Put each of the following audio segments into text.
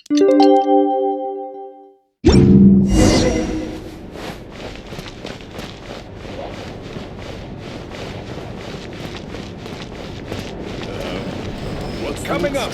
What's coming up?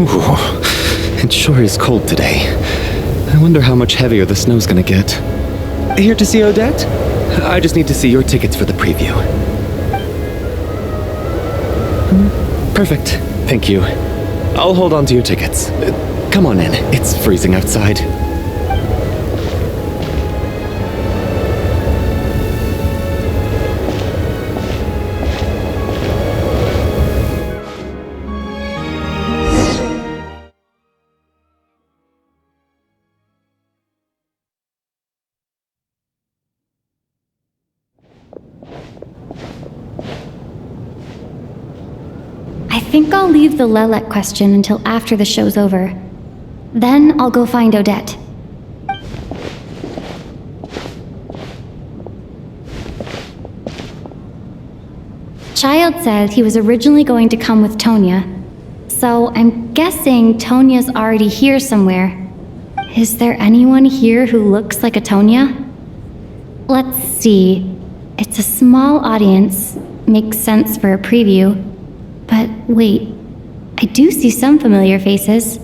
Ooh, it sure is cold today. I wonder how much heavier the snow's gonna get. Here to see Odette? I just need to see your tickets for the preview. Perfect. Thank you. I'll hold on to your tickets. Come on in. It's freezing outside. I think I'll leave the Lelek question until after the show's over. Then I'll go find Odette. Child said he was originally going to come with Tonya, so I'm guessing Tonya's already here somewhere. Is there anyone here who looks like a Tonya? Let's see. It's a small audience. Makes sense for a preview. But wait, I do see some familiar faces.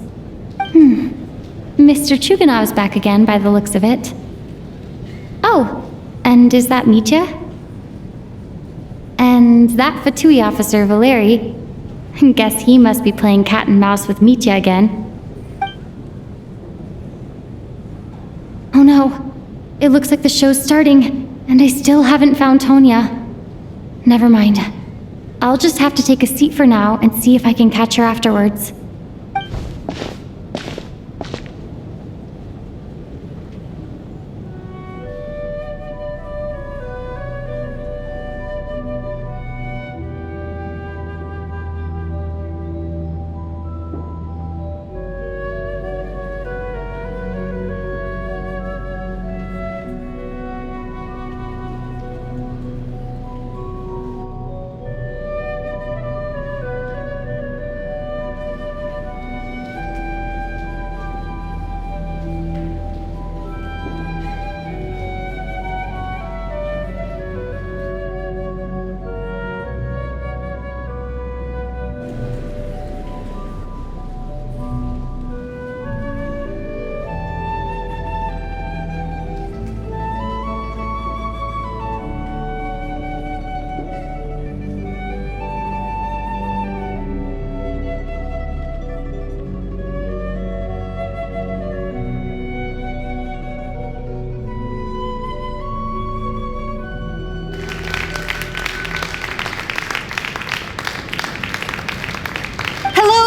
Mr. Chuganov's back again by the looks of it. Oh, and is that Mitya? And that Fatui officer, Valeri. Guess he must be playing cat and mouse with Mitya again. Oh no, it looks like the show's starting, and I still haven't found Tonya. Never mind. I'll just have to take a seat for now and see if I can catch her afterwards.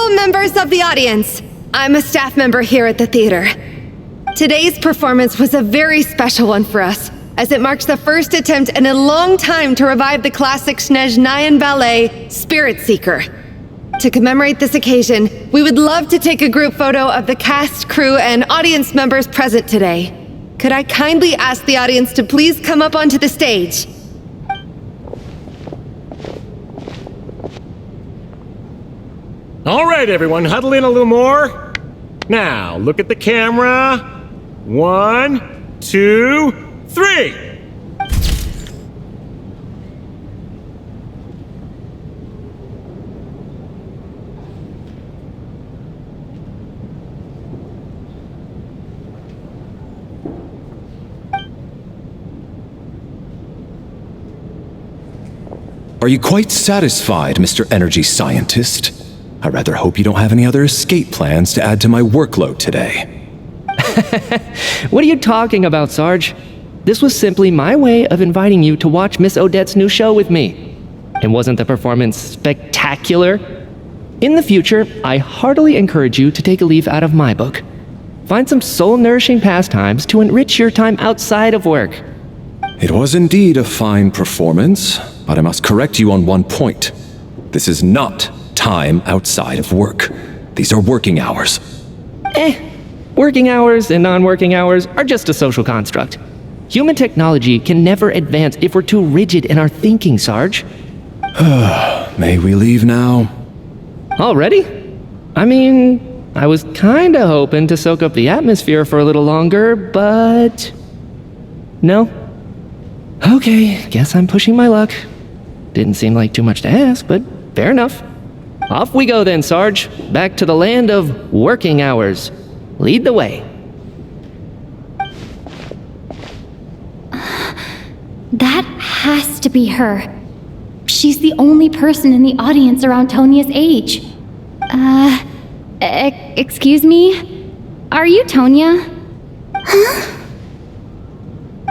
Hello, members of the audience. I'm a staff member here at the theater. Today's performance was a very special one for us, as it marks the first attempt in a long time to revive the classic Snezhnayan ballet, Spirit Seeker. To commemorate this occasion, we would love to take a group photo of the cast, crew, and audience members present today. Could I kindly ask the audience to please come up onto the stage? All right, everyone, huddle in a little more. Now, look at the camera. 1, 2, 3. Are you quite satisfied, Mr. Energy Scientist? I rather hope you don't have any other escape plans to add to my workload today. What are you talking about, Sarge? This was simply my way of inviting you to watch Miss Odette's new show with me. And wasn't the performance spectacular? In the future, I heartily encourage you to take a leaf out of my book. Find some soul-nourishing pastimes to enrich your time outside of work. It was indeed a fine performance, but I must correct you on one point. This is not time outside of work. These are working hours. Working hours and non-working hours are just a social construct. Human technology can never advance if we're too rigid in our thinking, Sarge. May we leave now? Already? I mean, I was kinda hoping to soak up the atmosphere for a little longer, but... No? Okay, guess I'm pushing my luck. Didn't seem like too much to ask, but fair enough. Off we go then, Sarge. Back to the land of working hours. Lead the way. That has to be her. She's the only person in the audience around Tonia's age. Excuse me? Are you Tonia? Huh?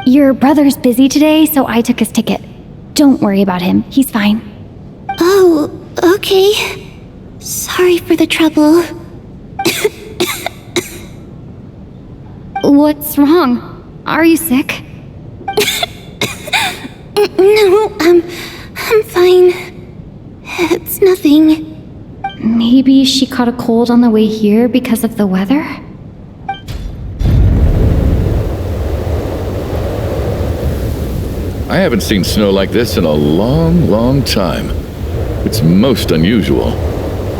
Your brother's busy today, so I took his ticket. Don't worry about him. He's fine. Oh, okay. Sorry for the trouble. What's wrong? Are you sick? No, I'm fine. It's nothing. Maybe she caught a cold on the way here because of the weather? I haven't seen snow like this in a long, long time. It's most unusual.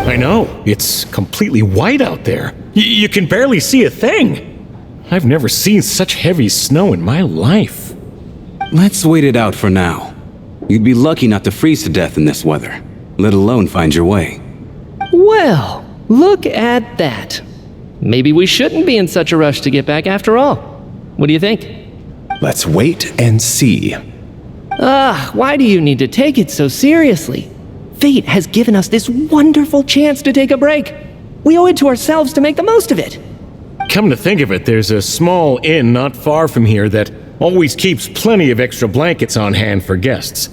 I know. It's completely white out there. You can barely see a thing. I've never seen such heavy snow in my life. Let's wait it out for now. You'd be lucky not to freeze to death in this weather, let alone find your way. Well, look at that. Maybe we shouldn't be in such a rush to get back after all. What do you think? Let's wait and see. Why do you need to take it so seriously? Fate has given us this wonderful chance to take a break. We owe it to ourselves to make the most of it. Come to think of it, there's a small inn not far from here that always keeps plenty of extra blankets on hand for guests.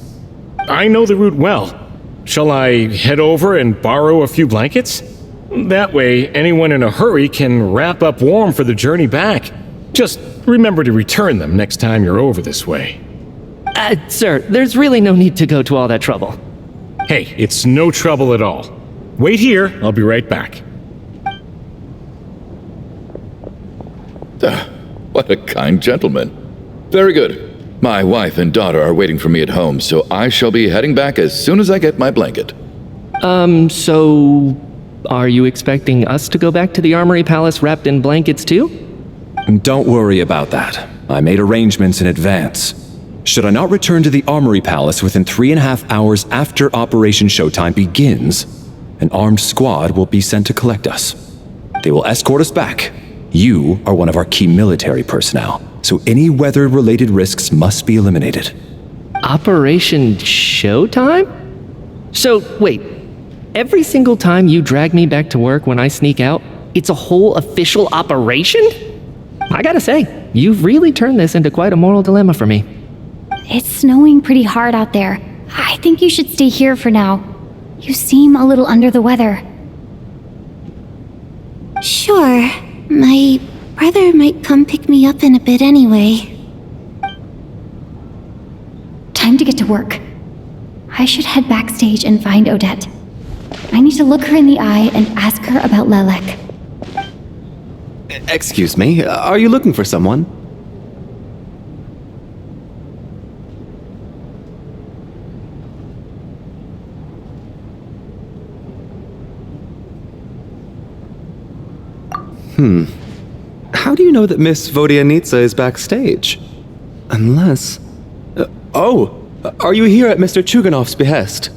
I know the route well. Shall I head over and borrow a few blankets? That way, anyone in a hurry can wrap up warm for the journey back. Just remember to return them next time you're over this way. Sir, there's really no need to go to all that trouble. Hey, it's no trouble at all. Wait here, I'll be right back. What a kind gentleman. Very good. My wife and daughter are waiting for me at home, so I shall be heading back as soon as I get my blanket. So... Are you expecting us to go back to the Armory Palace wrapped in blankets too? Don't worry about that. I made arrangements in advance. Should I not return to the Armory Palace within 3.5 hours after Operation Showtime begins, an armed squad will be sent to collect us. They will escort us back. You are one of our key military personnel, so any weather-related risks must be eliminated. Operation Showtime? So, wait. Every single time you drag me back to work when I sneak out, it's a whole official operation? I gotta say, you've really turned this into quite a moral dilemma for me. It's snowing pretty hard out there. I think you should stay here for now. You seem a little under the weather. Sure. My brother might come pick me up in a bit anyway. Time to get to work. I should head backstage and find Odette. I need to look her in the eye and ask her about Lelek. Excuse me, are you looking for someone? How do you know that Miss Vodianitsa is backstage? Unless... are you here at Mr. Chuganov's behest?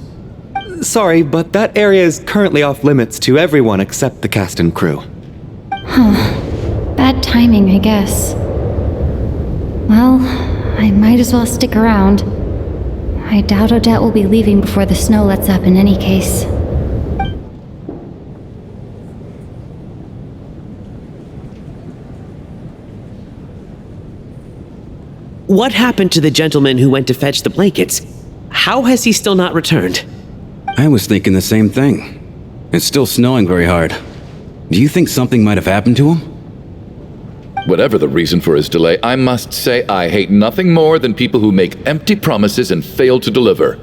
Sorry, but that area is currently off limits to everyone except the cast and crew. Bad timing, I guess. Well, I might as well stick around. I doubt Odette will be leaving before the snow lets up in any case. What happened to the gentleman who went to fetch the blankets? How has he still not returned? I was thinking the same thing. It's still snowing very hard. Do you think something might have happened to him? Whatever the reason for his delay, I must say I hate nothing more than people who make empty promises and fail to deliver.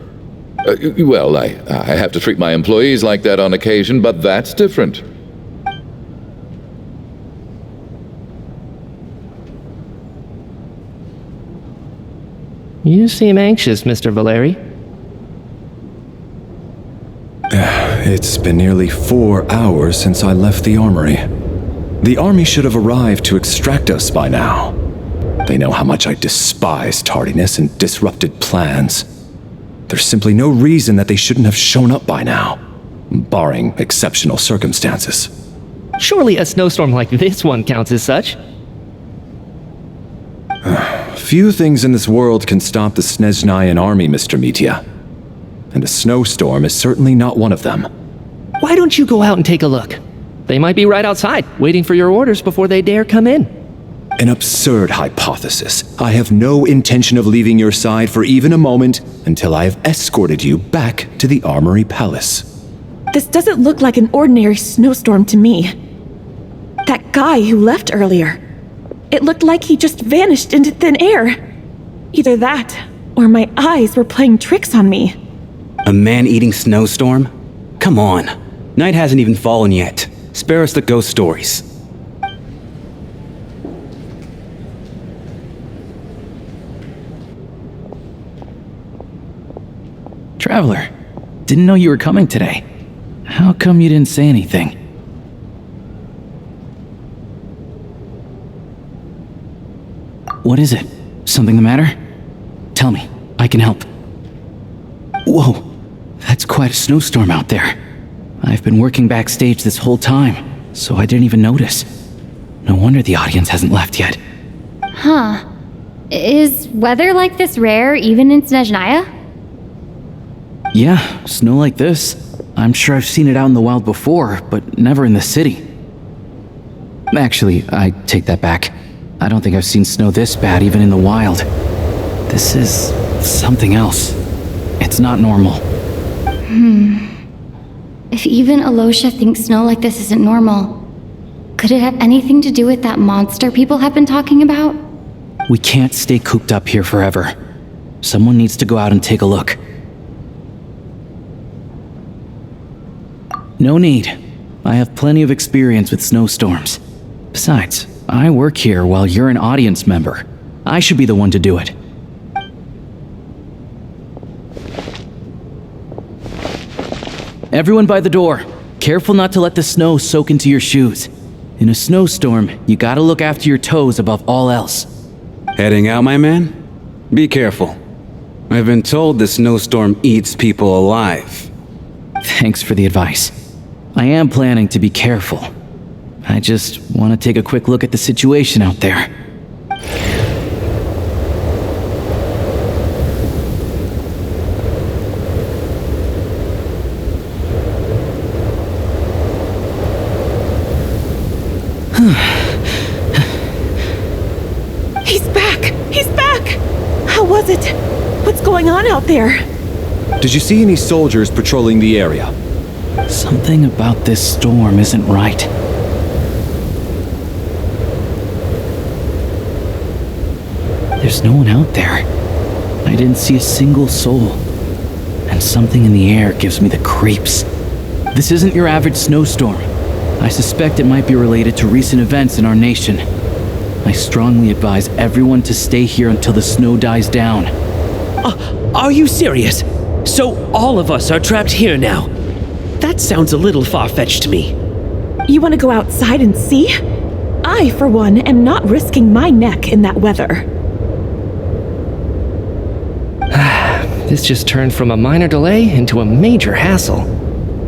Well, I have to treat my employees like that on occasion, but that's different. You seem anxious, Mr. Valeri. It's been nearly 4 hours since I left the armory. The army should have arrived to extract us by now. They know how much I despise tardiness and disrupted plans. There's simply no reason that they shouldn't have shown up by now, barring exceptional circumstances. Surely a snowstorm like this one counts as such. Few things in this world can stop the Snezhnayan army, Mr. Mitya. And a snowstorm is certainly not one of them. Why don't you go out and take a look? They might be right outside, waiting for your orders before they dare come in. An absurd hypothesis. I have no intention of leaving your side for even a moment until I have escorted you back to the Armory Palace. This doesn't look like an ordinary snowstorm to me. That guy who left earlier. It looked like he just vanished into thin air. Either that, or my eyes were playing tricks on me. A man-eating snowstorm? Come on. Night hasn't even fallen yet. Spare us the ghost stories. Traveler, didn't know you were coming today. How come you didn't say anything? What is it? Something the matter? Tell me, I can help. Whoa, that's quite a snowstorm out there. I've been working backstage this whole time, so I didn't even notice. No wonder the audience hasn't left yet. Huh. Is weather like this rare even in Snezhnaya? Yeah, snow like this. I'm sure I've seen it out in the wild before, but never in the city. Actually, I take that back. I don't think I've seen snow this bad even in the wild. This is something else. It's not normal. If even Alosha thinks snow like this isn't normal, could it have anything to do with that monster people have been talking about? We can't stay cooped up here forever. Someone needs to go out and take a look. No need. I have plenty of experience with snowstorms. Besides, I work here while you're an audience member. I should be the one to do it. Everyone by the door. Careful not to let the snow soak into your shoes. In a snowstorm, you gotta look after your toes above all else. Heading out, my man? Be careful. I've been told the snowstorm eats people alive. Thanks for the advice. I am planning to be careful. I just want to take a quick look at the situation out there. He's back! He's back! How was it? What's going on out there? Did you see any soldiers patrolling the area? Something about this storm isn't right. There's no one out there. I didn't see a single soul. And something in the air gives me the creeps. This isn't your average snowstorm. I suspect it might be related to recent events in our nation. I strongly advise everyone to stay here until the snow dies down. Are you serious? So all of us are trapped here now? That sounds a little far-fetched to me. You want to go outside and see? I, for one, am not risking my neck in that weather. This just turned from a minor delay into a major hassle.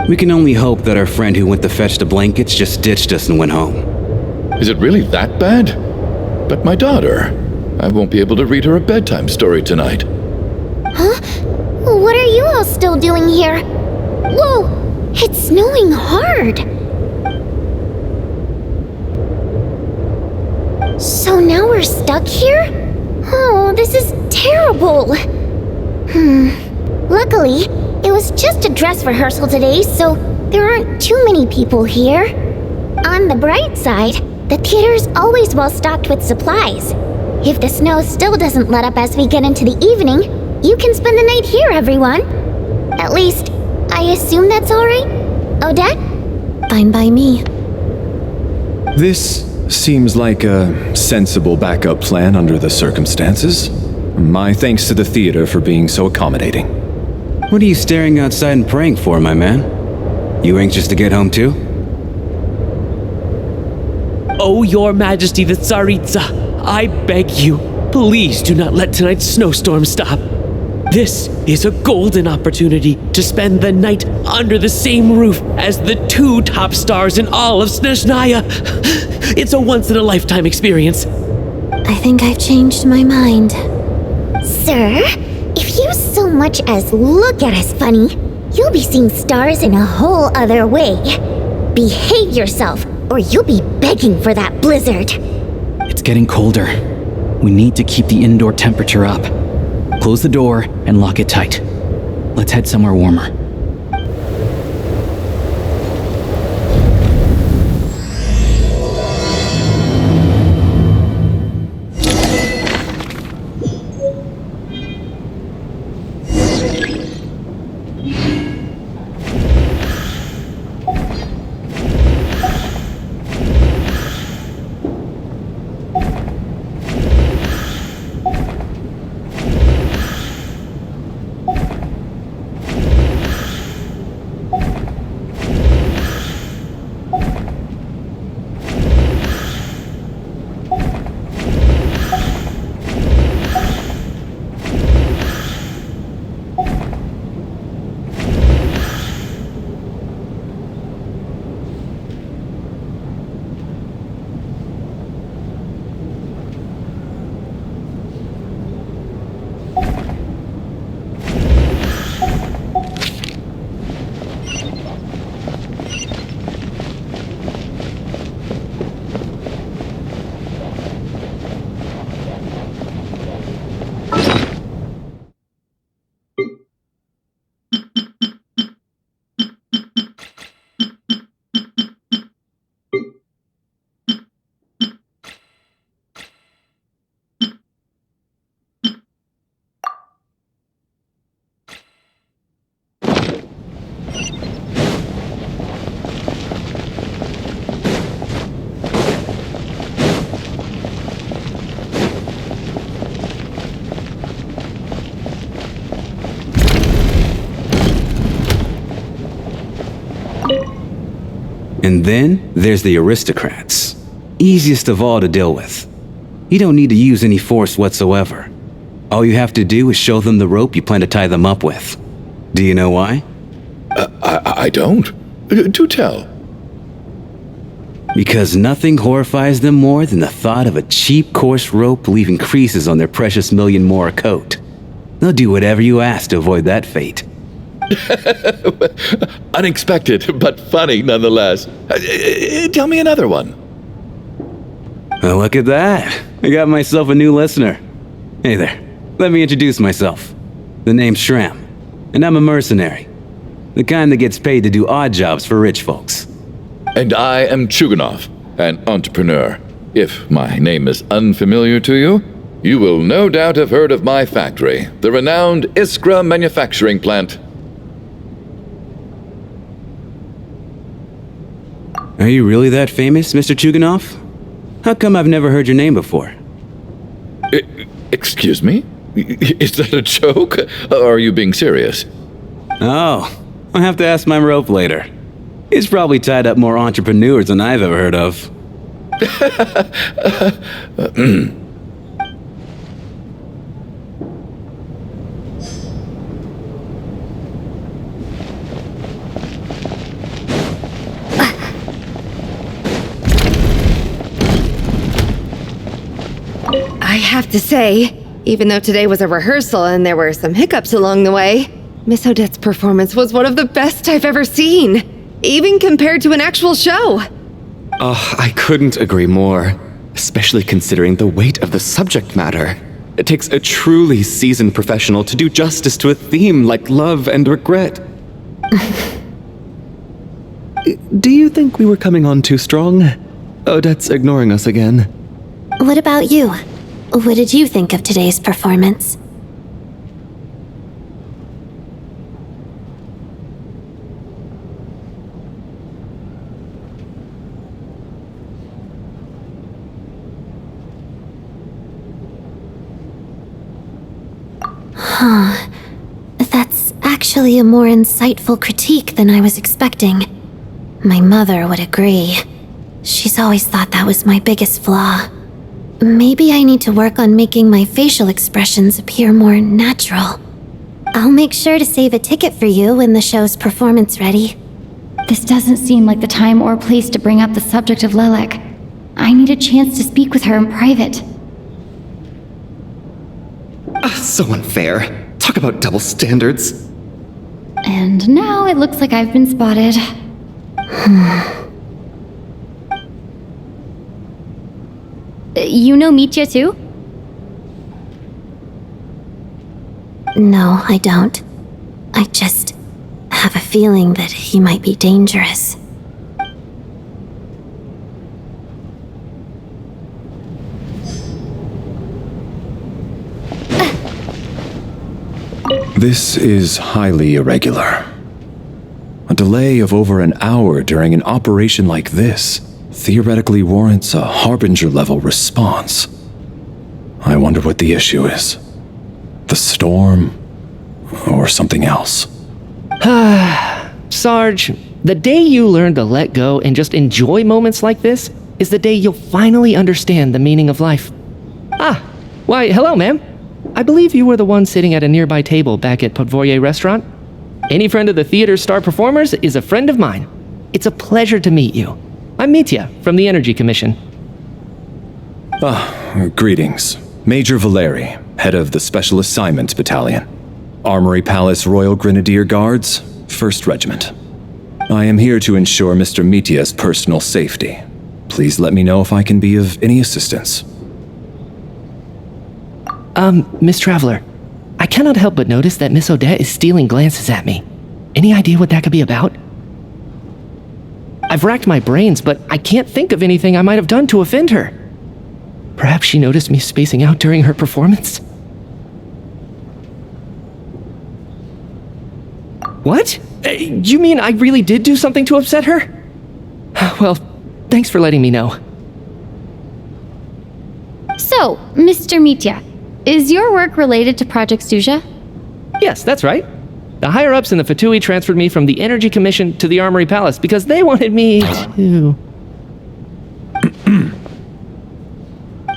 We can only hope that our friend who went to fetch the blankets just ditched us and went home. Is it really that bad? But my daughter, I won't be able to read her a bedtime story tonight. Huh? What are you all still doing here? Whoa! It's snowing hard! So now we're stuck here? Oh, this is terrible! Luckily, it was just a dress rehearsal today, so there aren't too many people here. On the bright side, the theater's always well stocked with supplies. If the snow still doesn't let up as we get into the evening, you can spend the night here, everyone. At least, I assume that's alright? Odette? Fine by me. This seems like a sensible backup plan under the circumstances. My thanks to the theater for being so accommodating. What are you staring outside and praying for, my man? You anxious to get home too? Oh, Your Majesty the Tsaritsa, I beg you, please do not let tonight's snowstorm stop. This is a golden opportunity to spend the night under the same roof as the two top stars in all of Snezhnaya. It's a once-in-a-lifetime experience. I think I've changed my mind. Sir, if you so much as look at us funny, you'll be seeing stars in a whole other way. Behave yourself, or you'll be begging for that blizzard. It's getting colder. We need to keep the indoor temperature up. Close the door and lock it tight. Let's head somewhere warmer. And then there's the aristocrats. Easiest of all to deal with. You don't need to use any force whatsoever. All you have to do is show them the rope you plan to tie them up with. Do you know why? I don't. Do tell. Because nothing horrifies them more than the thought of a cheap, coarse rope leaving creases on their precious million more coat. They'll do whatever you ask to avoid that fate. Unexpected, but funny nonetheless. Tell me another one. Well, look at that. I got myself a new listener. Hey there. Let me introduce myself. The name's Shram, and I'm a mercenary. The kind that gets paid to do odd jobs for rich folks. And I am Chuganov, an entrepreneur. If my name is unfamiliar to you, You will no doubt have heard of my factory, the renowned Iskra manufacturing plant. Are you really that famous, Mr. Chuganov? How come I've never heard your name before? Excuse me? Is that a joke? Or are you being serious? Oh, I'll have to ask my rope later. He's probably tied up more entrepreneurs than I've ever heard of. I have to say, even though today was a rehearsal and there were some hiccups along the way, Miss Odette's performance was one of the best I've ever seen, even compared to an actual show. Oh, I couldn't agree more, especially considering the weight of the subject matter. It takes a truly seasoned professional to do justice to a theme like love and regret. Do you think we were coming on too strong? Odette's ignoring us again. What about you? What did you think of today's performance? Huh. That's actually a more insightful critique than I was expecting. My mother would agree. She's always thought that was my biggest flaw. Maybe I need to work on making my facial expressions appear more natural. I'll make sure to save a ticket for you when the show's performance ready. This doesn't seem like the time or place to bring up the subject of Lilac. I need a chance to speak with her in private. So unfair. Talk about double standards. And now it looks like I've been spotted. You know Mitya too? No, I don't. I just have a feeling that he might be dangerous. This is highly irregular. A delay of over an hour during an operation like this theoretically warrants a Harbinger-level response. I wonder what the issue is. The storm, or something else. Sarge, the day you learn to let go and just enjoy moments like this is the day you'll finally understand the meaning of life. Why, hello, ma'am. I believe you were the one sitting at a nearby table back at Podvorye Restaurant. Any friend of the theater's star performers is a friend of mine. It's a pleasure to meet you. I'm Mitya from the Energy Commission. Greetings. Major Valeri, head of the Special Assignments Battalion. Armory Palace Royal Grenadier Guards, 1st Regiment. I am here to ensure Mr. Mitya's personal safety. Please let me know if I can be of any assistance. Miss Traveler, I cannot help but notice that Miss Odette is stealing glances at me. Any idea what that could be about? I've racked my brains, but I can't think of anything I might have done to offend her. Perhaps she noticed me spacing out during her performance? What? You mean I really did do something to upset her? Well, thanks for letting me know. So, Mr. Mitya, is your work related to Project Suja? Yes, that's right. The higher-ups in the Fatui transferred me from the Energy Commission to the Armory Palace because they wanted me to...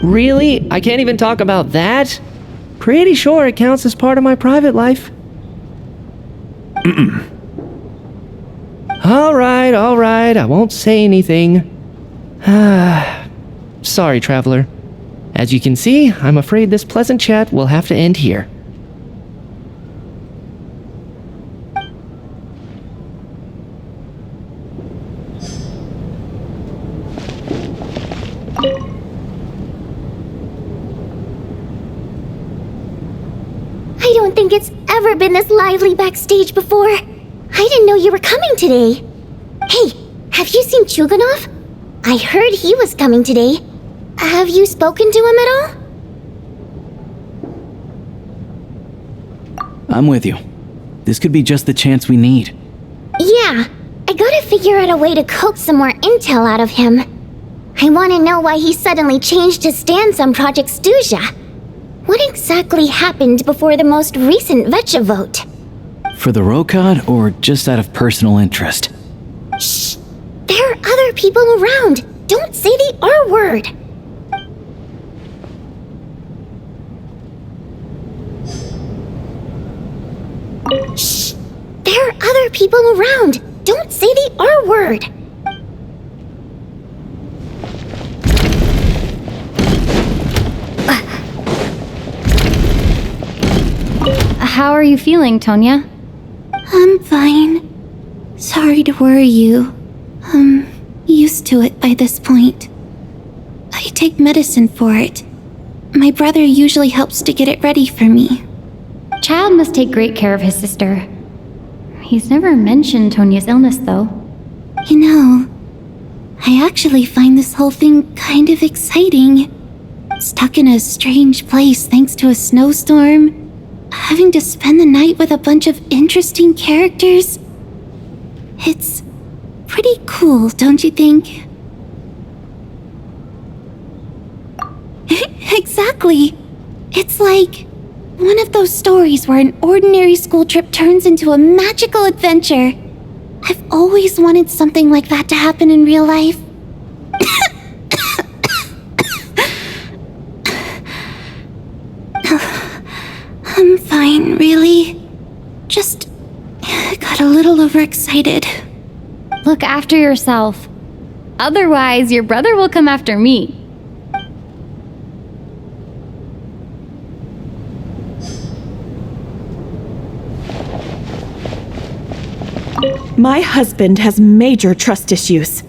Really? I can't even talk about that? Pretty sure it counts as part of my private life. All right, I won't say anything. Sorry, Traveler. As you can see, I'm afraid this pleasant chat will have to end here. I don't think it's ever been this lively backstage before. I didn't know you were coming today. Hey, have you seen Chuganov? I heard he was coming today. Have you spoken to him at all? I'm with you. This could be just the chance we need. Yeah, I gotta figure out a way to coax some more intel out of him. I wanna know why he suddenly changed his stance on Project Stuja. What exactly happened before the most recent Vetcha vote? For the Rokad, or just out of personal interest? Shh! There are other people around! Don't say the R word! Shh! There are other people around! Don't say the R word! How are you feeling, Tonya? I'm fine. Sorry to worry you. I'm used to it by this point. I take medicine for it. My brother usually helps to get it ready for me. Child must take great care of his sister. He's never mentioned Tonya's illness, though. You know, I actually find this whole thing kind of exciting. Stuck in a strange place thanks to a snowstorm. Having to spend the night with a bunch of interesting characters. It's pretty cool, don't you think? Exactly. It's like one of those stories where an ordinary school trip turns into a magical adventure. I've always wanted something like that to happen in real life. I'm fine, really. Just got a little overexcited. Look after yourself. Otherwise, your brother will come after me. My husband has major trust issues.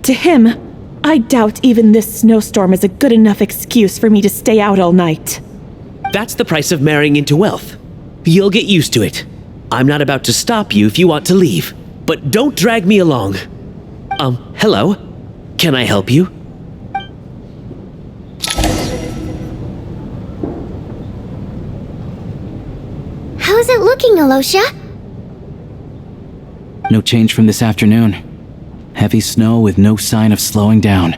To him, I doubt even this snowstorm is a good enough excuse for me to stay out all night. That's the price of marrying into wealth. You'll get used to it. I'm not about to stop you if you want to leave, but don't drag me along. Hello? Can I help you? How's it looking, Alosha? No change from this afternoon. Heavy snow with no sign of slowing down.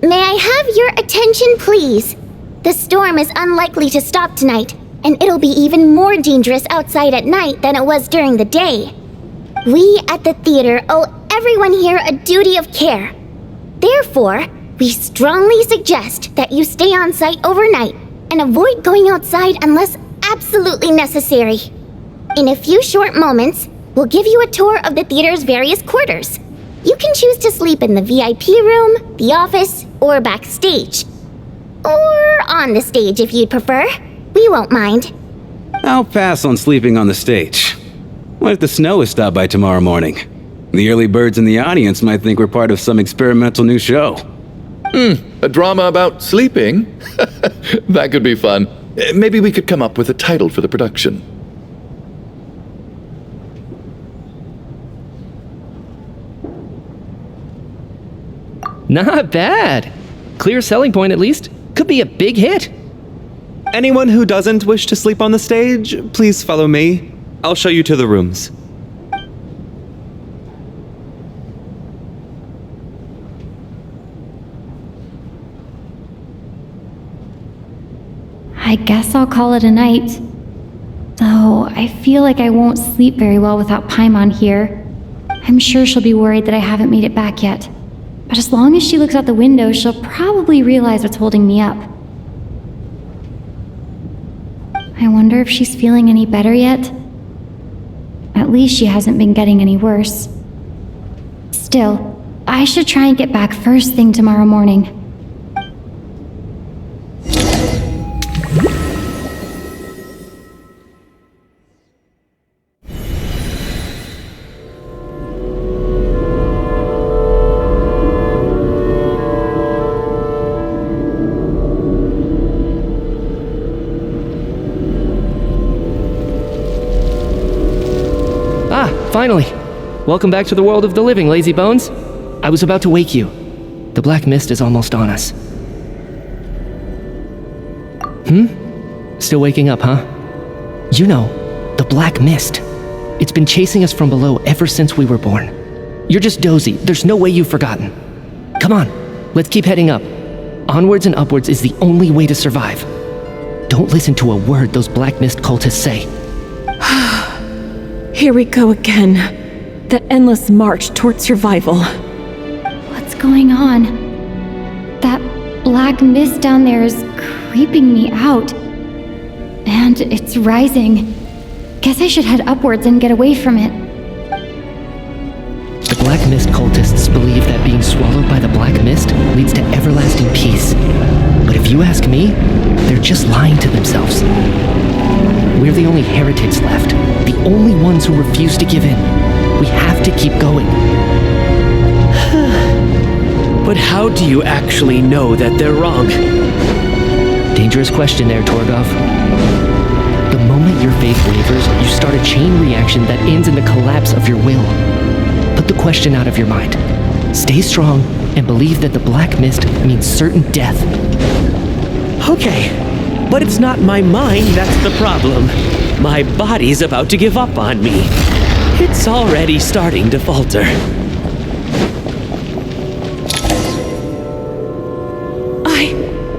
May I have your attention, please? The storm is unlikely to stop tonight, and it'll be even more dangerous outside at night than it was during the day. We at the theater owe everyone here a duty of care. Therefore, we strongly suggest that you stay on site overnight and avoid going outside unless absolutely necessary. In a few short moments, we'll give you a tour of the theater's various quarters. You can choose to sleep in the VIP room, the office, or backstage. Or on the stage if you'd prefer. We won't mind. I'll pass on sleeping on the stage. What if the snow is stopped by tomorrow morning? The early birds in the audience might think we're part of some experimental new show. A drama about sleeping? That could be fun. Maybe we could come up with a title for the production. Not bad. Clear selling point, at least. Could be a big hit. Anyone who doesn't wish to sleep on the stage, please follow me. I'll show you to the rooms. I guess I'll call it a night. Though I feel like I won't sleep very well without Paimon here. I'm sure she'll be worried that I haven't made it back yet. But as long as she looks out the window, she'll probably realize what's holding me up. I wonder if she's feeling any better yet? At least she hasn't been getting any worse. Still, I should try and get back first thing tomorrow morning. Finally! Welcome back to the world of the living, lazy bones. I was about to wake you. The black mist is almost on us. Still waking up, huh? You know, the black mist. It's been chasing us from below ever since we were born. You're just dozy. There's no way you've forgotten. Come on, let's keep heading up. Onwards and upwards is the only way to survive. Don't listen to a word those black mist cultists say. Here we go again. The endless march toward survival. What's going on? That black mist down there is creeping me out. And it's rising. Guess I should head upwards and get away from it. The black mist cultists believe that being swallowed by the black mist leads to everlasting peace. But if you ask me, they're just lying to themselves. We're the only heretics left, the only ones who refuse to give in. We have to keep going. But how do you actually know that they're wrong? Dangerous question there, Torgov. The moment your faith wavers, you start a chain reaction that ends in the collapse of your will. Put the question out of your mind. Stay strong and believe that the black mist means certain death. Okay, but it's not my mind that's the problem. My body's about to give up on me. It's already starting to falter.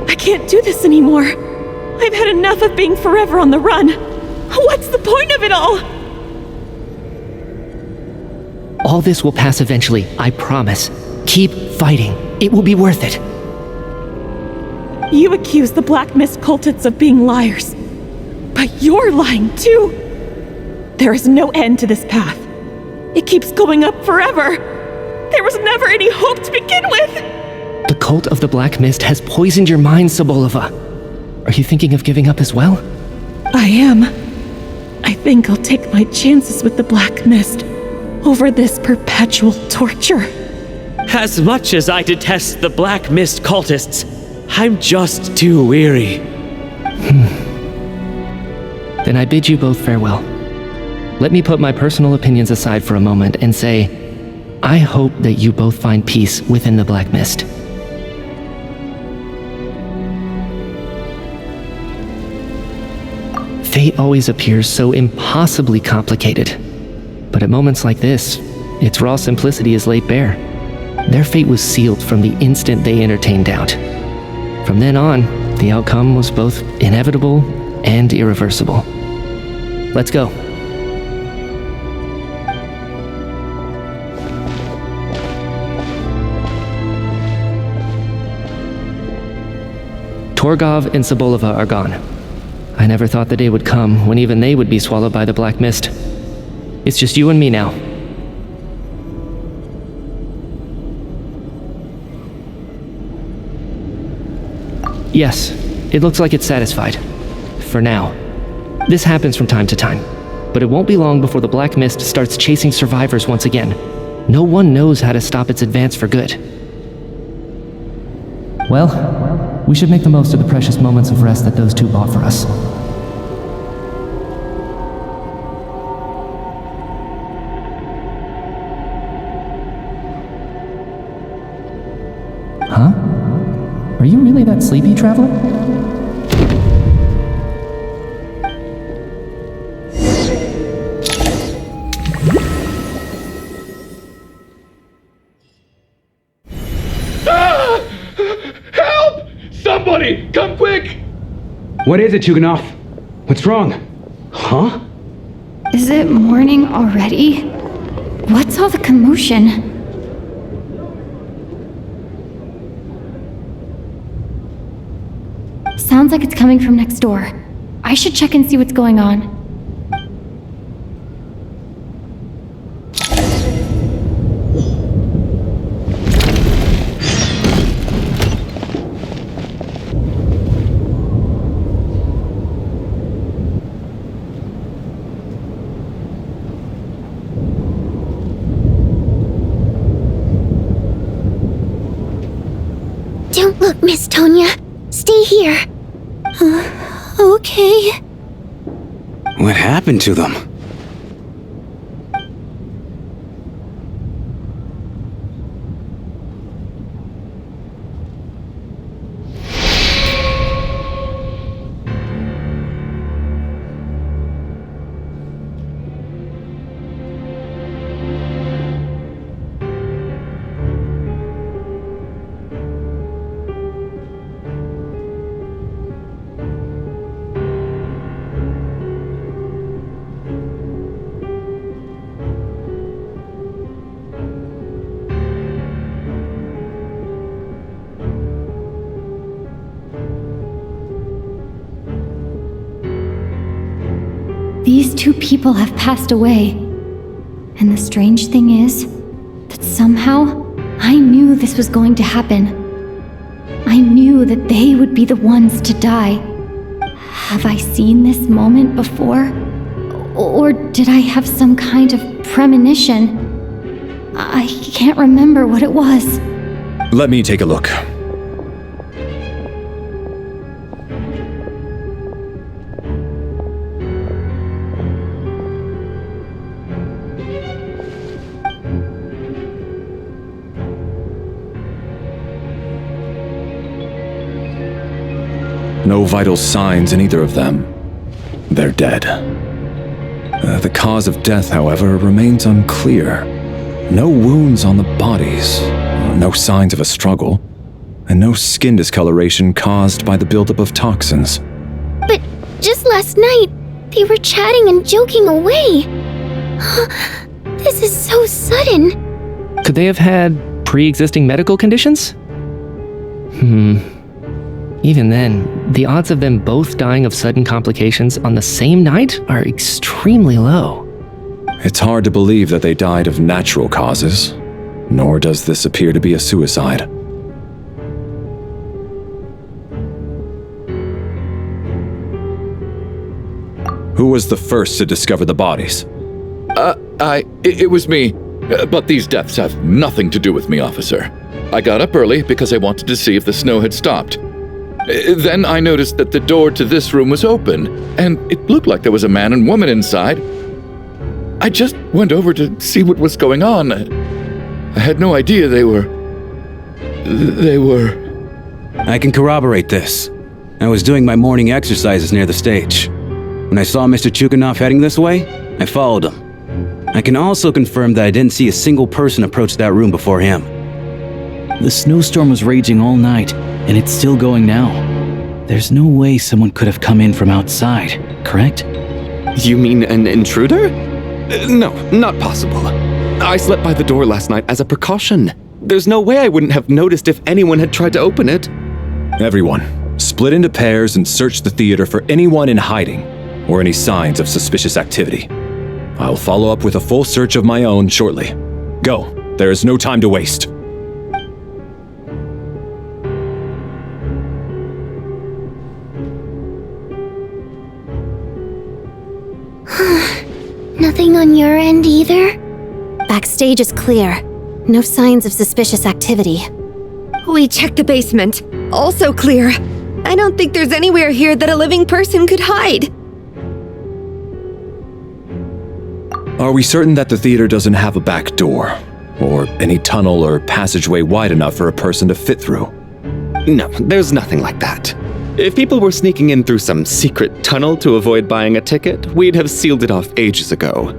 I can't do this anymore. I've had enough of being forever on the run. What's the point of it all? All this will pass eventually, I promise. Keep fighting. It will be worth it. You accuse the Black Mist cultists of being liars. But you're lying too. There is no end to this path. It keeps going up forever. There was never any hope to begin with. The cult of the Black Mist has poisoned your mind, Sobolova. Are you thinking of giving up as well? I am. I think I'll take my chances with the Black Mist over this perpetual torture. As much as I detest the Black Mist cultists, I'm just too weary. Then I bid you both farewell. Let me put my personal opinions aside for a moment and say, I hope that you both find peace within the Black Mist. Fate always appears so impossibly complicated. But at moments like this, its raw simplicity is laid bare. Their fate was sealed from the instant they entertained doubt. From then on, the outcome was both inevitable and irreversible. Let's go. Torgov and Sobolova are gone. I never thought the day would come when even they would be swallowed by the Black Mist. It's just you and me now. Yes, it looks like it's satisfied. For now. This happens from time to time, but it won't be long before the Black Mist starts chasing survivors once again. No one knows how to stop its advance for good. Well, we should make the most of the precious moments of rest that those two bought for us. Huh? Are you really that sleepy, traveler? Help! Somebody, come quick! What is it, Chuganov? What's wrong? Huh? Is it morning already? What's all the commotion? Sounds like it's coming from next door. I should check and see what's going on. Don't look, Miss Tonya. Stay here. Okay. What happened to them? These two people have passed away. And the strange thing is that somehow I knew this was going to happen. I knew that they would be the ones to die. Have I seen this moment before? Or did I have some kind of premonition? I can't remember what it was. Let me take a look. No vital signs in either of them. They're dead. The cause of death, however, remains unclear. No wounds on the bodies, no signs of a struggle, and no skin discoloration caused by the buildup of toxins. But just last night, they were chatting and joking away. This is so sudden. Could they have had pre-existing medical conditions? Even then, the odds of them both dying of sudden complications on the same night are extremely low. It's hard to believe that they died of natural causes, nor does this appear to be a suicide. Who was the first to discover the bodies? It was me. But these deaths have nothing to do with me, officer. I got up early because I wanted to see if the snow had stopped. Then I noticed that the door to this room was open, and it looked like there was a man and woman inside. I just went over to see what was going on. I had no idea they were... I can corroborate this. I was doing my morning exercises near the stage. When I saw Mr. Chuganov heading this way, I followed him. I can also confirm that I didn't see a single person approach that room before him. The snowstorm was raging all night, and it's still going now. There's no way someone could have come in from outside, correct? You mean an intruder? No, not possible. I slept by the door last night as a precaution. There's no way I wouldn't have noticed if anyone had tried to open it. Everyone, split into pairs and search the theater for anyone in hiding or any signs of suspicious activity. I'll follow up with a full search of my own shortly. Go. There is no time to waste. Nothing on your end either? Backstage is clear. No signs of suspicious activity. We checked the basement. Also clear. I don't think there's anywhere here that a living person could hide. Are we certain that the theater doesn't have a back door? Or any tunnel or passageway wide enough for a person to fit through? No, there's nothing like that. If people were sneaking in through some secret tunnel to avoid buying a ticket, we'd have sealed it off ages ago.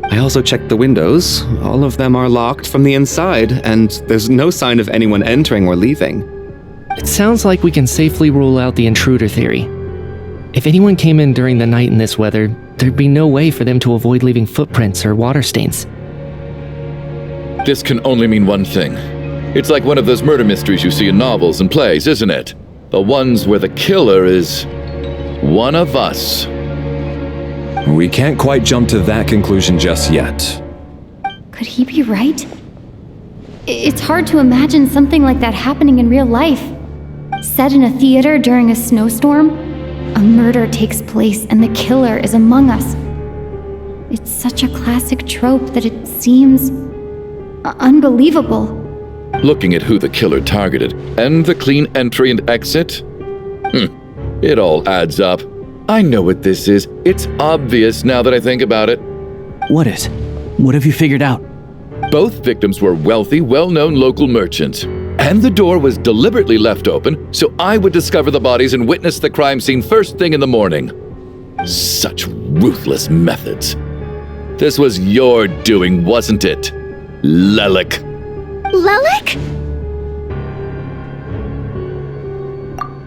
I also checked the windows. All of them are locked from the inside, and there's no sign of anyone entering or leaving. It sounds like we can safely rule out the intruder theory. If anyone came in during the night in this weather, there'd be no way for them to avoid leaving footprints or water stains. This can only mean one thing. It's like one of those murder mysteries you see in novels and plays, isn't it? The ones where the killer is one of us. We can't quite jump to that conclusion just yet. Could he be right? It's hard to imagine something like that happening in real life. Set in a theater during a snowstorm, a murder takes place and the killer is among us. It's such a classic trope that it seems unbelievable. Looking at who the killer targeted and the clean entry and exit, it all adds up. I know what this is. It's obvious now that I think about it. What is? What have you figured out? Both victims were wealthy, well-known local merchants. And the door was deliberately left open so I would discover the bodies and witness the crime scene first thing in the morning. Such ruthless methods. This was your doing, wasn't it, Lelik? Lelik?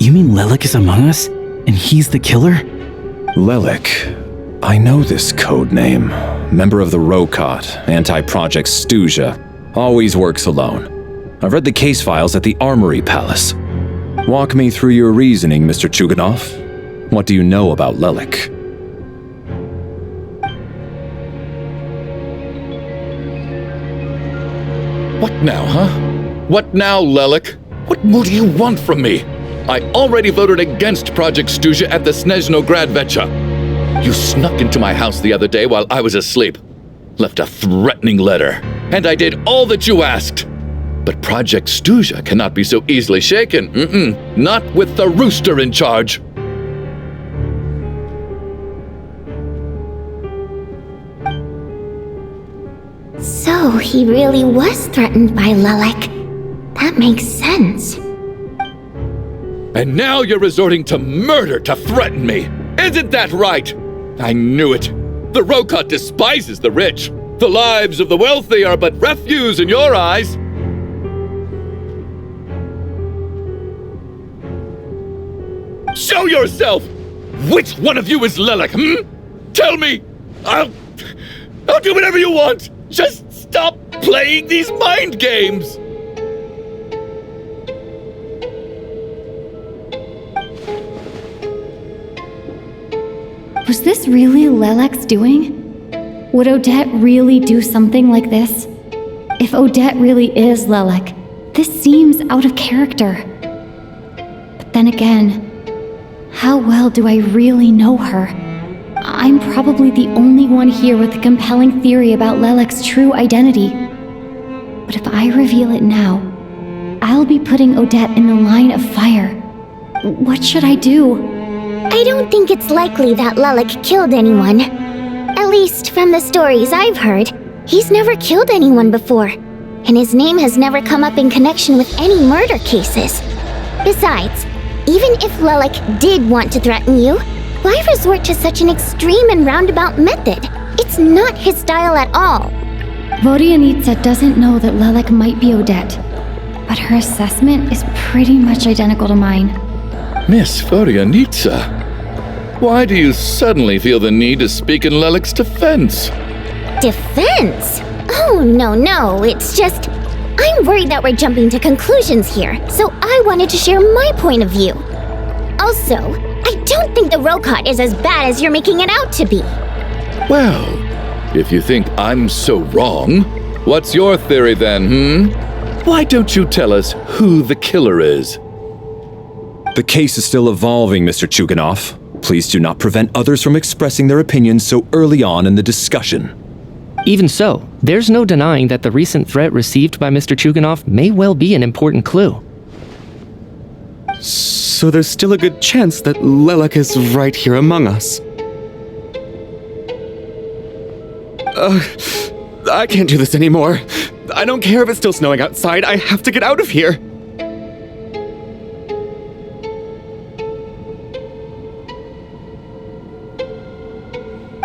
You mean Lelik is among us? And he's the killer? Lelik. I know this code name. Member of the Rokot, anti-Project Stuja. Always works alone. I've read the case files at the Armory Palace. Walk me through your reasoning, Mr. Chuganov. What do you know about Lelik? What now, huh? What now, Lelik? What more do you want from me? I already voted against Project Stuja at the Snezhno Gradvecha. You snuck into my house the other day while I was asleep. Left a threatening letter. And I did all that you asked. But Project Stuja cannot be so easily shaken. Not with the rooster in charge. So he really was threatened by Lelik. That makes sense. And now you're resorting to murder to threaten me. Isn't that right? I knew it. The Rokot despises the rich. The lives of the wealthy are but refuse in your eyes. Show yourself! Which one of you is Lelik, Tell me! I'll do whatever you want! Just stop playing these mind games! Was this really Lelek's doing? Would Odette really do something like this? If Odette really is Lelek, this seems out of character. But then again, how well do I really know her? I'm probably the only one here with a compelling theory about Lelek's true identity. But if I reveal it now, I'll be putting Odette in the line of fire. What should I do? I don't think it's likely that Lelik killed anyone. At least from the stories I've heard, he's never killed anyone before. And his name has never come up in connection with any murder cases. Besides, even if Lelik did want to threaten you, why resort to such an extreme and roundabout method? It's not his style at all. Vodianitsa doesn't know that Lelek might be Odette, but her assessment is pretty much identical to mine. Miss Vodianitsa, why do you suddenly feel the need to speak in Lelik's defense? Defense? Oh, no, it's just... I'm worried that we're jumping to conclusions here, so I wanted to share my point of view. Also, I don't think the Rokot is as bad as you're making it out to be. Well, if you think I'm so wrong, what's your theory then, Why don't you tell us who the killer is? The case is still evolving, Mr. Chuganov. Please do not prevent others from expressing their opinions so early on in the discussion. Even so, there's no denying that the recent threat received by Mr. Chuganov may well be an important clue. So there's still a good chance that Lelik is right here among us. I can't do this anymore. I don't care if it's still snowing outside. I have to get out of here.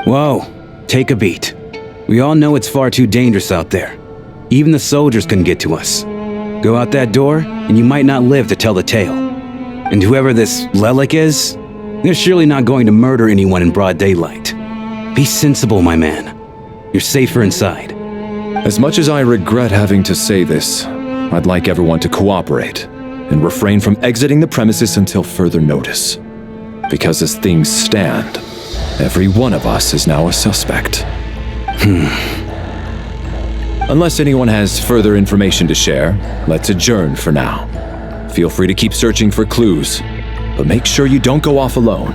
Whoa, take a beat. We all know it's far too dangerous out there. Even the soldiers couldn't get to us. Go out that door, and you might not live to tell the tale. And whoever this Lelik is, they're surely not going to murder anyone in broad daylight. Be sensible, my man. You're safer inside. As much as I regret having to say this, I'd like everyone to cooperate and refrain from exiting the premises until further notice. Because as things stand, every one of us is now a suspect. Unless anyone has further information to share, let's adjourn for now. Feel free to keep searching for clues, but make sure you don't go off alone.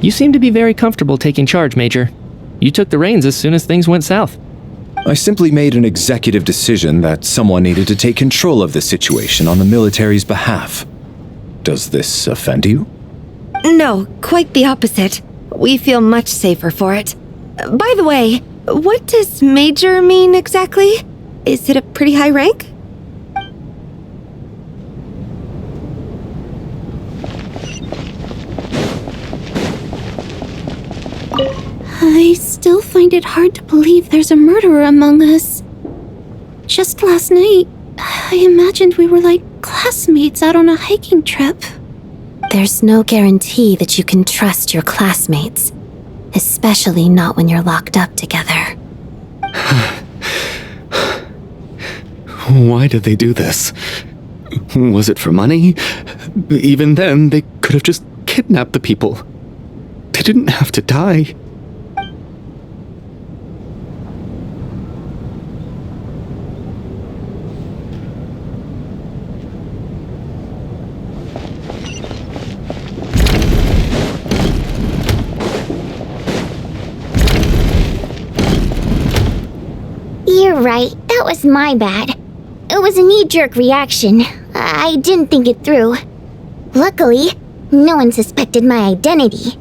You seem to be very comfortable taking charge, Major. You took the reins as soon as things went south. I simply made an executive decision that someone needed to take control of the situation on the military's behalf. Does this offend you? No, quite the opposite. We feel much safer for it. By the way, what does Major mean exactly? Is it a pretty high rank? I still find it hard to believe there's a murderer among us. Just last night, I imagined we were like classmates out on a hiking trip. There's no guarantee that you can trust your classmates, especially not when you're locked up together. Why did they do this? Was it for money? Even then, they could have just kidnap the people. They didn't have to die. You're right, that was my bad. It was a knee-jerk reaction. I didn't think it through. Luckily, no one suspected my identity.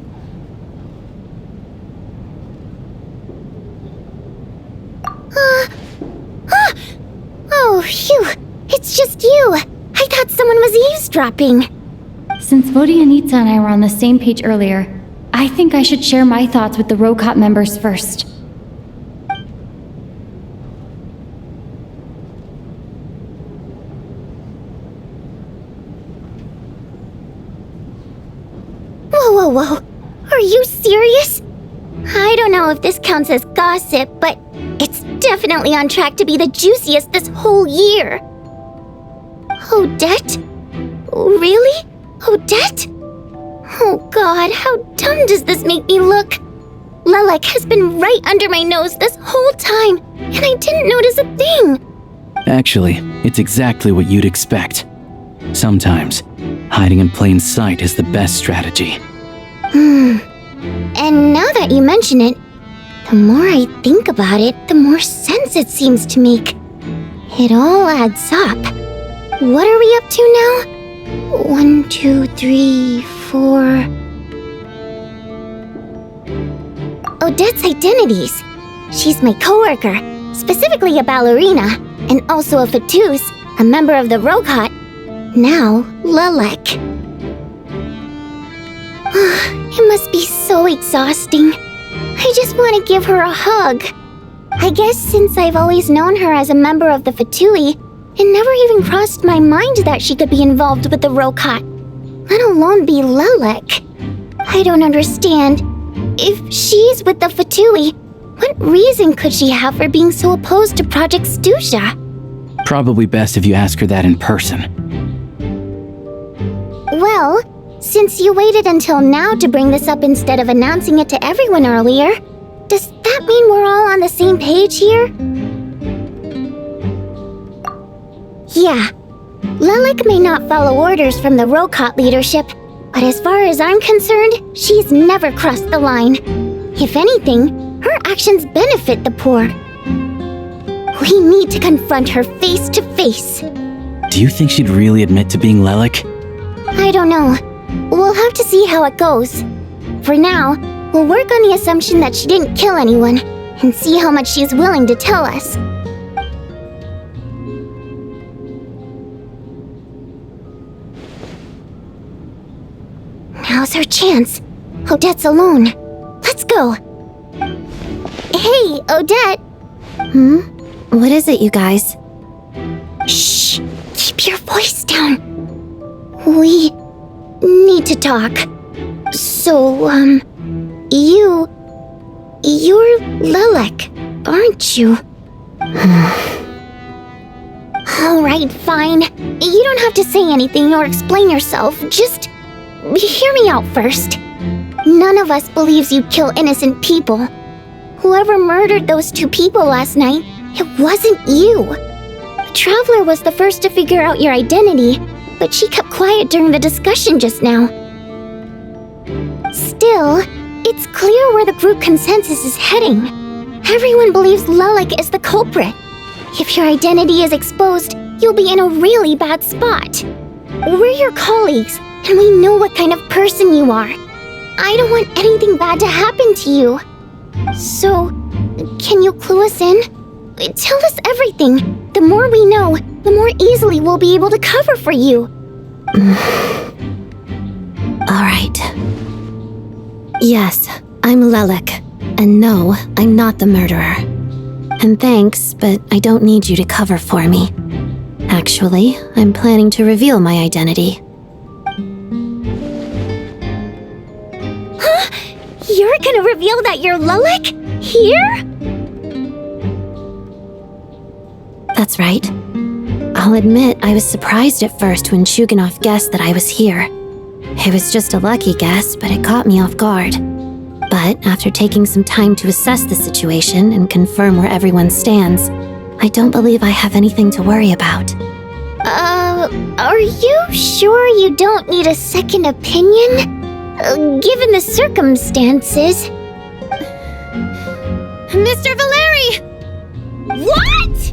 Oh, phew! It's just you! I thought someone was eavesdropping! Since Vodyanitsa and I were on the same page earlier, I think I should share my thoughts with the Rokot members first. Whoa. Are you serious? I don't know if this counts as gossip, but it's definitely on track to be the juiciest this whole year. Odette? Really? Odette? Oh god, how dumb does this make me look? Lelek has been right under my nose this whole time, and I didn't notice a thing. Actually, it's exactly what you'd expect. Sometimes, hiding in plain sight is the best strategy. And now that you mention it, the more I think about it, the more sense it seems to make. It all adds up. What are we up to now? 1, 2, 3, 4... Odette's identities. She's my coworker, specifically a ballerina, and also a Fatous, a member of the Rokot. Now, Lelek. It must be so exhausting. I just want to give her a hug. I guess since I've always known her as a member of the Fatui, it never even crossed my mind that she could be involved with the Rokot, let alone be Lelek. I don't understand. If she's with the Fatui, what reason could she have for being so opposed to Project Stusha? Probably best if you ask her that in person. Well, since you waited until now to bring this up instead of announcing it to everyone earlier, does that mean we're all on the same page here? Yeah. Lelek may not follow orders from the Rokot leadership, but as far as I'm concerned, she's never crossed the line. If anything, her actions benefit the poor. We need to confront her face to face. Do you think she'd really admit to being Lelek? I don't know. We'll have to see how it goes. For now, we'll work on the assumption that she didn't kill anyone, and see how much she's willing to tell us. Now's our chance. Odette's alone. Let's go. Hey, Odette! What is it, you guys? Shh! Keep your voice down. We need to talk. So, you're Lelek, aren't you? Alright, fine. You don't have to say anything or explain yourself, just hear me out first. None of us believes you'd kill innocent people. Whoever murdered those 2 people last night, it wasn't you. The Traveler was the first to figure out your identity, but she kept quiet during the discussion just now. Still, it's clear where the group consensus is heading. Everyone believes Lelek is the culprit. If your identity is exposed, you'll be in a really bad spot. We're your colleagues, and we know what kind of person you are. I don't want anything bad to happen to you. So, can you clue us in? Tell us everything. The more we know, the more easily we'll be able to cover for you. Alright. Yes, I'm Lelek. And no, I'm not the murderer. And thanks, but I don't need you to cover for me. Actually, I'm planning to reveal my identity. Huh? You're gonna reveal that you're Lelek? Here? That's right. I'll admit I was surprised at first when Chuganov guessed that I was here. It was just a lucky guess, but it caught me off guard. But after taking some time to assess the situation and confirm where everyone stands, I don't believe I have anything to worry about. Are you sure you don't need a second opinion? Given the circumstances. Mr. Valeri! What?!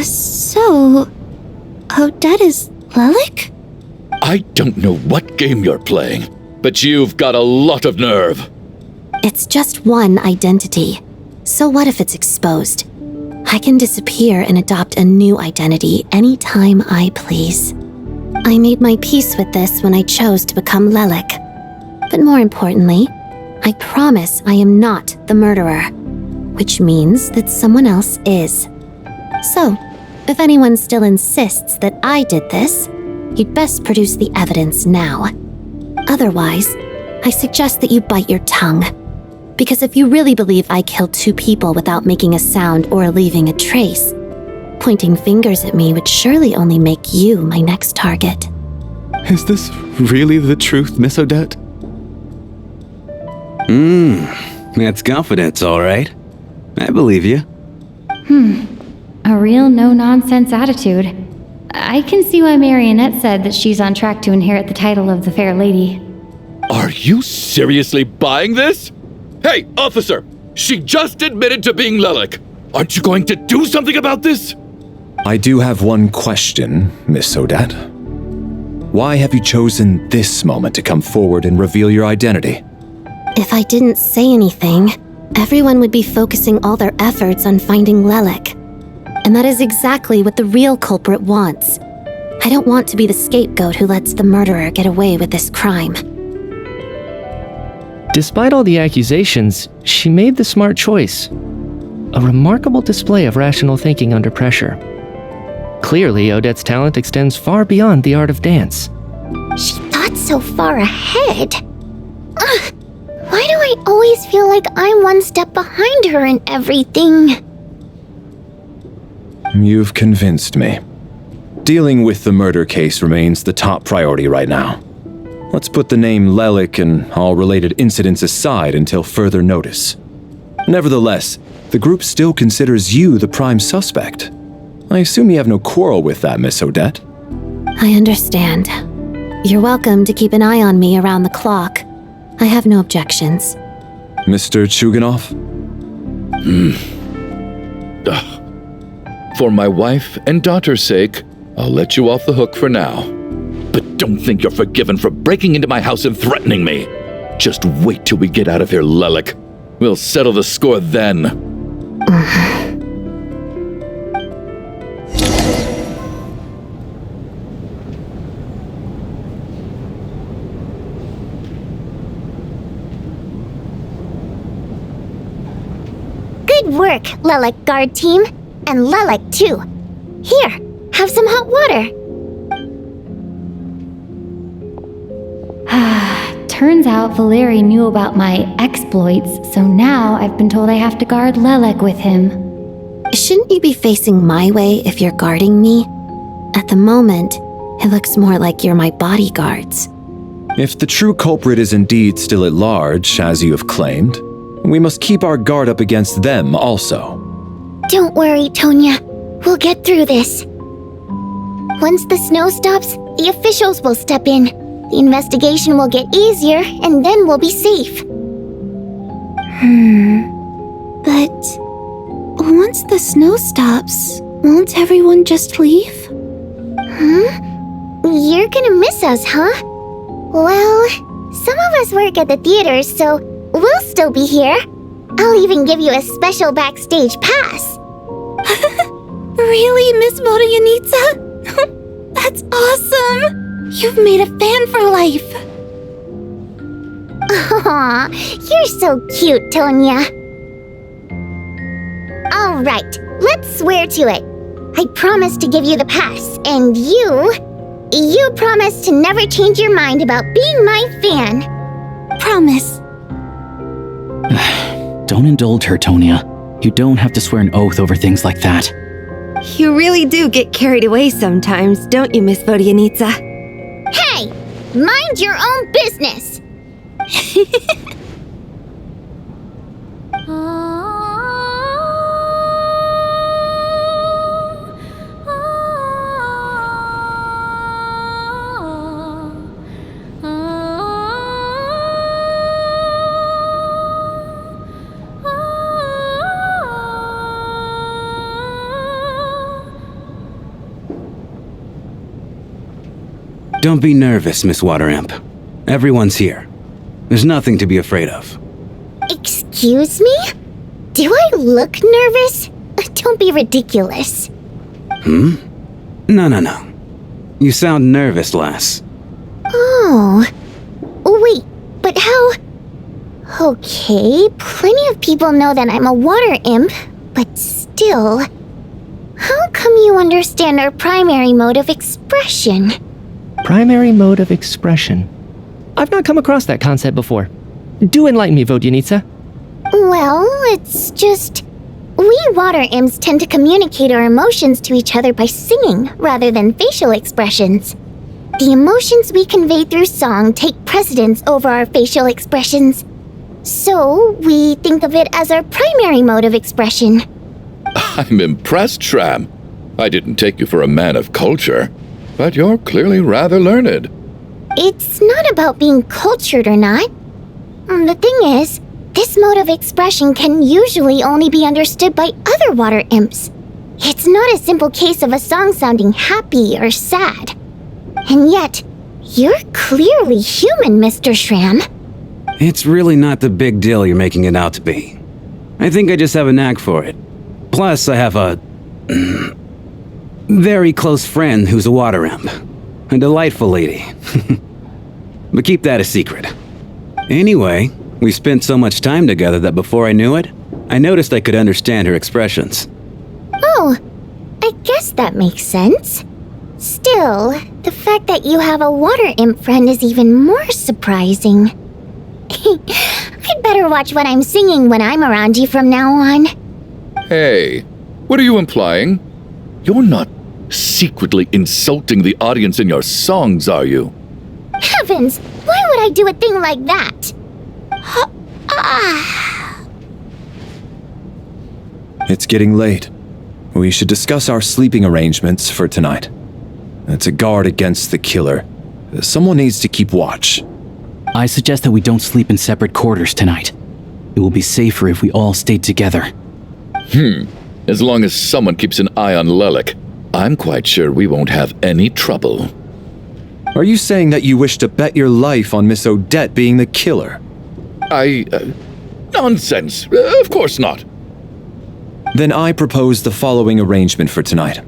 So, Odette is Lelik? I don't know what game you're playing, but you've got a lot of nerve. It's just one identity. So what if it's exposed? I can disappear and adopt a new identity anytime I please. I made my peace with this when I chose to become Lelik. But more importantly, I promise I am not the murderer, which means that someone else is. So, if anyone still insists that I did this, you'd best produce the evidence now. Otherwise, I suggest that you bite your tongue. Because if you really believe I killed 2 people without making a sound or leaving a trace, pointing fingers at me would surely only make you my next target. Is this really the truth, Miss Odette? That's confidence, all right. I believe you. A real no-nonsense attitude. I can see why Marionette said that she's on track to inherit the title of the Fair Lady. Are you seriously buying this? Hey, officer! She just admitted to being Lelik. Aren't you going to do something about this? I do have one question, Miss Odette. Why have you chosen this moment to come forward and reveal your identity? If I didn't say anything, everyone would be focusing all their efforts on finding Lelik. And that is exactly what the real culprit wants. I don't want to be the scapegoat who lets the murderer get away with this crime. Despite all the accusations, she made the smart choice. A remarkable display of rational thinking under pressure. Clearly, Odette's talent extends far beyond the art of dance. She thought so far ahead. Why do I always feel like I'm one step behind her in everything? You've convinced me. Dealing with the murder case remains the top priority right now. Let's put the name Lelik and all related incidents aside until further notice. Nevertheless, the group still considers you the prime suspect. I assume you have no quarrel with that, Miss Odette? I understand. You're welcome to keep an eye on me around the clock. I have no objections. Mr. Chuganov? For my wife and daughter's sake, I'll let you off the hook for now. But don't think you're forgiven for breaking into my house and threatening me. Just wait till we get out of here, Lelik. We'll settle the score then. Good work, Lelik guard team. And Lelik too. Here, have some hot water. Turns out Valeri knew about my exploits, so now I've been told I have to guard Lelik with him. Shouldn't you be facing my way if you're guarding me? At the moment, it looks more like you're my bodyguards. If the true culprit is indeed still at large, as you have claimed, we must keep our guard up against them also. Don't worry, Tonya. We'll get through this. Once the snow stops, the officials will step in. The investigation will get easier, and then we'll be safe. But once the snow stops, won't everyone just leave? You're gonna miss us, huh? Well, some of us work at the theaters, so we'll still be here. I'll even give you a special backstage pass. Really, Miss Vodyanitsa? That's awesome! You've made a fan for life! Aw, you're so cute, Tonya. Alright, let's swear to it. I promise to give you the pass, and you promise to never change your mind about being my fan. Promise. Don't indulge her, Tonya. You don't have to swear an oath over things like that. You really do get carried away sometimes, don't you, Miss Vodyanitsa? Hey! Mind your own business! Don't be nervous, Miss Water Imp. Everyone's here. There's nothing to be afraid of. Excuse me? Do I look nervous? Don't be ridiculous. No. You sound nervous, lass. Oh. Wait, but how... Okay, plenty of people know that I'm a water imp, but still... How come you understand our primary mode of expression? Primary mode of expression. I've not come across that concept before. Do enlighten me, Vodyanitsa. Well, it's just... We water imps tend to communicate our emotions to each other by singing rather than facial expressions. The emotions we convey through song take precedence over our facial expressions. So, we think of it as our primary mode of expression. I'm impressed, Shram. I didn't take you for a man of culture, but you're clearly rather learned. It's not about being cultured or not. The thing is, this mode of expression can usually only be understood by other water imps. It's not a simple case of a song sounding happy or sad. And yet, you're clearly human, Mr. Shram. It's really not the big deal you're making it out to be. I think I just have a knack for it. Plus, I have a... very close friend who's a water imp. A delightful lady. But keep that a secret. Anyway, we spent so much time together that before I knew it, I noticed I could understand her expressions. Oh, I guess that makes sense. Still, the fact that you have a water imp friend is even more surprising. I'd better watch what I'm singing when I'm around you from now on. Hey, what are you implying? You're not secretly insulting the audience in your songs, are you? Heavens, why would I do a thing like that? It's getting late. We should discuss our sleeping arrangements for tonight. To guard against the killer, someone needs to keep watch. I suggest that we don't sleep in separate quarters tonight. It will be safer if we all stayed together. As long as someone keeps an eye on Lelik, I'm quite sure we won't have any trouble. Are you saying that you wish to bet your life on Miss Odette being the killer? Nonsense. Of course not. Then I propose the following arrangement for tonight.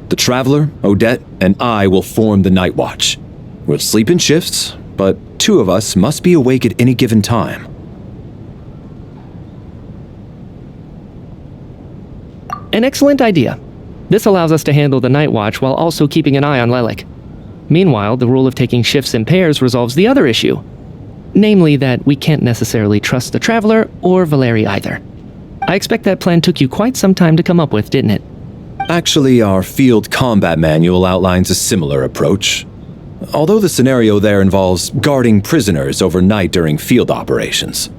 The Traveler, Odette, and I will form the Night Watch. We'll sleep in shifts, but two of us must be awake at any given time. An excellent idea. This allows us to handle the Night Watch while also keeping an eye on Lelik. Meanwhile, the rule of taking shifts in pairs resolves the other issue. Namely that we can't necessarily trust the Traveler or Valeri either. I expect that plan took you quite some time to come up with, didn't it? Actually, our field combat manual outlines a similar approach. Although the scenario there involves guarding prisoners overnight during field operations.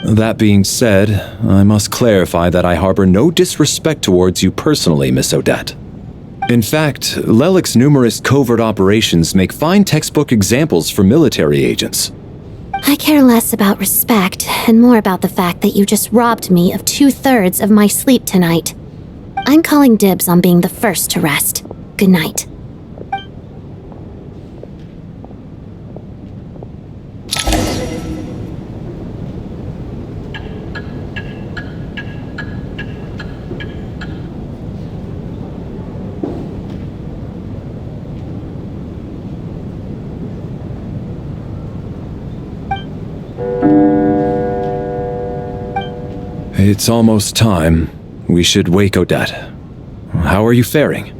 That being said, I must clarify that I harbor no disrespect towards you personally, Miss Odette. In fact, Lelik's numerous covert operations make fine textbook examples for military agents. I care less about respect and more about the fact that you just robbed me of 2/3 of my sleep tonight. I'm calling dibs on being the first to rest. Good night. It's almost time. We should wake Odette. How are you faring?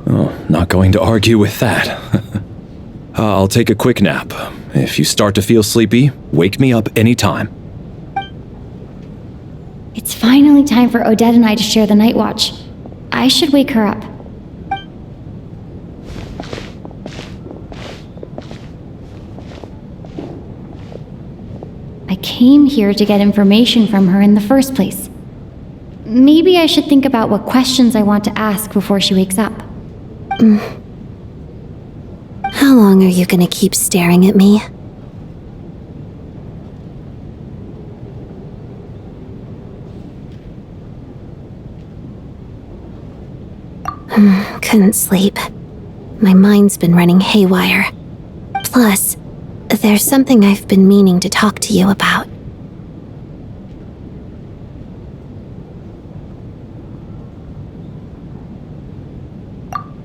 Oh, not going to argue with that. I'll take a quick nap. If you start to feel sleepy, wake me up anytime. It's finally time for Odette and I to share the night watch. I should wake her up. I came here to get information from her in the first place. Maybe I should think about what questions I want to ask before she wakes up. How long are you gonna keep staring at me? Couldn't sleep. My mind's been running haywire. Plus, there's something I've been meaning to talk to you about.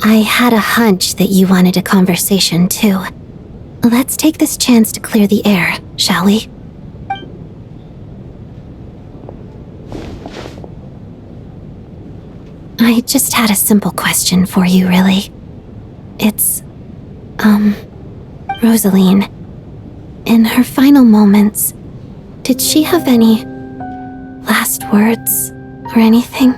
I had a hunch that you wanted a conversation too. Let's take this chance to clear the air, shall we? I just had a simple question for you, really. It's, Rosaline. In her final moments, did she have any last words or anything?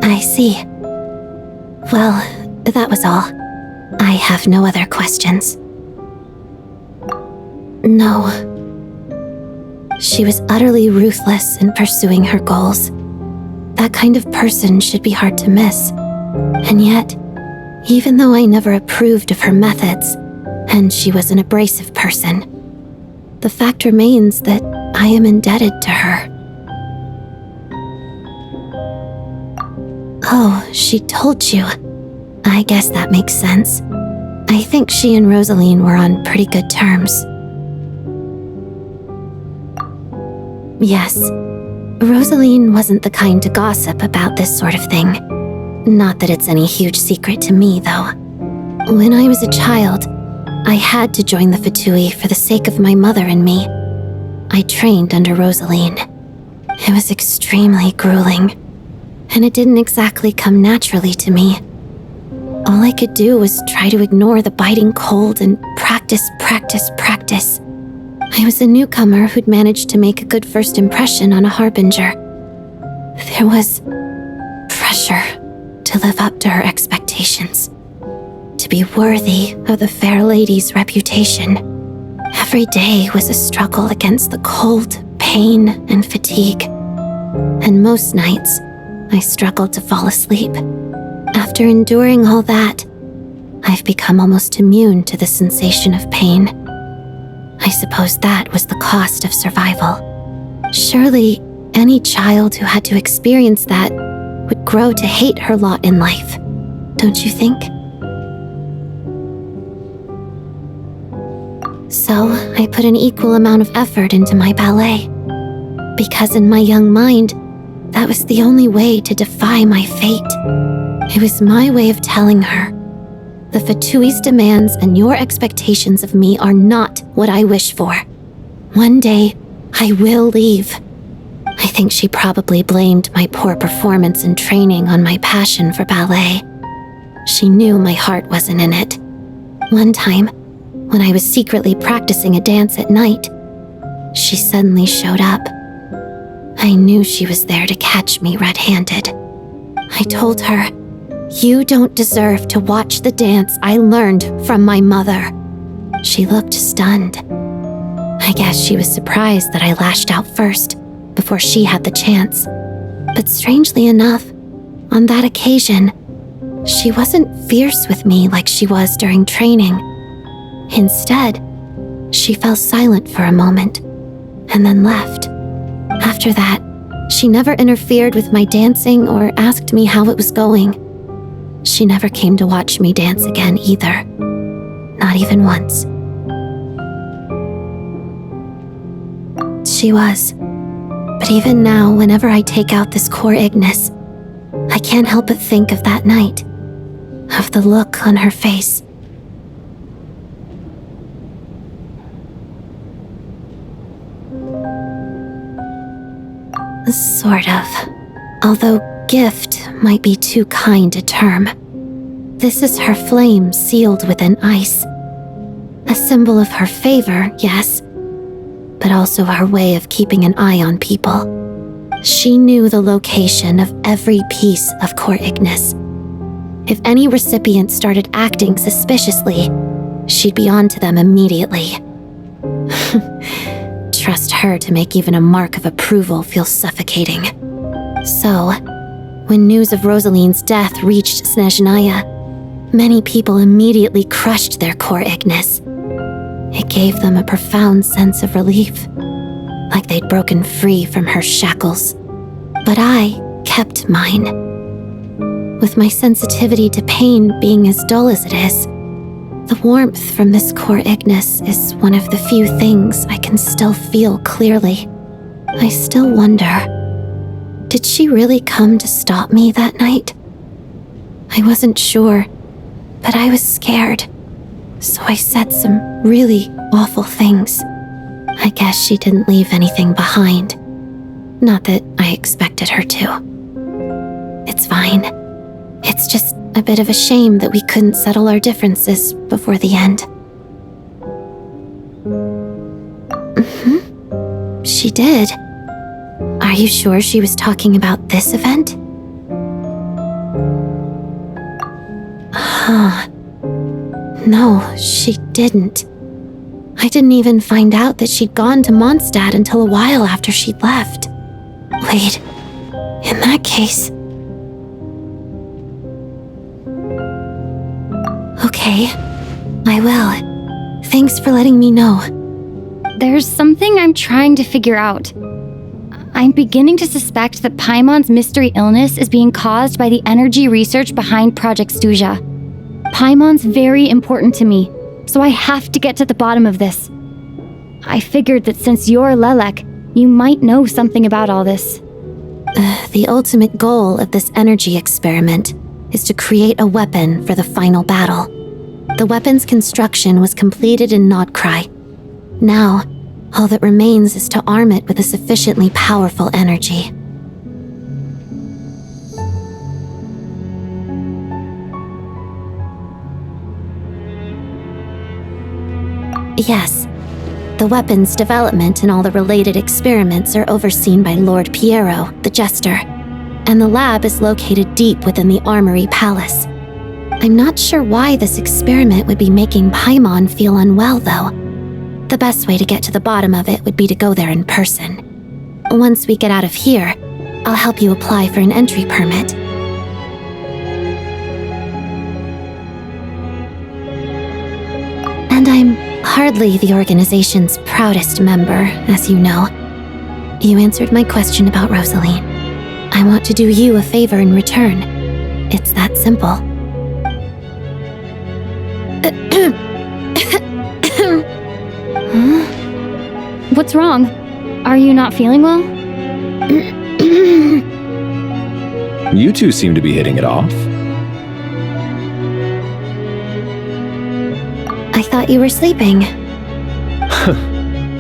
I see. Well, that was all. I have no other questions. No. She was utterly ruthless in pursuing her goals. That kind of person should be hard to miss. And yet, even though I never approved of her methods, and she was an abrasive person, the fact remains that I am indebted to her. Oh, she told you. I guess that makes sense. I think she and Rosaline were on pretty good terms. Yes, Rosaline wasn't the kind to gossip about this sort of thing. Not that it's any huge secret to me, though. When I was a child, I had to join the Fatui for the sake of my mother and me. I trained under Rosaline. It was extremely grueling, and it didn't exactly come naturally to me. All I could do was try to ignore the biting cold and practice. I was a newcomer who'd managed to make a good first impression on a harbinger. There was pressure to live up to her expectations, to be worthy of the fair lady's reputation. Every day was a struggle against the cold, pain, and fatigue. And most nights, I struggled to fall asleep. After enduring all that, I've become almost immune to the sensation of pain. I suppose that was the cost of survival. Surely, any child who had to experience that would grow to hate her lot in life, don't you think? So, I put an equal amount of effort into my ballet. Because in my young mind, that was the only way to defy my fate. It was my way of telling her, the Fatui's demands and your expectations of me are not what I wish for. One day, I will leave. I think she probably blamed my poor performance in training on my passion for ballet. She knew my heart wasn't in it. One time, when I was secretly practicing a dance at night, she suddenly showed up. I knew she was there to catch me red-handed. I told her, "You don't deserve to watch the dance I learned from my mother." She looked stunned. I guess she was surprised that I lashed out first, before she had the chance. But strangely enough, on that occasion, she wasn't fierce with me like she was during training. Instead, she fell silent for a moment, and then left. After that, she never interfered with my dancing or asked me how it was going. She never came to watch me dance again either. Not even once. She was. But even now, whenever I take out this core Ignis, I can't help but think of that night. Of the look on her face. Sort of. Although gift might be too kind a term. This is her flame sealed within ice. A symbol of her favor, yes, but also her way of keeping an eye on people. She knew the location of every piece of Core Ignis. If any recipient started acting suspiciously, she'd be on to them immediately. Trust her to make even a mark of approval feel suffocating. So, when news of Rosaline's death reached Snezhnaya, many people immediately crushed their Core Ignis. It gave them a profound sense of relief, like they'd broken free from her shackles. But I kept mine. With my sensitivity to pain being as dull as it is, the warmth from this Core Ignis is one of the few things I can still feel clearly. I still wonder, did she really come to stop me that night? I wasn't sure, but I was scared, so I said some really awful things. I guess she didn't leave anything behind. Not that I expected her to. It's fine. It's just a bit of a shame that we couldn't settle our differences before the end. She did. Are you sure she was talking about this event? No, she didn't. I didn't even find out that she'd gone to Mondstadt until a while after she'd left. Wait, in that case... Okay, I will. Thanks for letting me know. There's something I'm trying to figure out. I'm beginning to suspect that Paimon's mystery illness is being caused by the energy research behind Project Stuja. Paimon's very important to me, so I have to get to the bottom of this. I figured that since you're Lelek, you might know something about all this. The ultimate goal of this energy experiment is to create a weapon for the final battle. The weapon's construction was completed in Nodkrai. Now, all that remains is to arm it with a sufficiently powerful energy. Yes, the weapon's development and all the related experiments are overseen by Lord Piero, the Jester, and the lab is located deep within the Armory Palace. I'm not sure why this experiment would be making Paimon feel unwell, though. The best way to get to the bottom of it would be to go there in person. Once we get out of here, I'll help you apply for an entry permit. And I'm hardly the organization's proudest member, as you know. You answered my question about Rosaline. I want to do you a favor in return. It's that simple. Huh? What's wrong? Are you not feeling well? You two seem to be hitting it off. I thought you were sleeping.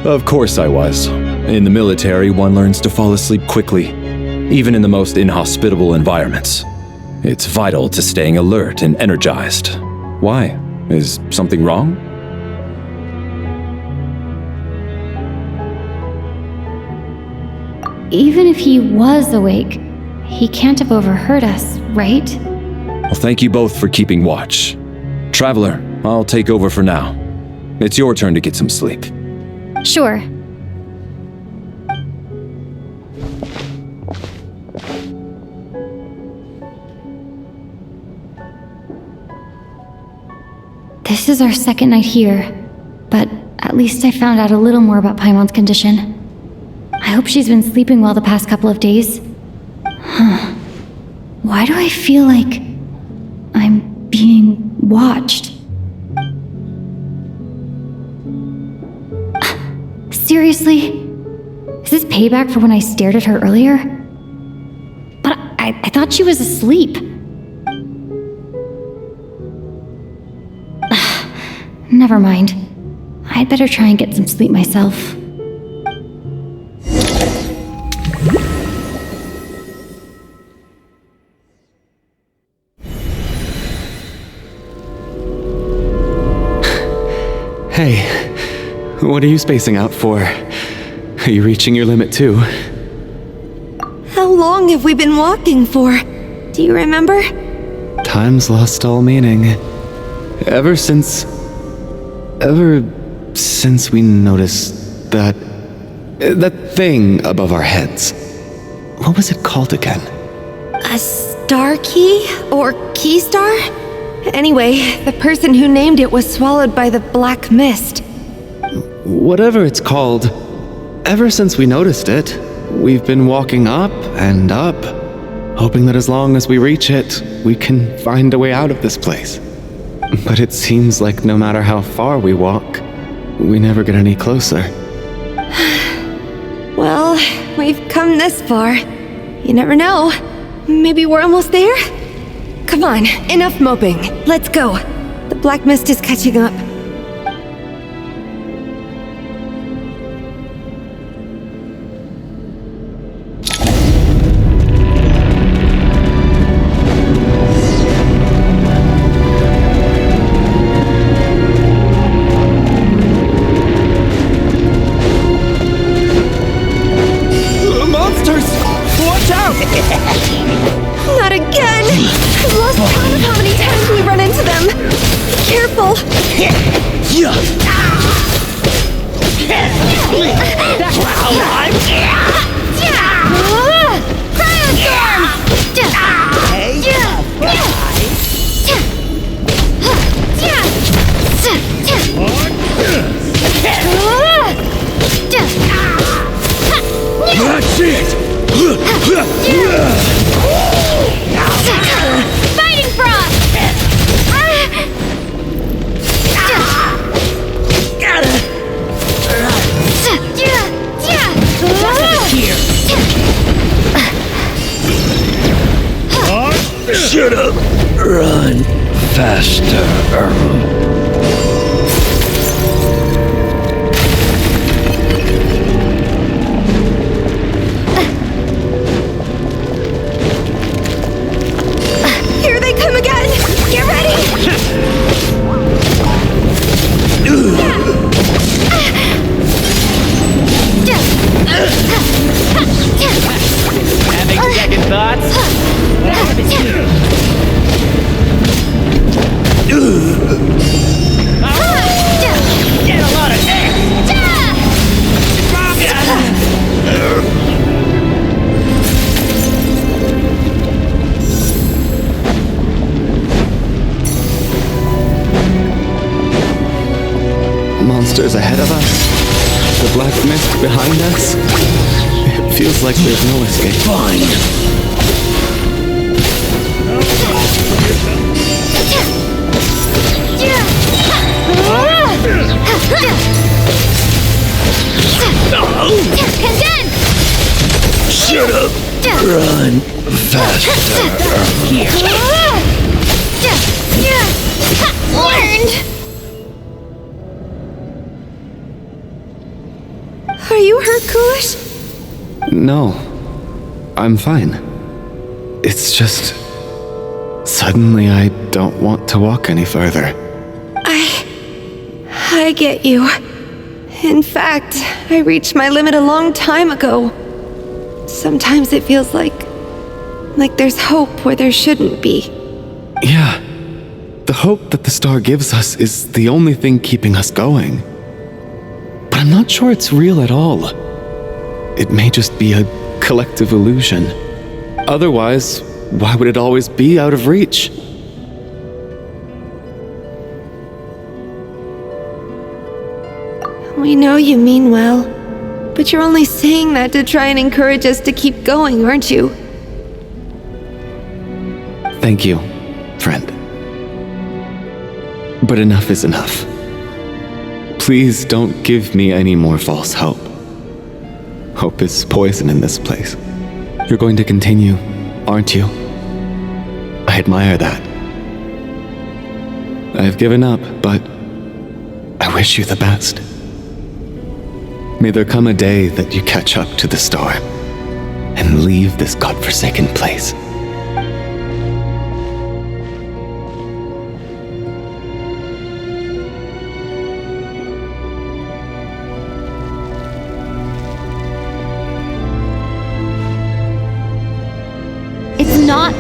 Of course I was. In the military, one learns to fall asleep quickly, even in the most inhospitable environments. It's vital to staying alert and energized. Why? Is something wrong? Even if he was awake, he can't have overheard us, right? Well, thank you both for keeping watch. Traveler, I'll take over for now. It's your turn to get some sleep. Sure. This is our second night here, but at least I found out a little more about Paimon's condition. I hope she's been sleeping well the past couple of days. Why do I feel like I'm being watched? Seriously? Is this payback for when I stared at her earlier? But I thought she was asleep. Never mind. I'd better try and get some sleep myself. Hey, what are you spacing out for? Are you reaching your limit too? How long have we been walking for? Do you remember? Time's lost all meaning. Ever since we noticed that thing above our heads. What was it called again? A star key? Or key star? Anyway, the person who named it was swallowed by the black mist. Whatever it's called, ever since we noticed it, we've been walking up and up, hoping that as long as we reach it, we can find a way out of this place. But it seems like no matter how far we walk, we never get any closer. Well, we've come this far. You never know. Maybe we're almost there? Come on, enough moping. Let's go. The black mist is catching up. Monsters! Watch out! Not again! I've lost count of how many times we run into them. Be careful. That's it! Fighting frost! Shut up! Run faster. Here they come again! Get ready! Having second thoughts? Get a lot of air! Monsters ahead of us. The black mist behind us. It feels like there's no escape. Fine. Shut up! Run faster. Learned! Are you hurt, Coolish? No, I'm fine. It's just... suddenly I don't want to walk any further. I get you. In fact, I reached my limit a long time ago. Sometimes it feels like there's hope where there shouldn't be. Yeah, the hope that the star gives us is the only thing keeping us going. But I'm not sure it's real at all. It may just be a collective illusion. Otherwise, why would it always be out of reach? We know you mean well, but you're only saying that to try and encourage us to keep going, aren't you? Thank you, friend. But enough is enough. Please don't give me any more false hope. Hope is poison in this place. You're going to continue, aren't you? I admire that. I've given up, but I wish you the best. May there come a day that you catch up to the star and leave this godforsaken place.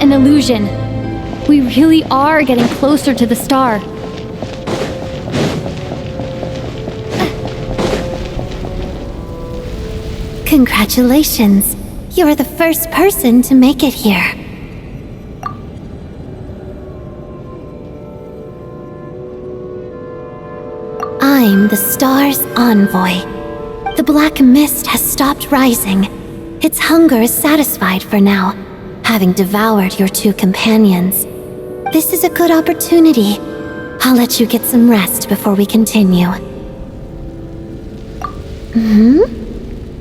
an illusion. We really are getting closer to the star. Congratulations. You're the first person to make it here. I'm the star's envoy. The black mist has stopped rising. Its hunger is satisfied for now, having devoured your two companions. This is a good opportunity. I'll let you get some rest before we continue.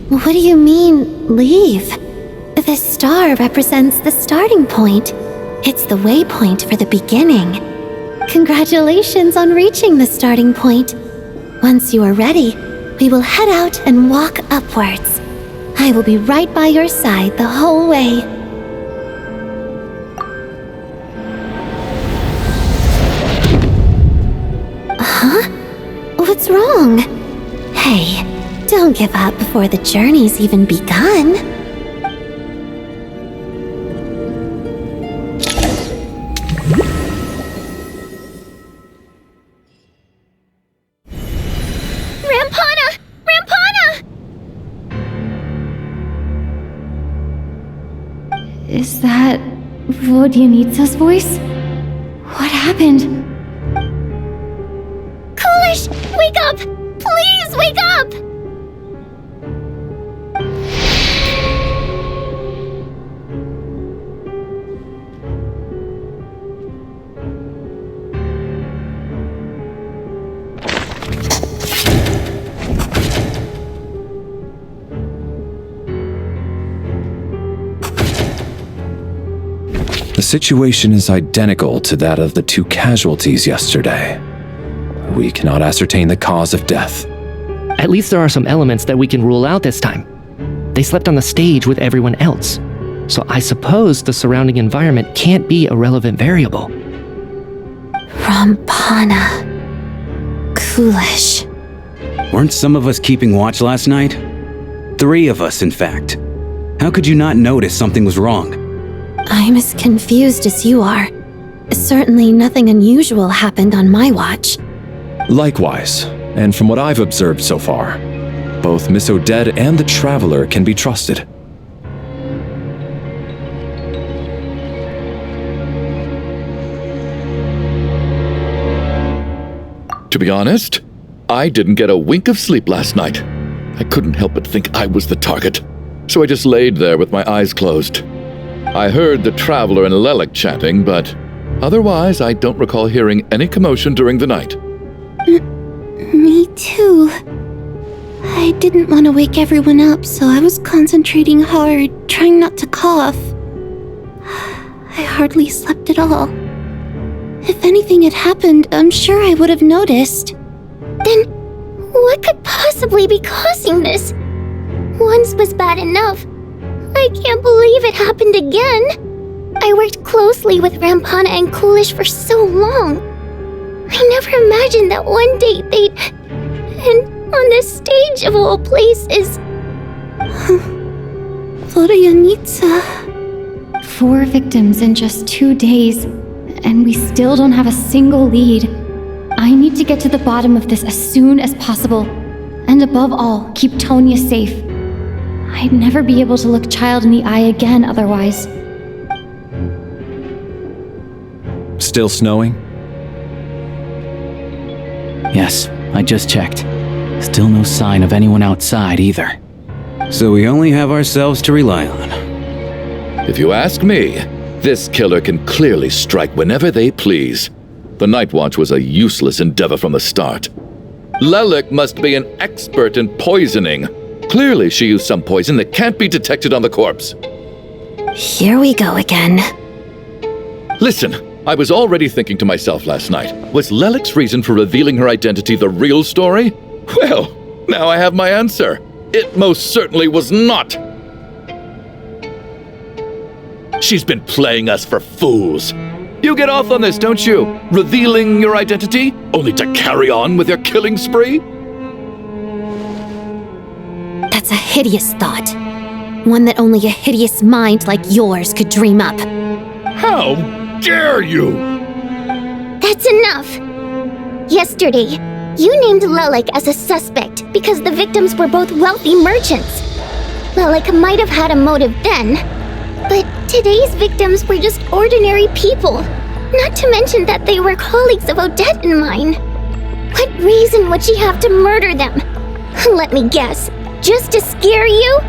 What do you mean, leave? This star represents the starting point. It's the waypoint for the beginning. Congratulations on reaching the starting point. Once you are ready, we will head out and walk upwards. I will be right by your side the whole way. Huh? What's wrong? Hey, don't give up before the journey's even begun. Rampana! Rampana! Is that Vodyanitsa's voice? What happened? Coolish, wake up! Please wake up! The situation is identical to that of the two casualties yesterday. We cannot ascertain the cause of death. At least there are some elements that we can rule out this time. They slept on the stage with everyone else, so I suppose the surrounding environment can't be a relevant variable. Rampana. Coolish. Weren't some of us keeping watch last night? 3 of us, in fact. How could you not notice something was wrong? I'm as confused as you are. Certainly nothing unusual happened on my watch. Likewise, and from what I've observed so far, both Miss Odette and the Traveler can be trusted. To be honest, I didn't get a wink of sleep last night. I couldn't help but think I was the target, so I just laid there with my eyes closed. I heard the Traveler and Lelik chatting, but otherwise I don't recall hearing any commotion during the night. Me too. I didn't want to wake everyone up, so I was concentrating hard, trying not to cough. I hardly slept at all. If anything had happened, I'm sure I would have noticed. Then, what could possibly be causing this? Once was bad enough. I can't believe it happened again. I worked closely with Rampana and Coolish for so long. I never imagined that one day they'd... And on the stage of all places... Vodyanitsa... 4 victims in just 2 days, and we still don't have a single lead. I need to get to the bottom of this as soon as possible. And above all, keep Tonya safe. I'd never be able to look Child in the eye again otherwise. Still snowing? Yes, I just checked. Still no sign of anyone outside either. So we only have ourselves to rely on. If you ask me, this killer can clearly strike whenever they please. The Night Watch was a useless endeavor from the start. Lelik must be an expert in poisoning. Clearly she used some poison that can't be detected on the corpse. Here we go again. Listen, I was already thinking to myself last night, was Lelik's reason for revealing her identity the real story? Well, now I have my answer. It most certainly was not. She's been playing us for fools. You get off on this, don't you? Revealing your identity, only to carry on with your killing spree? That's a hideous thought. One that only a hideous mind like yours could dream up. How dare you? That's enough! Yesterday, you named Lelik as a suspect because the victims were both wealthy merchants. Lelik might have had a motive then, but today's victims were just ordinary people. Not to mention that they were colleagues of Odette and mine. What reason would she have to murder them? Let me guess, just to scare you?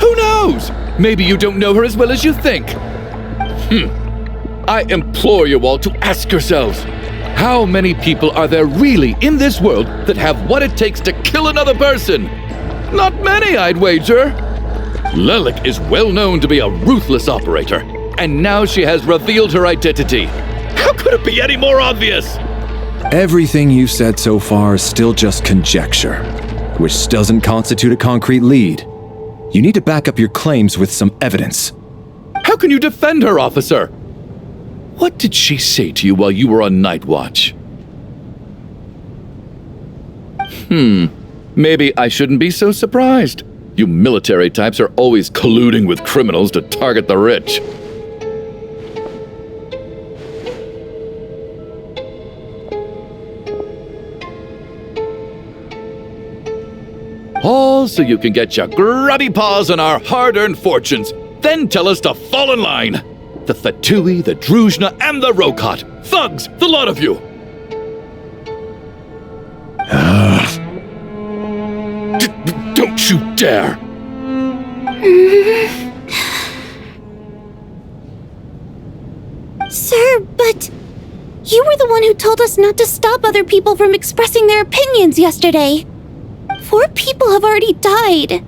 Who knows? Maybe you don't know her as well as you think. I implore you all to ask yourselves, how many people are there really in this world that have what it takes to kill another person? Not many, I'd wager. Lelik is well known to be a ruthless operator, and now she has revealed her identity. How could it be any more obvious? Everything you've said so far is still just conjecture, which doesn't constitute a concrete lead. You need to back up your claims with some evidence. How can you defend her, officer? What did she say to you while you were on night watch? Maybe I shouldn't be so surprised. You military types are always colluding with criminals to target the rich. All so you can get your grubby paws on our hard-earned fortunes, then tell us to fall in line. The Fatui, the Druzhna, and the Rokot. Thugs, the lot of you! Don't you dare! Sir, but you were the one who told us not to stop other people from expressing their opinions yesterday. 4 people have already died.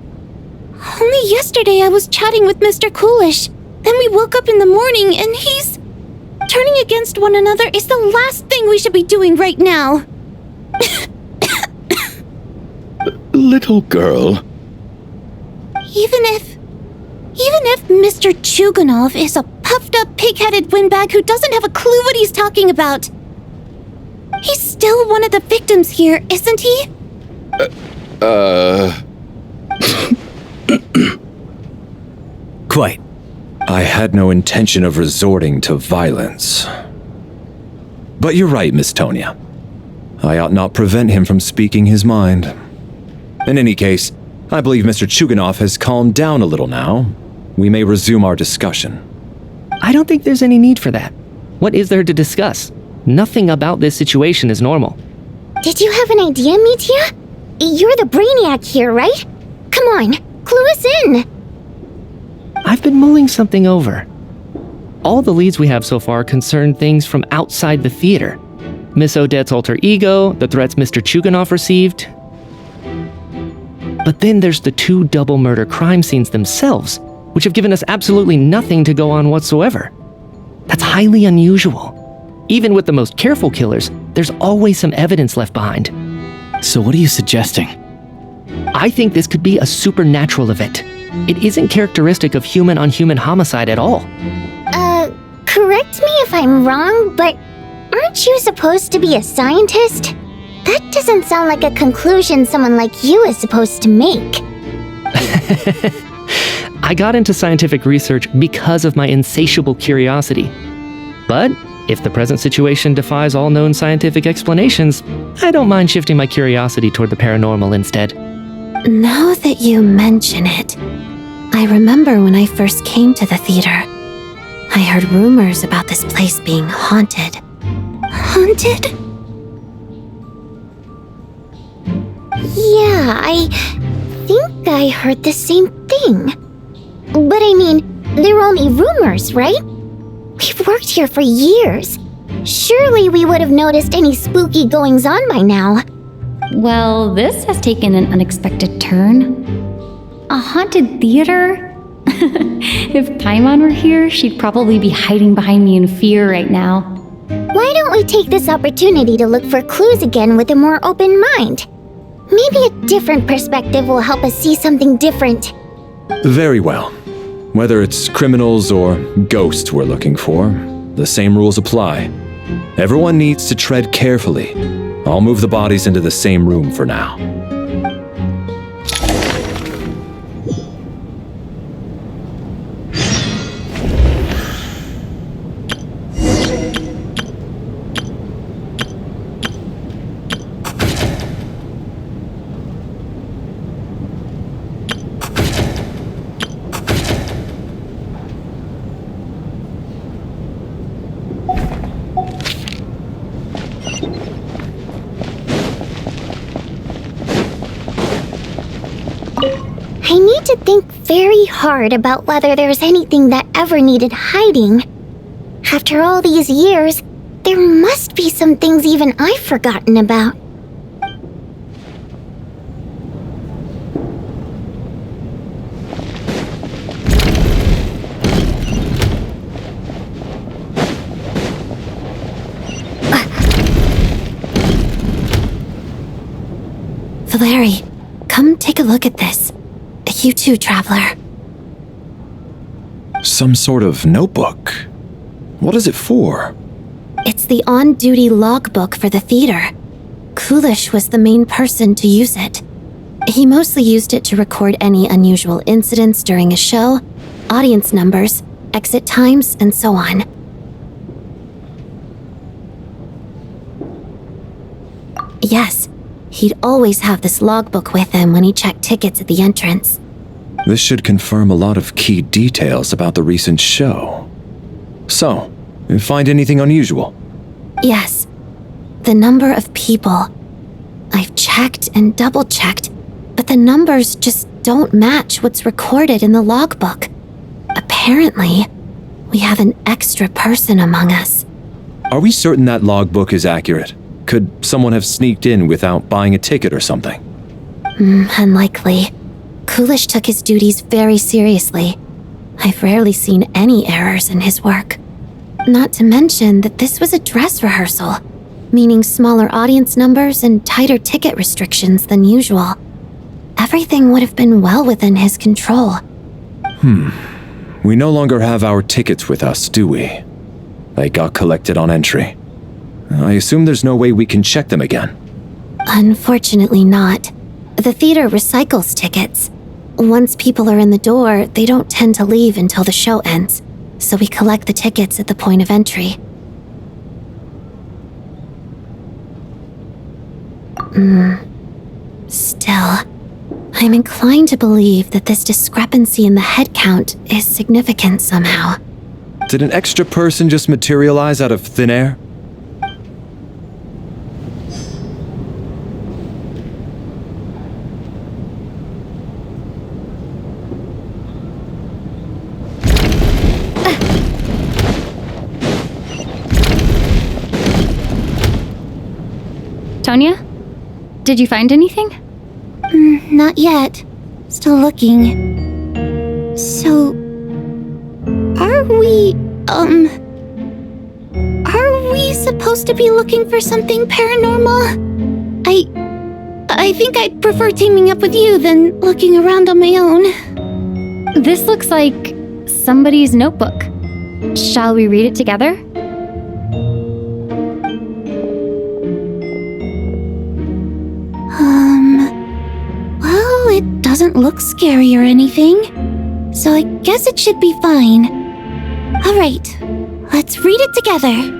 Only yesterday I was chatting with Mr. Coolish. Then we woke up in the morning and he's... Turning against one another is the last thing we should be doing right now. Little girl. Even if Mr. Chuganov is a puffed-up, pig-headed windbag who doesn't have a clue what he's talking about, he's still one of the victims here, isn't he? Quite. I had no intention of resorting to violence. But you're right, Miss Tonia. I ought not prevent him from speaking his mind. In any case, I believe Mr. Chuganov has calmed down a little now. We may resume our discussion. I don't think there's any need for that. What is there to discuss? Nothing about this situation is normal. Did you have an idea, Mitya? You're the brainiac here, right? Come on, clue us in! I've been mulling something over. All the leads we have so far concern things from outside the theater. Miss Odette's alter ego, the threats Mr. Chuganov received. But then there's the 2 double murder crime scenes themselves, which have given us absolutely nothing to go on whatsoever. That's highly unusual. Even with the most careful killers, there's always some evidence left behind. So what are you suggesting? I think this could be a supernatural event. It isn't characteristic of human-on-human homicide at all. Correct me if I'm wrong, but aren't you supposed to be a scientist? That doesn't sound like a conclusion someone like you is supposed to make. I got into scientific research because of my insatiable curiosity. But if the present situation defies all known scientific explanations, I don't mind shifting my curiosity toward the paranormal instead. Now that you mention it, I remember when I first came to the theater. I heard rumors about this place being haunted. Haunted? Yeah, I think I heard the same thing. But I mean, they're only rumors, right? We've worked here for years. Surely we would have noticed any spooky goings-on by now. Well, this has taken an unexpected turn. A haunted theater? If Paimon were here, she'd probably be hiding behind me in fear right now. Why don't we take this opportunity to look for clues again with a more open mind? Maybe a different perspective will help us see something different. Very well. Whether it's criminals or ghosts we're looking for, the same rules apply. Everyone needs to tread carefully. I'll move the bodies into the same room for now. trying to think very hard about whether there's anything that ever needed hiding. After all these years, there must be some things even I've forgotten about. Valeri, come take a look at this. You too, Traveler. Some sort of notebook. What is it for? It's the on-duty logbook for the theater. Kulish was the main person to use it. He mostly used it to record any unusual incidents during a show, audience numbers, exit times, and so on. Yes, he'd always have this logbook with him when he checked tickets at the entrance. This should confirm a lot of key details about the recent show. So, you find anything unusual? Yes. The number of people. I've checked and double-checked, but the numbers just don't match what's recorded in the logbook. Apparently, we have an extra person among us. Are we certain that logbook is accurate? Could someone have sneaked in without buying a ticket or something? Unlikely. Kulish took his duties very seriously. I've rarely seen any errors in his work. Not to mention that this was a dress rehearsal, meaning smaller audience numbers and tighter ticket restrictions than usual. Everything would have been well within his control. We no longer have our tickets with us, do we? They got collected on entry. I assume there's no way we can check them again. Unfortunately not. The theater recycles tickets. Once people are in the door, they don't tend to leave until the show ends, so we collect the tickets at the point of entry. Still, I'm inclined to believe that this discrepancy in the head count is significant somehow. Did an extra person just materialize out of thin air? Tonya? Did you find anything? Not yet. Still looking. So... Are we supposed to be looking for something paranormal? I think I'd prefer teaming up with you than looking around on my own. This looks like somebody's notebook. Shall we read it together? Well, it doesn't look scary or anything, so I guess it should be fine. Alright, let's read it together.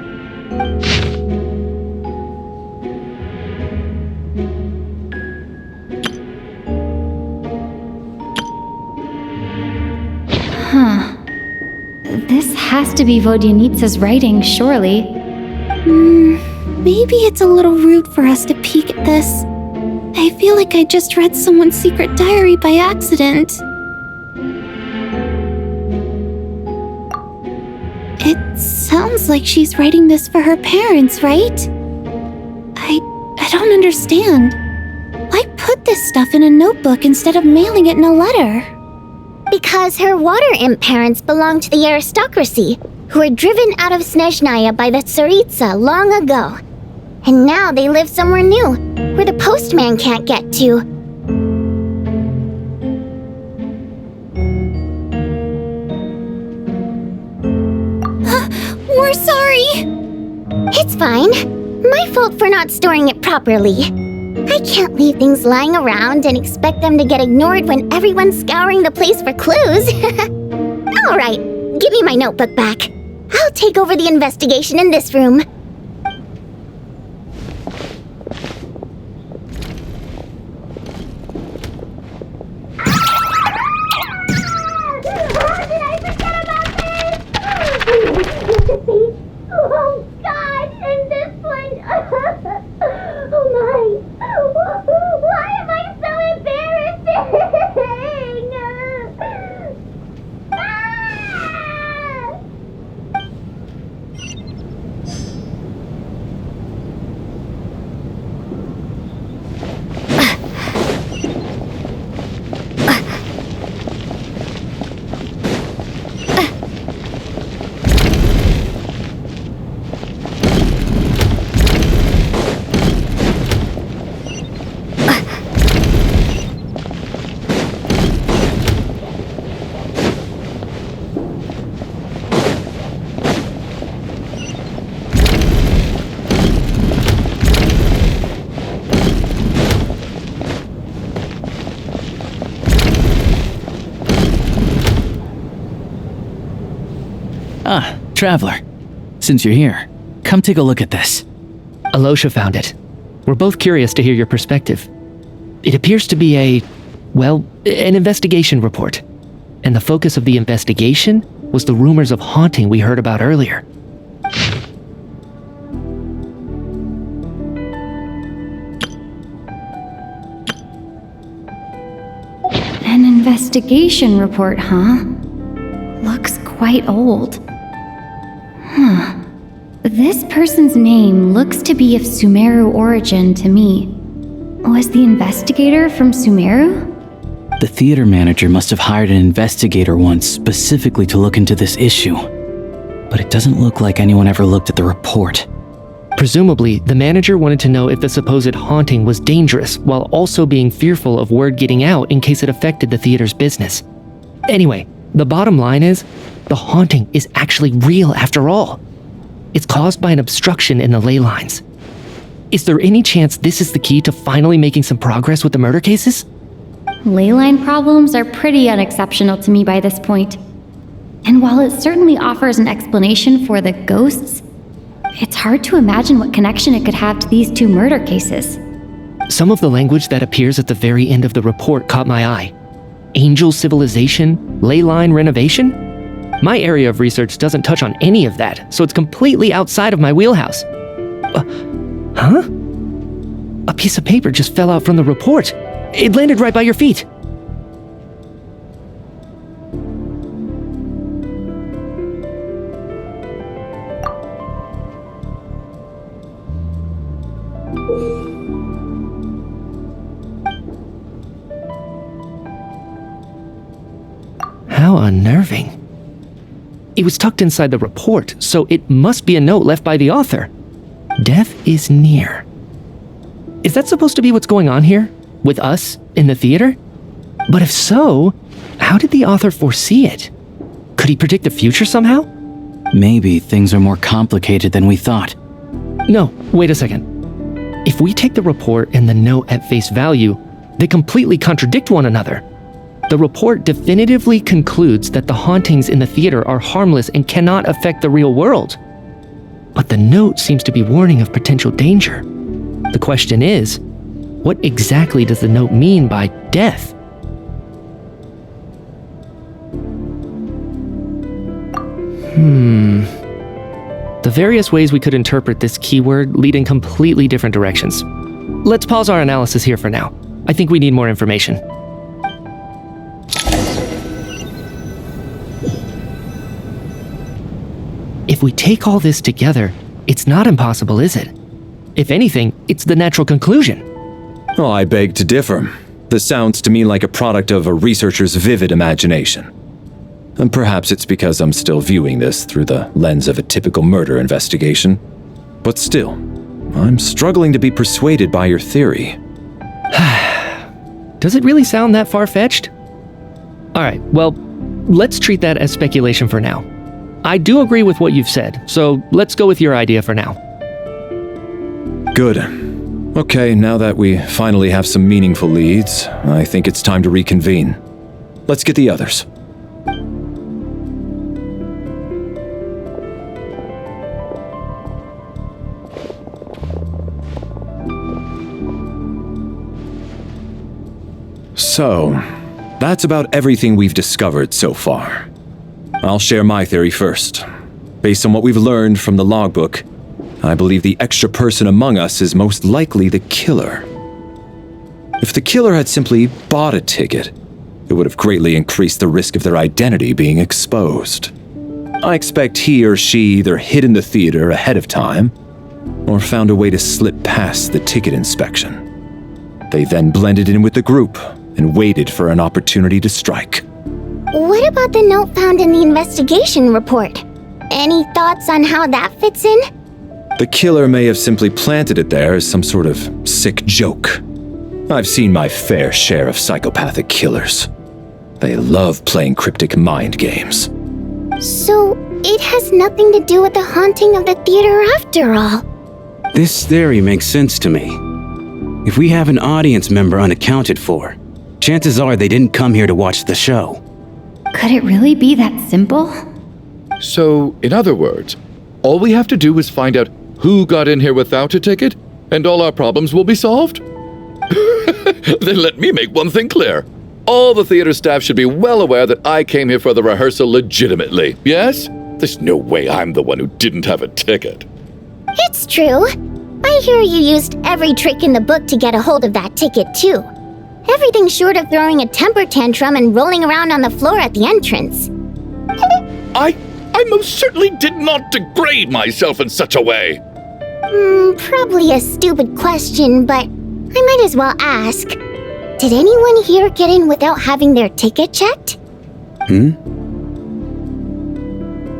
This has to be Vodyanitsa's writing, surely. Maybe it's a little rude for us to peek at this. I feel like I just read someone's secret diary by accident. It sounds like she's writing this for her parents, right? I don't understand. Why put this stuff in a notebook instead of mailing it in a letter? Because her water imp parents belong to the aristocracy, who were driven out of Snezhnaya by the Tsaritsa long ago. And now they live somewhere new, where the postman can't get to. We're sorry! It's fine. My fault for not storing it properly. I can't leave things lying around and expect them to get ignored when everyone's scouring the place for clues. Alright, give me my notebook back. I'll take over the investigation in this room. Oh God, and this one! Oh my! Why am I so embarrassing? Traveler, since you're here, come take a look at this. Alosha found it. We're both curious to hear your perspective. It appears to be an investigation report. And the focus of the investigation was the rumors of haunting we heard about earlier. An investigation report, huh? Looks quite old. Huh. This person's name looks to be of Sumeru origin to me. Was the investigator from Sumeru? The theater manager must have hired an investigator once specifically to look into this issue. But it doesn't look like anyone ever looked at the report. Presumably, the manager wanted to know if the supposed haunting was dangerous while also being fearful of word getting out in case it affected the theater's business. Anyway, the bottom line is, the haunting is actually real after all. It's caused by an obstruction in the ley lines. Is there any chance this is the key to finally making some progress with the murder cases? Ley line problems are pretty unexceptional to me by this point. And while it certainly offers an explanation for the ghosts, it's hard to imagine what connection it could have to these two murder cases. Some of the language that appears at the very end of the report caught my eye. Angel civilization, ley line renovation? My area of research doesn't touch on any of that, so it's completely outside of my wheelhouse. Huh? A piece of paper just fell out from the report. It landed right by your feet. How unnerving. It was tucked inside the report, so it must be a note left by the author. Death is near. Is that supposed to be what's going on here? With us in the theater? But if so, how did the author foresee it? Could he predict the future somehow? Maybe things are more complicated than we thought. No, wait a second. If we take the report and the note at face value, they completely contradict one another. The report definitively concludes that the hauntings in the theater are harmless and cannot affect the real world. But the note seems to be warning of potential danger. The question is, what exactly does the note mean by death? The various ways we could interpret this keyword lead in completely different directions. Let's pause our analysis here for now. I think we need more information. If we take all this together, it's not impossible, is it? If anything, it's the natural conclusion. Oh, I beg to differ. This sounds to me like a product of a researcher's vivid imagination. And perhaps it's because I'm still viewing this through the lens of a typical murder investigation. But still, I'm struggling to be persuaded by your theory. Does it really sound that far-fetched? Alright, well, let's treat that as speculation for now. I do agree with what you've said, so let's go with your idea for now. Good. Okay, now that we finally have some meaningful leads, I think it's time to reconvene. Let's get the others. So, that's about everything we've discovered so far. I'll share my theory first. Based on what we've learned from the logbook, I believe the extra person among us is most likely the killer. If the killer had simply bought a ticket, it would have greatly increased the risk of their identity being exposed. I expect he or she either hid in the theater ahead of time, or found a way to slip past the ticket inspection. They then blended in with the group and waited for an opportunity to strike. What about the note found in the investigation report? Any thoughts on how that fits in? The killer may have simply planted it there as some sort of sick joke. I've seen my fair share of psychopathic killers. They love playing cryptic mind games. So, it has nothing to do with the haunting of the theater after all. This theory makes sense to me. If we have an audience member unaccounted for, chances are they didn't come here to watch the show. Could it really be that simple? So, in other words, all we have to do is find out who got in here without a ticket, and all our problems will be solved? Then let me make one thing clear. All the theater staff should be well aware that I came here for the rehearsal legitimately, yes? There's no way I'm the one who didn't have a ticket. It's true. I hear you used every trick in the book to get a hold of that ticket, too. Everything short of throwing a temper tantrum and rolling around on the floor at the entrance. I most certainly did not degrade myself in such a way. Probably a stupid question, but I might as well ask. Did anyone here get in without having their ticket checked?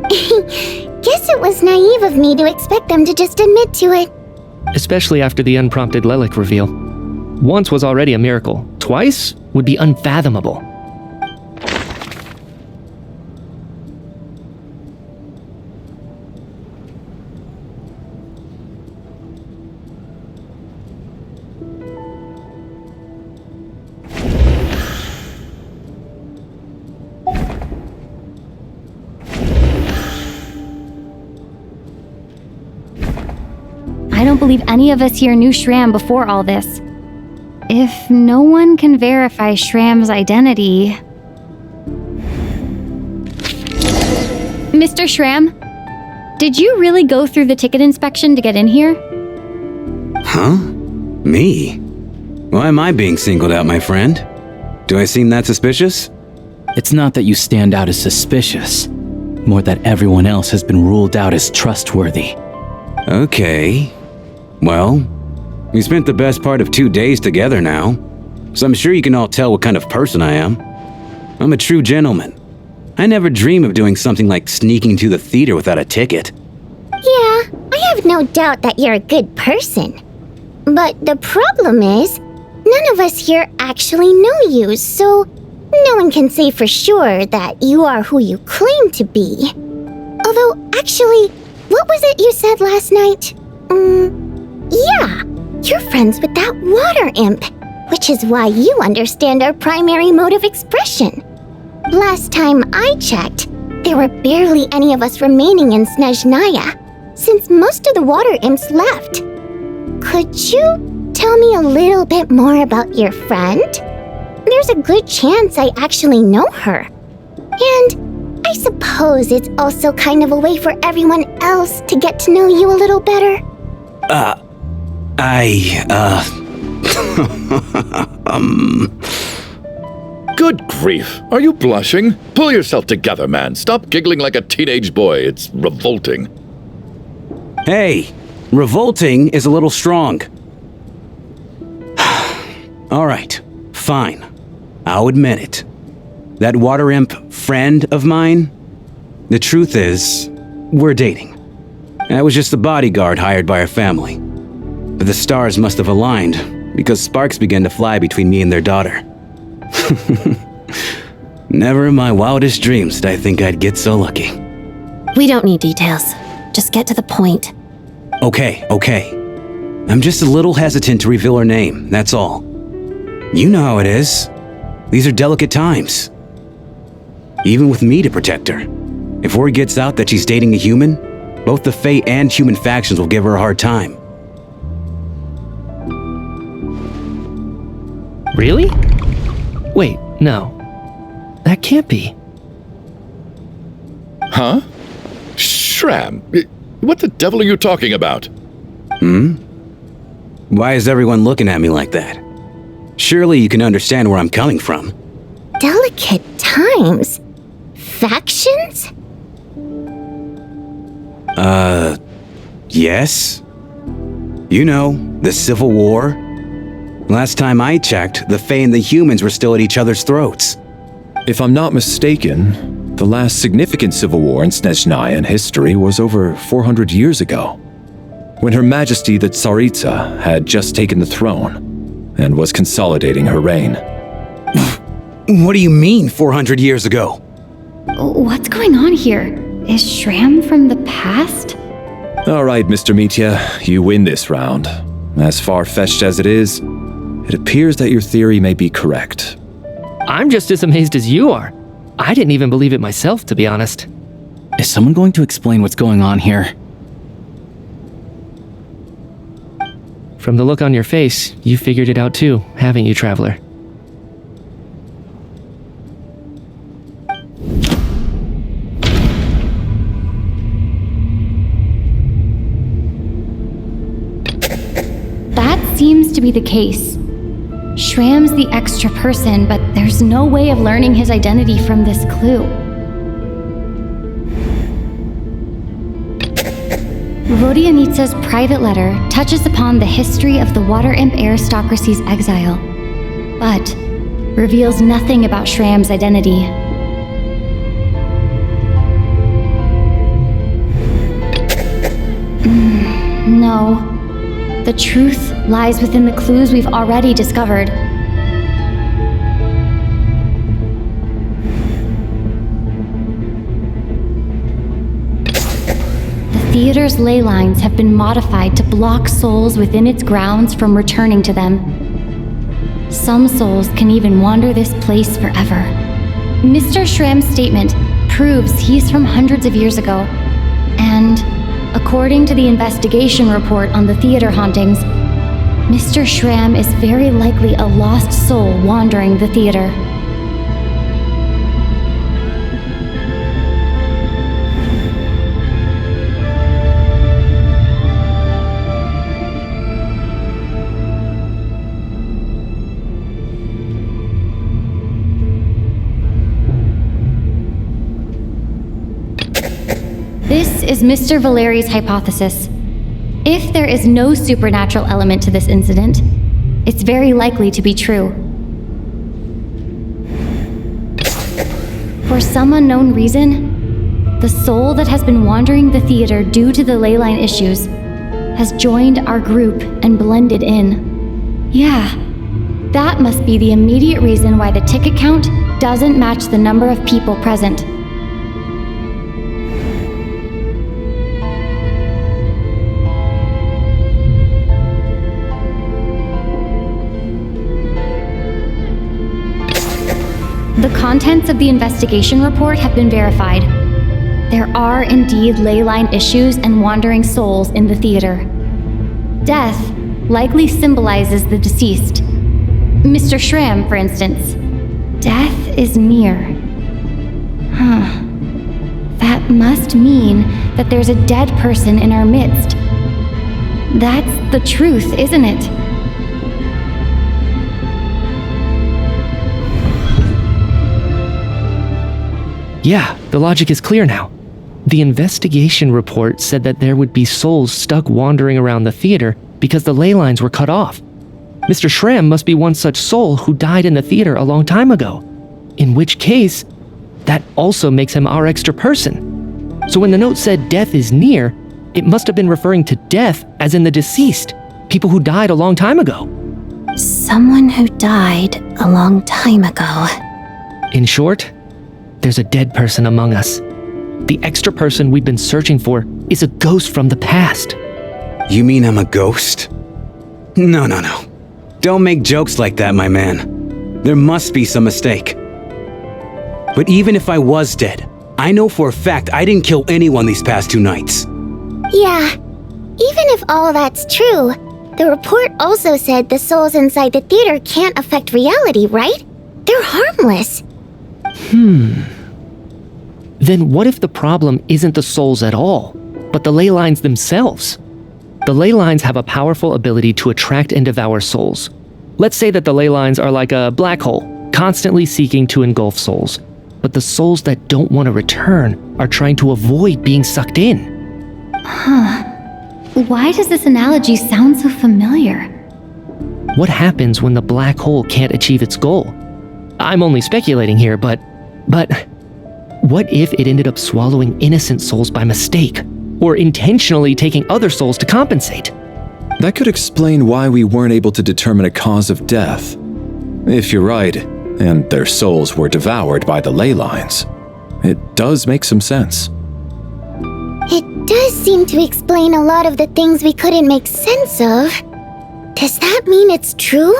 Guess it was naive of me to expect them to just admit to it. Especially after the unprompted Lelik reveal. Once was already a miracle. Twice would be unfathomable. I don't believe any of us here knew Shram before all this. If no one can verify Shram's identity... Mr. Shram, did you really go through the ticket inspection to get in here? Huh? Me? Why am I being singled out, my friend? Do I seem that suspicious? It's not that you stand out as suspicious, more that everyone else has been ruled out as trustworthy. Okay. Well, we spent the best part of 2 days together now, so I'm sure you can all tell what kind of person I am. I'm a true gentleman. I never dream of doing something like sneaking to the theater without a ticket. Yeah, I have no doubt that you're a good person. But the problem is, none of us here actually know you, so no one can say for sure that you are who you claim to be. Although, actually, what was it you said last night? Yeah, you're friends with that water imp, which is why you understand our primary mode of expression. Last time I checked, there were barely any of us remaining in Snezhnaya, since most of the water imps left. Could you tell me a little bit more about your friend? There's a good chance I actually know her. And I suppose it's also kind of a way for everyone else to get to know you a little better. Good grief. Are you blushing? Pull yourself together, man. Stop giggling like a teenage boy. It's revolting. Hey, revolting is a little strong. All right, fine. I'll admit it. That water imp friend of mine, the truth is, we're dating. I was just a bodyguard hired by our family. But the stars must have aligned because sparks began to fly between me and their daughter. Never in my wildest dreams did I think I'd get so lucky. We don't need details. Just get to the point. Okay. I'm just a little hesitant to reveal her name, that's all. You know how it is. These are delicate times. Even with me to protect her. If word gets out that she's dating a human, both the Fae and human factions will give her a hard time. Really? Wait, no. That can't be. Huh? Shram, what the devil are you talking about? Why is everyone looking at me like that? Surely you can understand where I'm coming from. Delicate times? Factions? Yes? You know, the Civil War? Last time I checked, the Fae and the humans were still at each other's throats. If I'm not mistaken, the last significant civil war in Snezhnayan history was over 400 years ago, when Her Majesty the Tsaritsa had just taken the throne and was consolidating her reign. What do you mean, 400 years ago? What's going on here? Is Shram from the past? All right, Mr. Mitya, you win this round. As far-fetched as it is, it appears that your theory may be correct. I'm just as amazed as you are. I didn't even believe it myself, to be honest. Is someone going to explain what's going on here? From the look on your face, you figured it out too, haven't you, Traveler? That seems to be the case. Shram's the extra person, but there's no way of learning his identity from this clue. Vodyanitsa's private letter touches upon the history of the Water Imp aristocracy's exile, but reveals nothing about Shram's identity. No. The truth lies within the clues we've already discovered. The theater's ley lines have been modified to block souls within its grounds from returning to them. Some souls can even wander this place forever. Mr. Shram's statement proves he's from hundreds of years ago, and according to the investigation report on the theater hauntings, Mr. Shram is very likely a lost soul wandering the theater. This is Mr. Valeri's hypothesis. If there is no supernatural element to this incident, it's very likely to be true. For some unknown reason, the soul that has been wandering the theater due to the ley line issues has joined our group and blended in. Yeah, that must be the immediate reason why the ticket count doesn't match the number of people present. The contents of the investigation report have been verified. There are indeed ley line issues and wandering souls in the theater. Death likely symbolizes the deceased. Mr. Shram, for instance. Death is near. That must mean that there's a dead person in our midst. That's the truth, isn't it? Yeah, the logic is clear now. The investigation report said that there would be souls stuck wandering around the theater because the ley lines were cut off. Mr. Shram must be one such soul who died in the theater a long time ago. In which case, that also makes him our extra person. So when the note said death is near, it must have been referring to death as in the deceased, people who died a long time ago. Someone who died a long time ago. In short, there's a dead person among us. The extra person we've been searching for is a ghost from the past. You mean I'm a ghost? No. Don't make jokes like that, my man. There must be some mistake. But even if I was dead, I know for a fact I didn't kill anyone these past 2 nights. Yeah, even if all that's true, the report also said the souls inside the theater can't affect reality, right? They're harmless. Then what if the problem isn't the souls at all, but the ley lines themselves? The ley lines have a powerful ability to attract and devour souls. Let's say that the ley lines are like a black hole, constantly seeking to engulf souls. But the souls that don't want to return are trying to avoid being sucked in. Why does this analogy sound so familiar? What happens when the black hole can't achieve its goal? I'm only speculating here, but what if it ended up swallowing innocent souls by mistake, or intentionally taking other souls to compensate? That could explain why we weren't able to determine a cause of death. If you're right, and their souls were devoured by the ley lines, it does make some sense. It does seem to explain a lot of the things we couldn't make sense of. Does that mean it's true?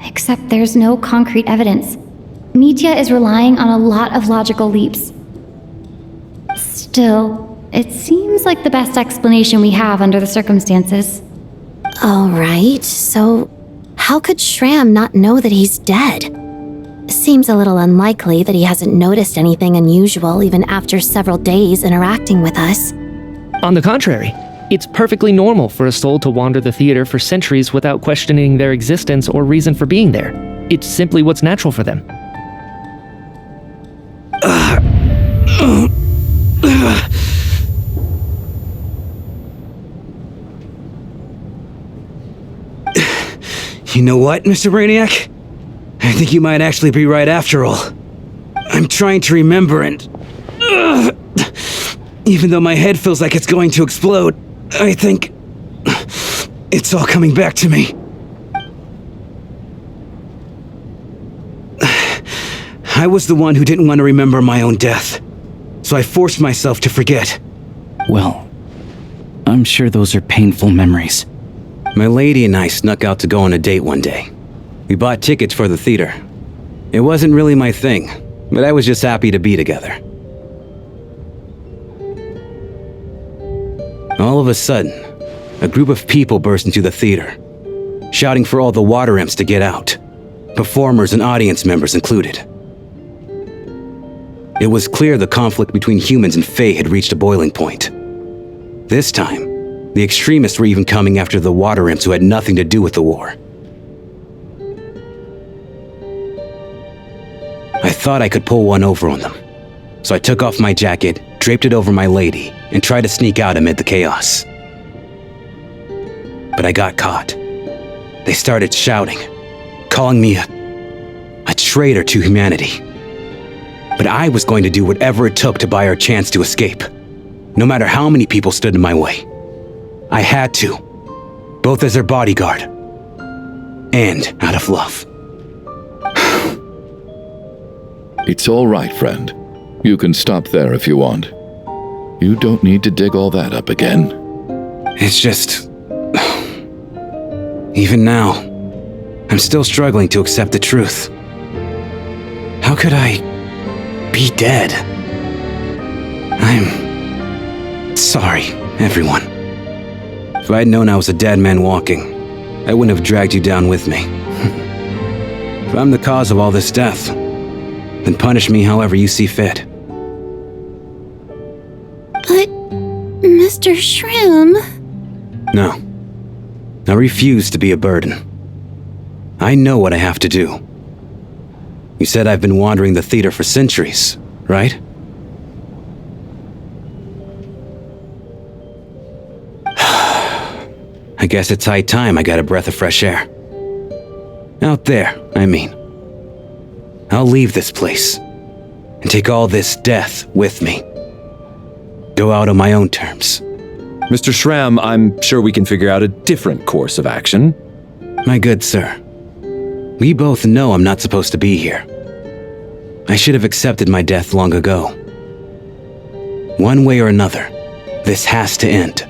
Except there's no concrete evidence. Mitya is relying on a lot of logical leaps. Still, it seems like the best explanation we have under the circumstances. All right, so how could Shram not know that he's dead? Seems a little unlikely that he hasn't noticed anything unusual even after several days interacting with us. On the contrary, it's perfectly normal for a soul to wander the theater for centuries without questioning their existence or reason for being there. It's simply what's natural for them. You know what, Mr. Brainiac? I think you might actually be right after all. I'm trying to remember and... even though my head feels like it's going to explode, I think... it's all coming back to me. I was the one who didn't want to remember my own death, so I forced myself to forget. Well, I'm sure those are painful memories. My lady and I snuck out to go on a date one day. We bought tickets for the theater. It wasn't really my thing, but I was just happy to be together. All of a sudden, a group of people burst into the theater, shouting for all the water imps to get out, performers and audience members included. It was clear the conflict between humans and Fae had reached a boiling point. This time, the extremists were even coming after the water imps who had nothing to do with the war. I thought I could pull one over on them, so I took off my jacket, draped it over my lady, and tried to sneak out amid the chaos. But I got caught. They started shouting, calling me a traitor to humanity. But I was going to do whatever it took to buy our chance to escape, no matter how many people stood in my way. I had to, both as their bodyguard and out of love. It's all right, friend. You can stop there if you want. You don't need to dig all that up again. It's just... even now, I'm still struggling to accept the truth. How could I be dead? I'm sorry, everyone. If I had known I was a dead man walking, I wouldn't have dragged you down with me. If I'm the cause of all this death, then punish me however you see fit. But, Mr. Shram... No. I refuse to be a burden. I know what I have to do. You said I've been wandering the theater for centuries, right? I guess it's high time I got a breath of fresh air. Out there, I mean. I'll leave this place and take all this death with me. Go out on my own terms. Mr. Shram, I'm sure we can figure out a different course of action. My good sir, we both know I'm not supposed to be here. I should have accepted my death long ago. One way or another, this has to end.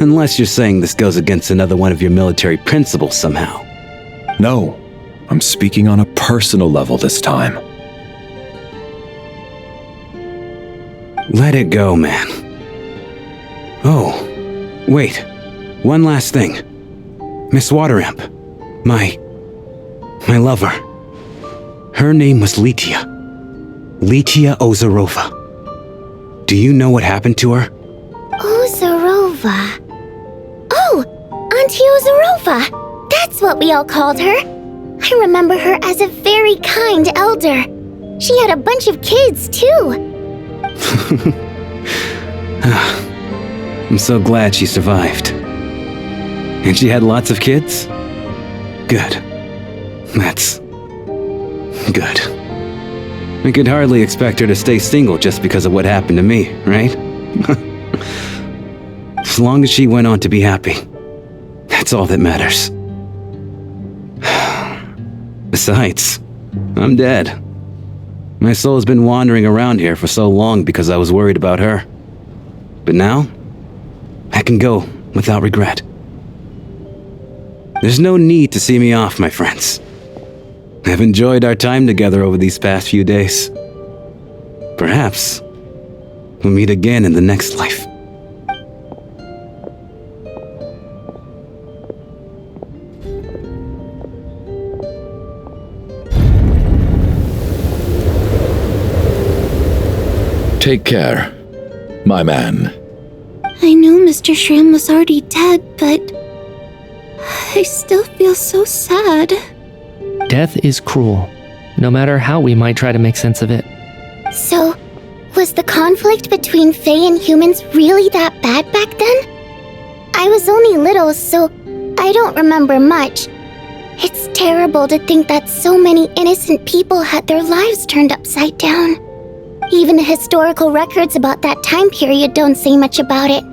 Unless you're saying this goes against another one of your military principles somehow. No, I'm speaking on a personal level this time. Let it go, man. Oh, wait. One last thing. Miss Water Imp. My lover. Her name was Litia. Litia Ozarova. Do you know what happened to her? Ozarova. Oh, Auntie Ozarova. That's what we all called her. I remember her as a very kind elder. She had a bunch of kids, too. I'm so glad she survived. And she had lots of kids? Good. That's... good. I could hardly expect her to stay single just because of what happened to me, right? As long as she went on to be happy, that's all that matters. Besides, I'm dead. My soul has been wandering around here for so long because I was worried about her. But now, I can go without regret. There's no need to see me off, my friends. I've enjoyed our time together over these past few days. Perhaps We'll meet again in the next life. Take care, my man. I knew Mr. Shram was already dead, but I still feel so sad. Death is cruel, no matter how we might try to make sense of it. So, was the conflict between Fae and humans really that bad back then? I was only little, so I don't remember much. It's terrible to think that so many innocent people had their lives turned upside down. Even the historical records about that time period don't say much about it.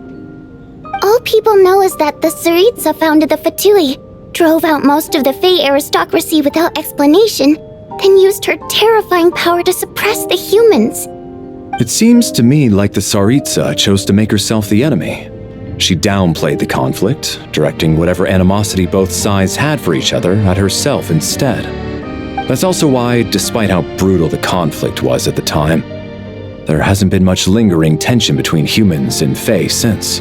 All people know is that the Tsaritsa founded the Fatui, drove out most of the Fae aristocracy without explanation, then used her terrifying power to suppress the humans. It seems to me like the Tsaritsa chose to make herself the enemy. She downplayed the conflict, directing whatever animosity both sides had for each other at herself instead. That's also why, despite how brutal the conflict was at the time, there hasn't been much lingering tension between humans and Fae since.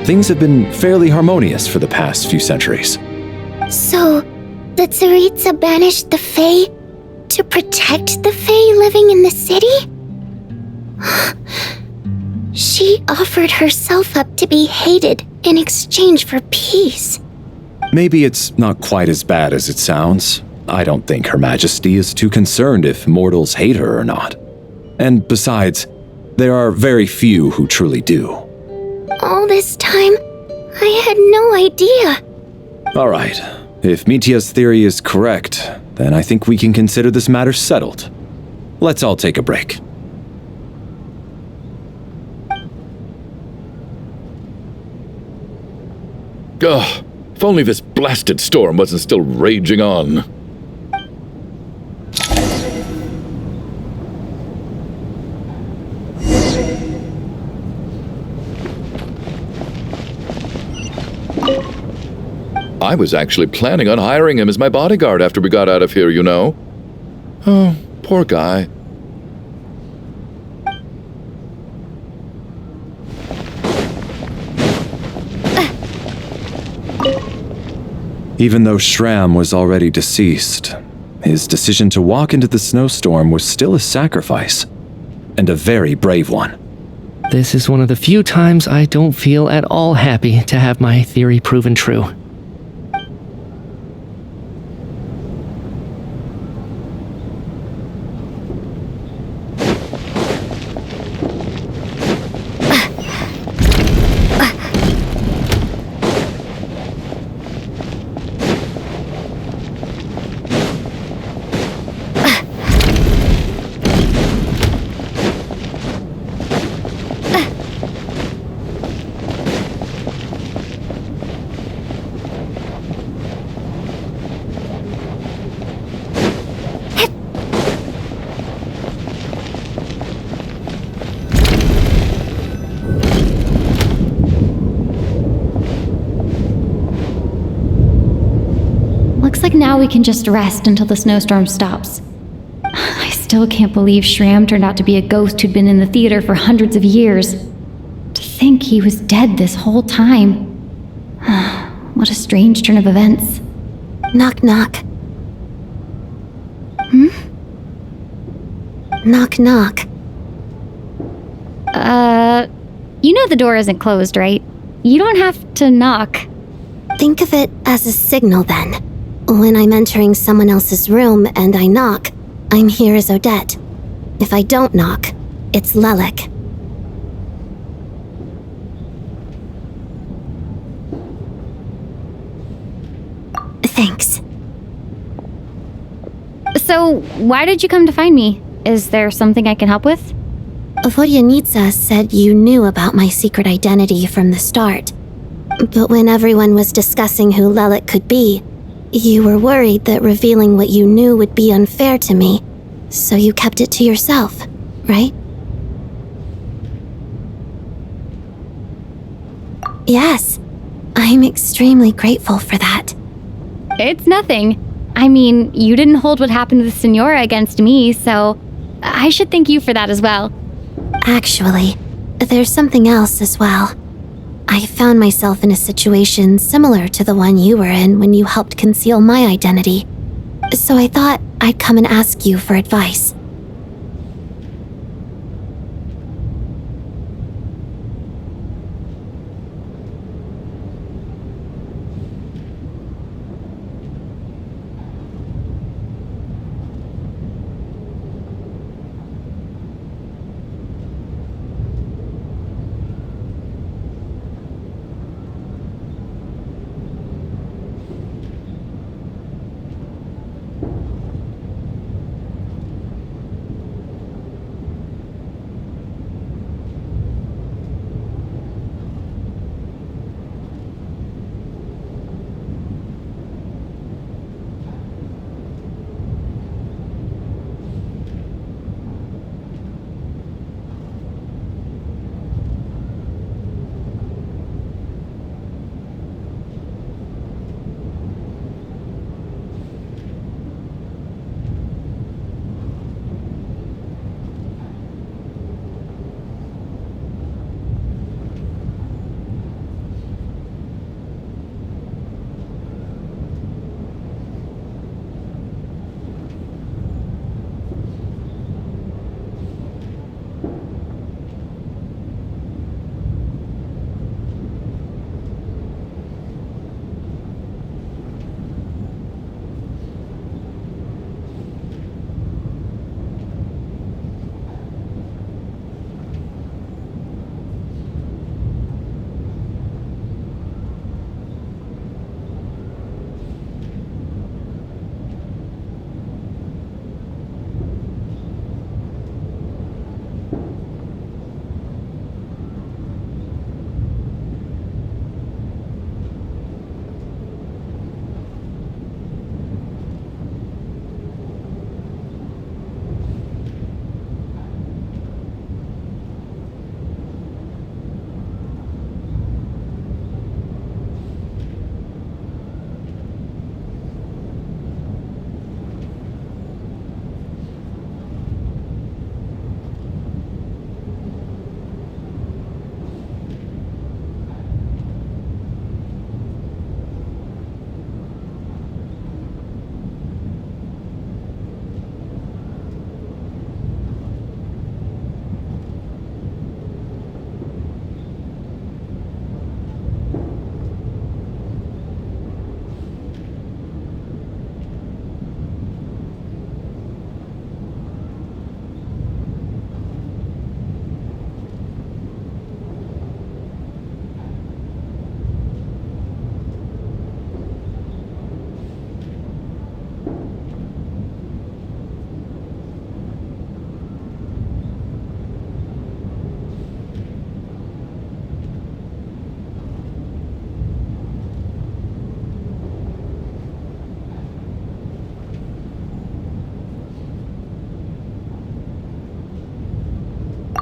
Things have been fairly harmonious for the past few centuries. So, the Tsaritsa banished the Fae to protect the Fae living in the city? She offered herself up to be hated in exchange for peace. Maybe it's not quite as bad as it sounds. I don't think Her Majesty is too concerned if mortals hate her or not. And besides, there are very few who truly do. All this time, I had no idea. All right, if Mitya's theory is correct, then I think we can consider this matter settled. Let's all take a break. Ugh, if only this blasted storm wasn't still raging on. I was actually planning on hiring him as my bodyguard after we got out of here, you know. Oh, poor guy. Even though Shram was already deceased, his decision to walk into the snowstorm was still a sacrifice, and a very brave one. This is one of the few times I don't feel at all happy to have my theory proven true. Looks like now we can just rest until the snowstorm stops. I still can't believe Shram turned out to be a ghost who'd been in the theater for hundreds of years. To think he was dead this whole time. What a strange turn of events. Knock, knock. Knock, knock. You know the door isn't closed, right? You don't have to knock. Think of it as a signal then. When I'm entering someone else's room and I knock, I'm here as Odette. If I don't knock, it's Lelik. Thanks. So, why did you come to find me? Is there something I can help with? Vodyanitsa said you knew about my secret identity from the start. But when everyone was discussing who Lelik could be, you were worried that revealing what you knew would be unfair to me, so you kept it to yourself, right? Yes, I'm extremely grateful for that. It's nothing. I mean, you didn't hold what happened with Senora against me, so I should thank you for that as well. Actually, there's something else as well. I found myself in a situation similar to the one you were in when you helped conceal my identity. So I thought I'd come and ask you for advice.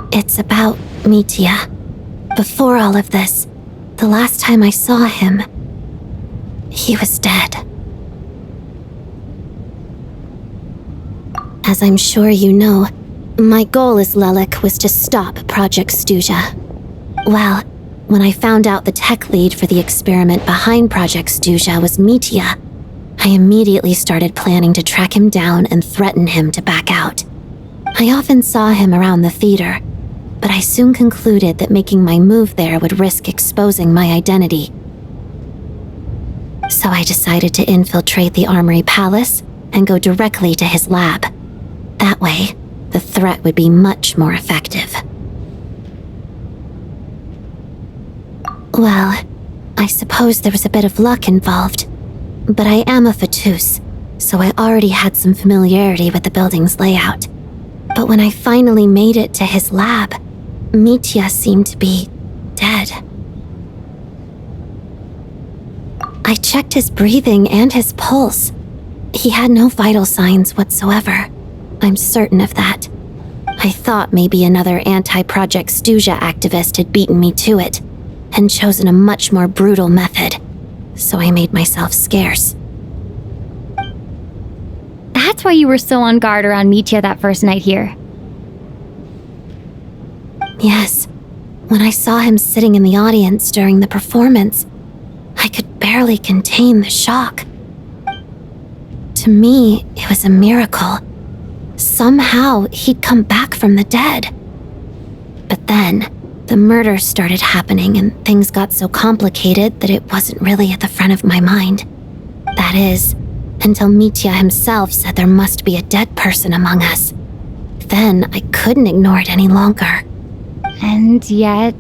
It's about Mitya. Before all of this, the last time I saw him, he was dead. As I'm sure you know, my goal as Lelik was to stop Project Stuja. Well, when I found out the tech lead for the experiment behind Project Stuja was Mitya, I immediately started planning to track him down and threaten him to back out. I often saw him around the theater, but I soon concluded that making my move there would risk exposing my identity. So I decided to infiltrate the Armory Palace and go directly to his lab. That way, the threat would be much more effective. Well, I suppose there was a bit of luck involved, but I am a Fatus, so I already had some familiarity with the building's layout. But when I finally made it to his lab, Mitya seemed to be dead. I checked his breathing and his pulse. He had no vital signs whatsoever. I'm certain of that. I thought maybe another anti-Project Stuja activist had beaten me to it and chosen a much more brutal method, so I made myself scarce. That's why you were so on guard around Mitya that first night here. Yes. When I saw him sitting in the audience during the performance, I could barely contain the shock. To me, it was a miracle. Somehow, he'd come back from the dead. But then, the murders started happening and things got so complicated that it wasn't really at the front of my mind. That is, until Mitya himself said there must be a dead person among us. Then I couldn't ignore it any longer. And yet,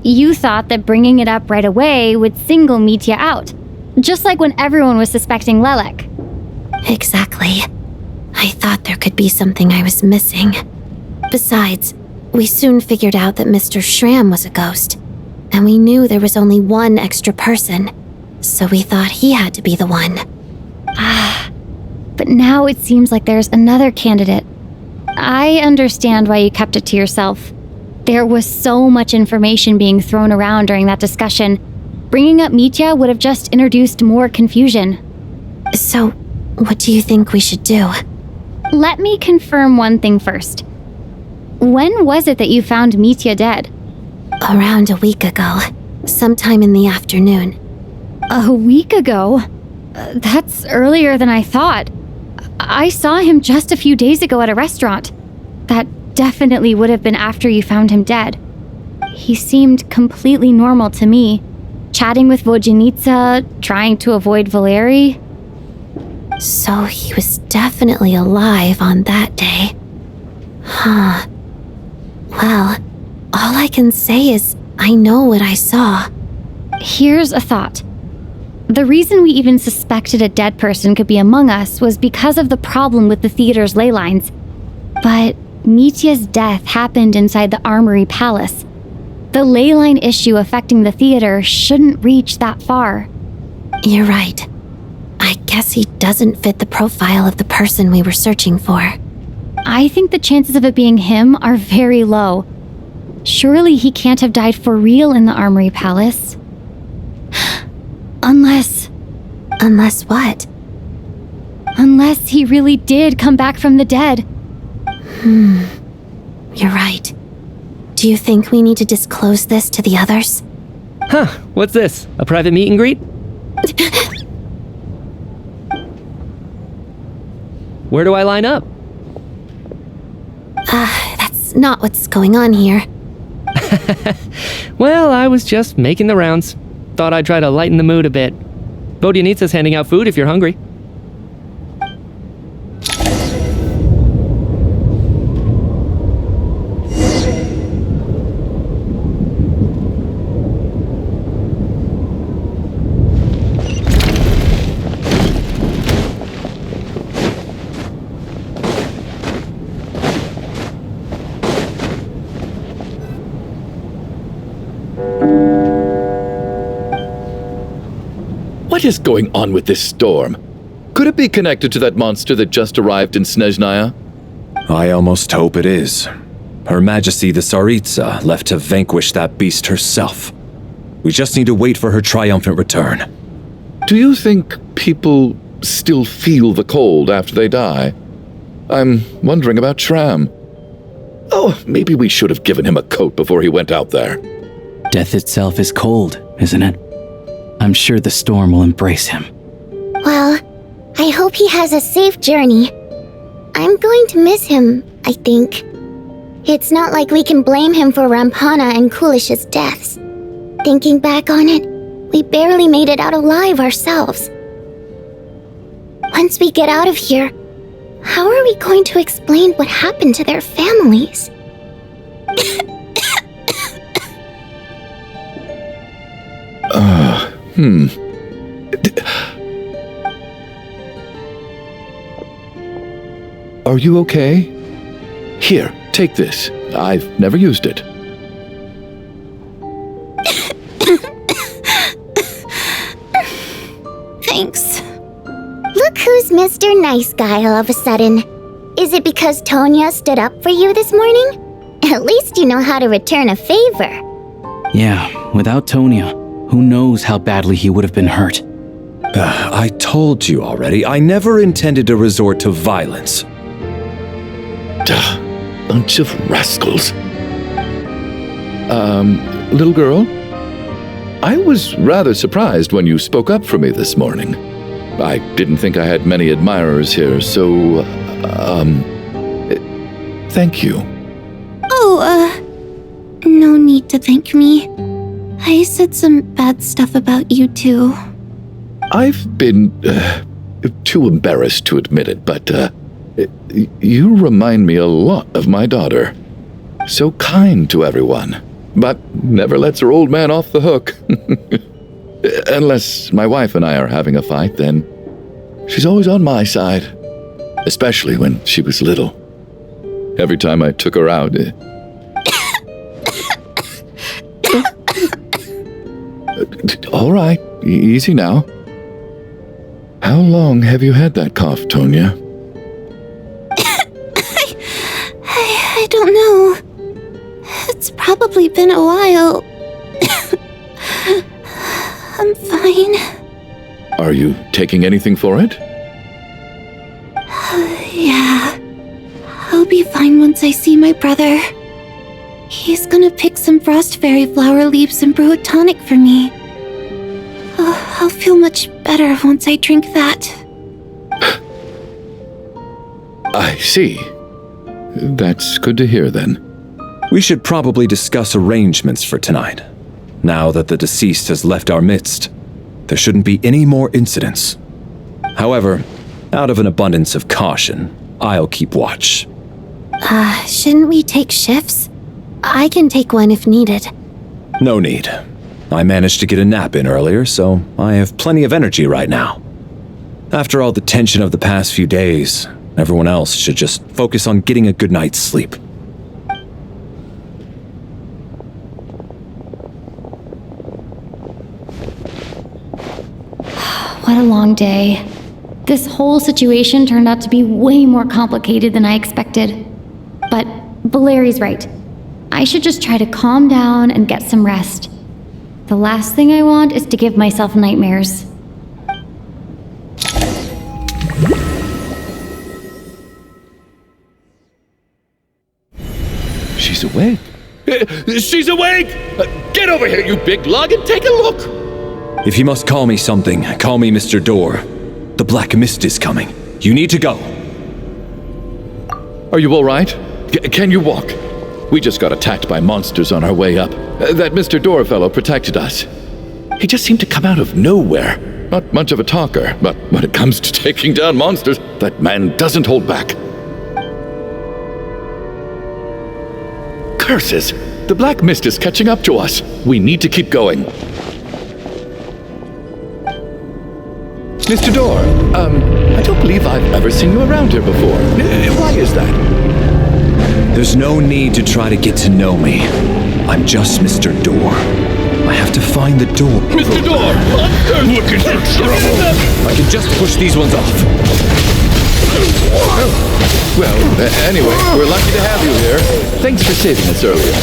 you thought that bringing it up right away would single Mitya out, just like when everyone was suspecting Lelek. Exactly. I thought there could be something I was missing. Besides, we soon figured out that Mr. Schramm was a ghost, and we knew there was only one extra person, so we thought he had to be the one. But now it seems like there's another candidate. I understand why you kept it to yourself. There was so much information being thrown around during that discussion. Bringing up Mitya would have just introduced more confusion. So, what do you think we should do? Let me confirm one thing first. When was it that you found Mitya dead? Around a week ago, sometime in the afternoon. A week ago? That's earlier than I thought. I saw him just a few days ago at a restaurant. That definitely would have been after you found him dead. He seemed completely normal to me, chatting with Vodyanitsa, trying to avoid Valeri. So he was definitely alive on that day. Huh. Well, all I can say is I know what I saw. Here's a thought. The reason we even suspected a dead person could be among us was because of the problem with the theater's ley lines. But Mitya's death happened inside the Armory Palace. The ley line issue affecting the theater shouldn't reach that far. You're right. I guess he doesn't fit the profile of the person we were searching for. I think the chances of it being him are very low. Surely he can't have died for real in the Armory Palace. Unless what? Unless he really did come back from the dead. You're right. Do you think we need to disclose this to the others? Huh, what's this? A private meet and greet? Where do I line up? That's not what's going on here. Well, I was just making the rounds. Thought I'd try to lighten the mood a bit. Vodyanitsa's handing out food if you're hungry. What is going on with this storm? Could it be connected to that monster that just arrived in Snezhnaya? I almost hope it is. Her Majesty the Tsaritsa left to vanquish that beast herself. We just need to wait for her triumphant return. Do you think people still feel the cold after they die? I'm wondering about Schramm. Oh, maybe we should have given him a coat before he went out there. Death itself is cold, isn't it? I'm sure the storm will embrace him. Well, I hope he has a safe journey. I'm going to miss him, I think. It's not like we can blame him for Rampana and Kulish's deaths. Thinking back on it, we barely made it out alive ourselves. Once we get out of here, how are we going to explain what happened to their families? Are you okay? Here, take this. I've never used it. Thanks. Look who's Mr. Nice Guy all of a sudden. Is it because Tonya stood up for you this morning? At least you know how to return a favor. Yeah, without Tonya, who knows how badly he would have been hurt. I told you already, I never intended to resort to violence. Bunch of rascals. Little girl? I was rather surprised when you spoke up for me this morning. I didn't think I had many admirers here, so, thank you. Oh, no need to thank me. I said some bad stuff about you too. I've been, too embarrassed to admit it, but, you remind me a lot of my daughter. So kind to everyone, but never lets her old man off the hook. Unless my wife and I are having a fight, then she's always on my side. Especially when she was little. Every time I took her out. All right, easy now. How long have you had that cough, Tonya? I don't know. It's probably been a while. I'm fine. Are you taking anything for it? Yeah. I'll be fine once I see my brother. He's gonna pick some frost fairy flower leaves and brew a tonic for me. I'll feel much better once I drink that. I see. That's good to hear then. We should probably discuss arrangements for tonight. Now that the deceased has left our midst, there shouldn't be any more incidents. However, out of an abundance of caution, I'll keep watch. Shouldn't we take shifts? I can take one if needed. No need. I managed to get a nap in earlier, so I have plenty of energy right now. After all the tension of the past few days, everyone else should just focus on getting a good night's sleep. What a long day. This whole situation turned out to be way more complicated than I expected. But Valeri's right. I should just try to calm down and get some rest. The last thing I want is to give myself nightmares. She's awake. She's awake! Get over here, you big lug, and take a look! If you must call me something, call me Mr. Door. The Black Mist is coming. You need to go. Are you all right? Can you walk? We just got attacked by monsters on our way up. That Mr. Door fellow protected us. He just seemed to come out of nowhere. Not much of a talker, but when it comes to taking down monsters, that man doesn't hold back. Curses! The Black Mist is catching up to us. We need to keep going. Mr. Door, I don't believe I've ever seen you around here before. Why is that? There's no need to try to get to know me. I'm just Mr. Door. I have to find the door. Mr. Door! Monsters! Looking for trouble! I can just push these ones off. Well, anyway, we're lucky to have you here. Thanks for saving us earlier.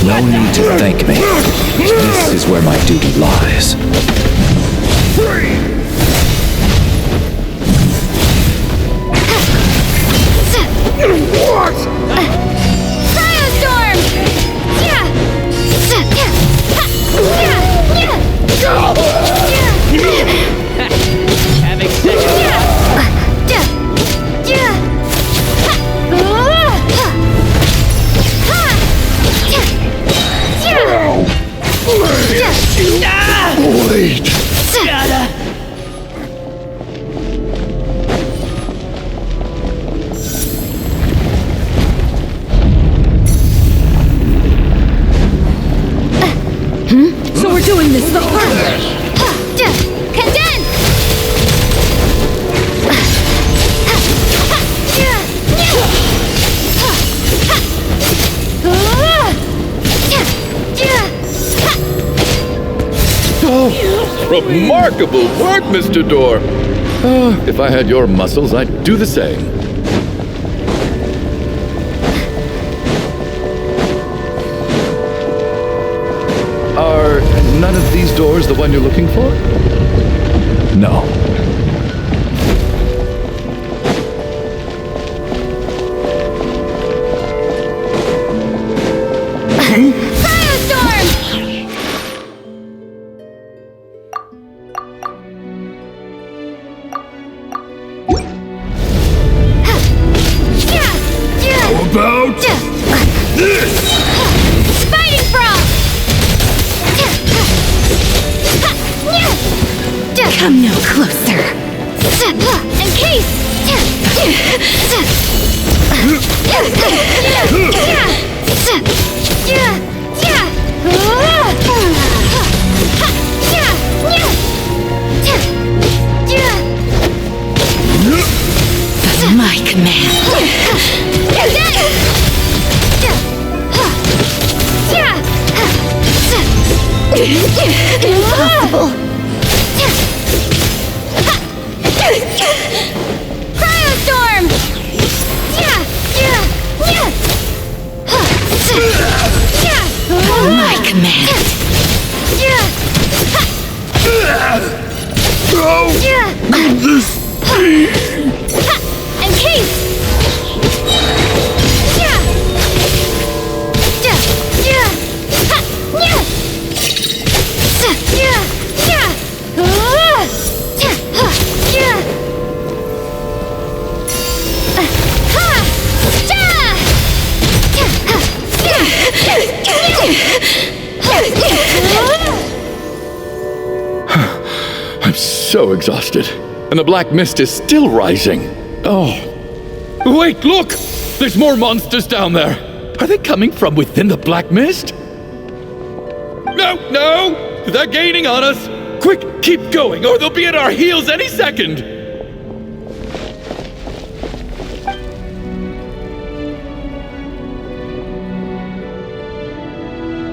No need to thank me. This is where my duty lies. What? Firestorm! Yeah! Having sex. Wait! So we're doing this the hard way. Condense! Remarkable work, Mr. Door. If I had your muscles, I'd do the same. Are none of these doors the one you're looking for? No. about this? Fighting frog! Come no closer. Encase! My command. Impossible! Cryostorm! My command. Encase! I'm so exhausted. And the black mist is still rising. Oh. Wait, look! There's more monsters down there. Are they coming from within the black mist? No! They're gaining on us! Quick, keep going, or they'll be at our heels any second!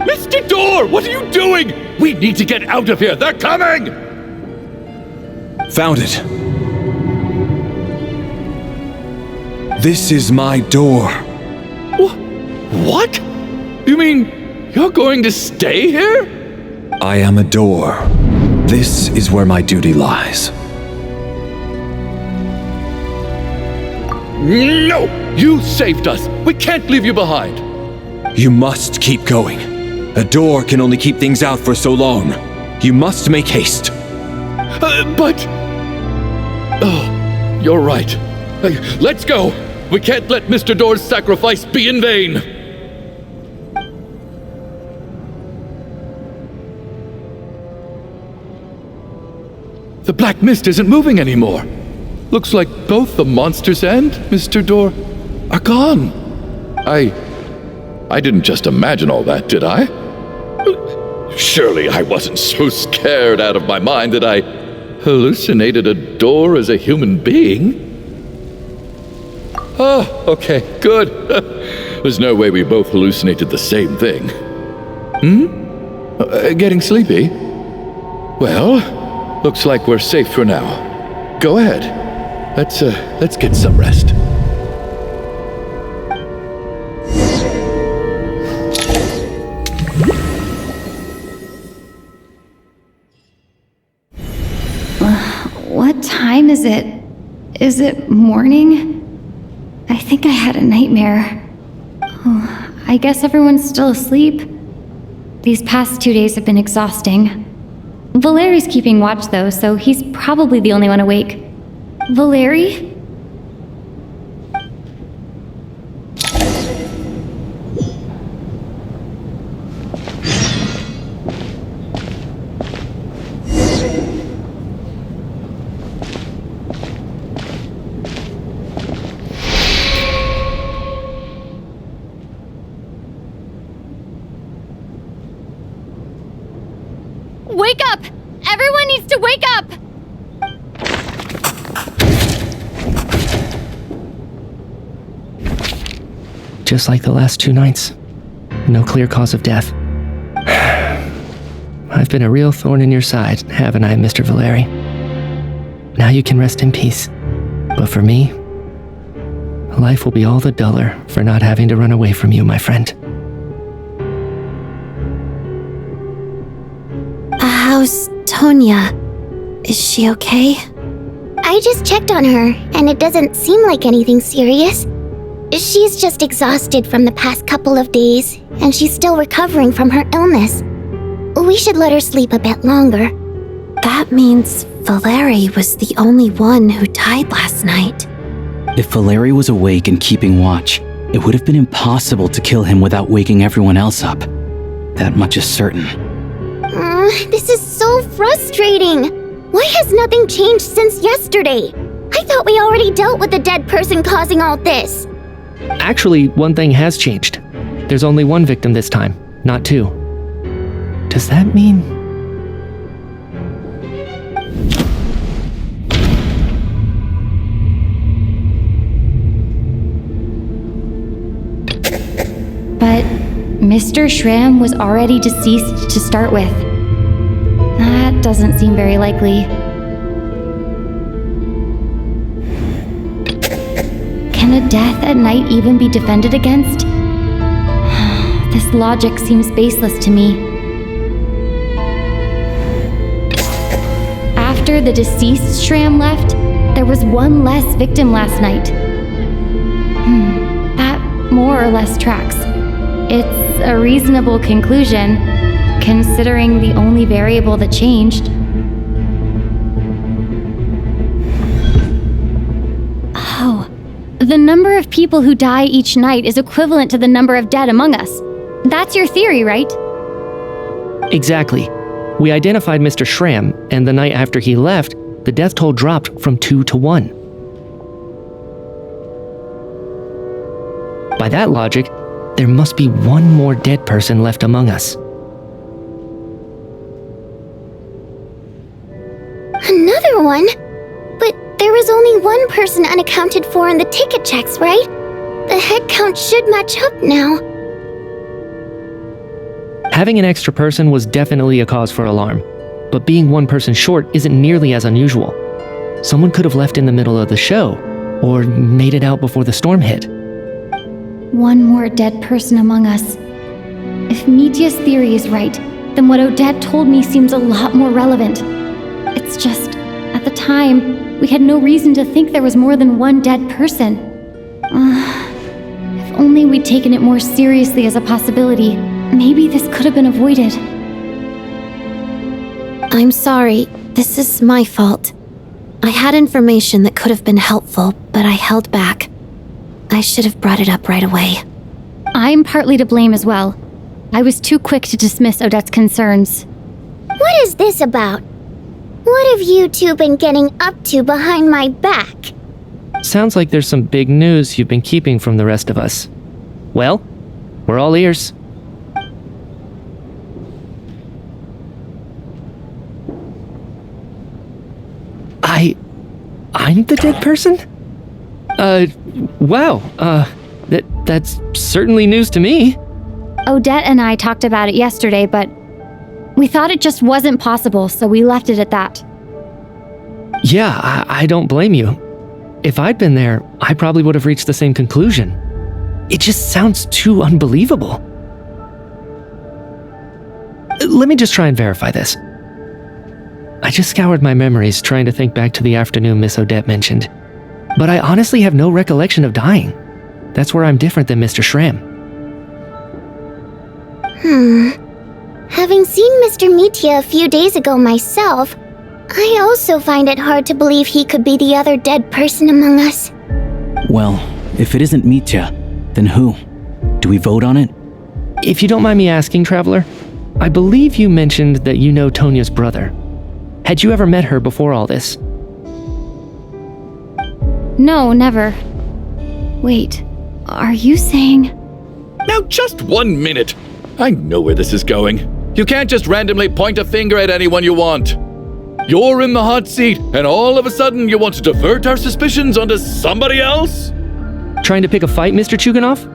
Mr. Door, what are you doing? We need to get out of here. They're coming! Found it. This is my door. What? You mean you're going to stay here? I am a door. This is where my duty lies. No! You saved us. We can't leave you behind. You must keep going. A door can only keep things out for so long. You must make haste. But... Oh, you're right. Let's go. We can't let Mr. Door's sacrifice be in vain. The black mist isn't moving anymore. Looks like both the monsters and Mr. Door are gone. I didn't just imagine all that, did I? Surely I wasn't so scared out of my mind that I hallucinated a door as a human being. Oh, okay, good. There's no way we both hallucinated the same thing. Getting sleepy? Well, looks like we're safe for now. Go ahead. Let's get some rest. What time is it? Is it morning? I think I had a nightmare. Oh, I guess everyone's still asleep. These past 2 days have been exhausting. Valeri's keeping watch though, so he's probably the only one awake. Valeri? Wake up! Everyone needs to wake up! Just like the last 2 nights. No clear cause of death. I've been a real thorn in your side, haven't I, Mr. Valeri? Now you can rest in peace. But for me, life will be all the duller for not having to run away from you, my friend. How's Tonya? Is she okay? I just checked on her, and it doesn't seem like anything serious. She's just exhausted from the past couple of days, and she's still recovering from her illness. We should let her sleep a bit longer. That means Valeri was the only one who died last night. If Valeri was awake and keeping watch, It would have been impossible to kill him without waking everyone else up. That much is certain. This is so frustrating. Why has nothing changed since yesterday? I thought we already dealt with the dead person causing all this. Actually, one thing has changed. There's only one victim this time, not two. Does that mean... But Mr. Shram was already deceased to start with. That doesn't seem very likely. Can a death at night even be defended against? This logic seems baseless to me. After the deceased Shram left, there was one less victim last night. That more or less tracks. It's a reasonable conclusion, considering the only variable that changed. Oh, the number of people who die each night is equivalent to the number of dead among us. That's your theory, right? Exactly. We identified Mr. Shram, and the night after he left, the death toll dropped from 2 to 1. By that logic, there must be one more dead person left among us. Another one? But there was only one person unaccounted for in the ticket checks, right? The head count should match up now. Having an extra person was definitely a cause for alarm, but being one person short isn't nearly as unusual. Someone could have left in the middle of the show, or made it out before the storm hit. One more dead person among us. If Mitya's theory is right, then what Odette told me seems a lot more relevant. It's just, at the time, we had no reason to think there was more than one dead person. If only we'd taken it more seriously as a possibility, maybe this could have been avoided. I'm sorry. This is my fault. I had information that could have been helpful, but I held back. I should have brought it up right away. I'm partly to blame as well. I was too quick to dismiss Odette's concerns. What is this about? What have you two been getting up to behind my back? Sounds like there's some big news you've been keeping from the rest of us. Well, we're all ears. I'm the dead person? Wow, that's certainly news to me. Odette and I talked about it yesterday, but we thought it just wasn't possible, so we left it at that. Yeah, I don't blame you. If I'd been there, I probably would have reached the same conclusion. It just sounds too unbelievable. Let me just try and verify this. I just scoured my memories trying to think back to the afternoon Miss Odette mentioned. But I honestly have no recollection of dying. That's where I'm different than Mr. Shram. Having seen Mr. Mitya a few days ago myself, I also find it hard to believe he could be the other dead person among us. Well, if it isn't Mitya, then who? Do we vote on it? If you don't mind me asking, Traveler, I believe you mentioned that you know Tonya's brother. Had you ever met her before all this? No, never. Wait, are you saying... Now just 1 minute. I know where this is going. You can't just randomly point a finger at anyone you want. You're in the hot seat, and all of a sudden you want to divert our suspicions onto somebody else? Trying to pick a fight, Mr. Chuganov?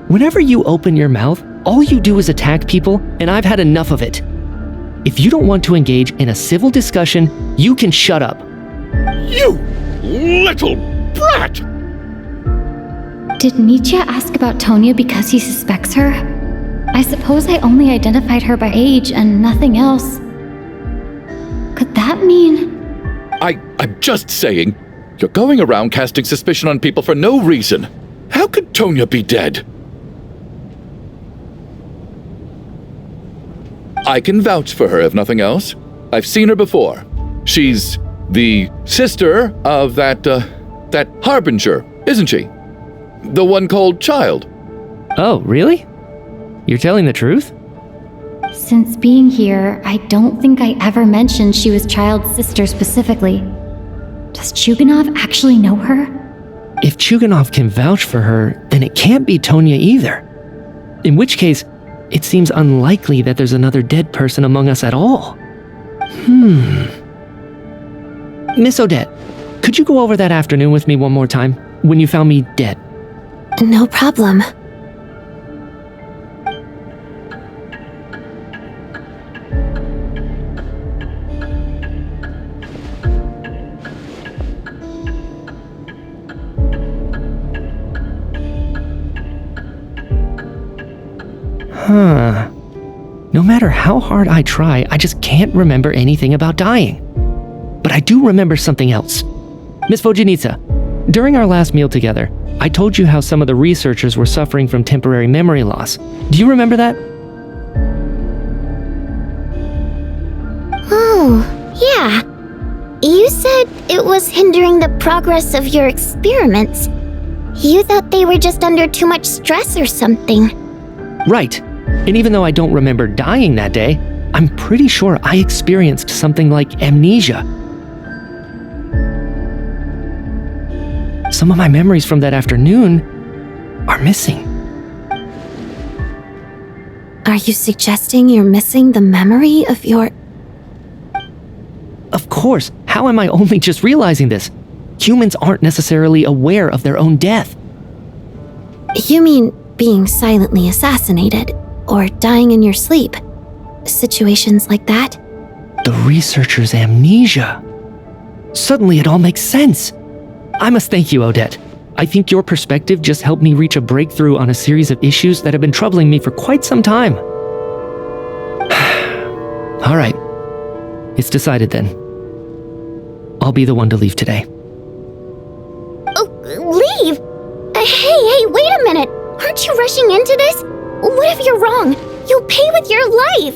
Whenever you open your mouth, all you do is attack people, and I've had enough of it. If you don't want to engage in a civil discussion, you can shut up. You little brat! Did Mitya ask about Tonya because he suspects her? I suppose I only identified her by age and nothing else. Could that mean... I'm just saying, you're going around casting suspicion on people for no reason. How could Tonya be dead? I can vouch for her if nothing else. I've seen her before. She's the sister of that Harbinger, isn't she? The one called Child. Oh, really? You're telling the truth? Since being here, I don't think I ever mentioned she was Child's sister specifically. Does Chuganov actually know her? If Chuganov can vouch for her, then it can't be Tonya either. In which case, it seems unlikely that there's another dead person among us at all. Miss Odette, could you go over that afternoon with me one more time, when you found me dead? No problem. No matter how hard I try, I just can't remember anything about dying. But I do remember something else. Miss Vojanitsa, during our last meal together, I told you how some of the researchers were suffering from temporary memory loss. Do you remember that? Oh, yeah. You said it was hindering the progress of your experiments. You thought they were just under too much stress or something. Right. And even though I don't remember dying that day, I'm pretty sure I experienced something like amnesia. Some of my memories from that afternoon are missing. Are you suggesting you're missing the memory of your... Of course, how am I only just realizing this? Humans aren't necessarily aware of their own death. You mean being silently assassinated, or dying in your sleep? Situations like that? The researcher's amnesia. Suddenly it all makes sense. I must thank you, Odette. I think your perspective just helped me reach a breakthrough on a series of issues that have been troubling me for quite some time. All right. It's decided then. I'll be the one to leave today. Oh, leave? Hey, wait a minute. Aren't you rushing into this? What if you're wrong? You'll pay with your life.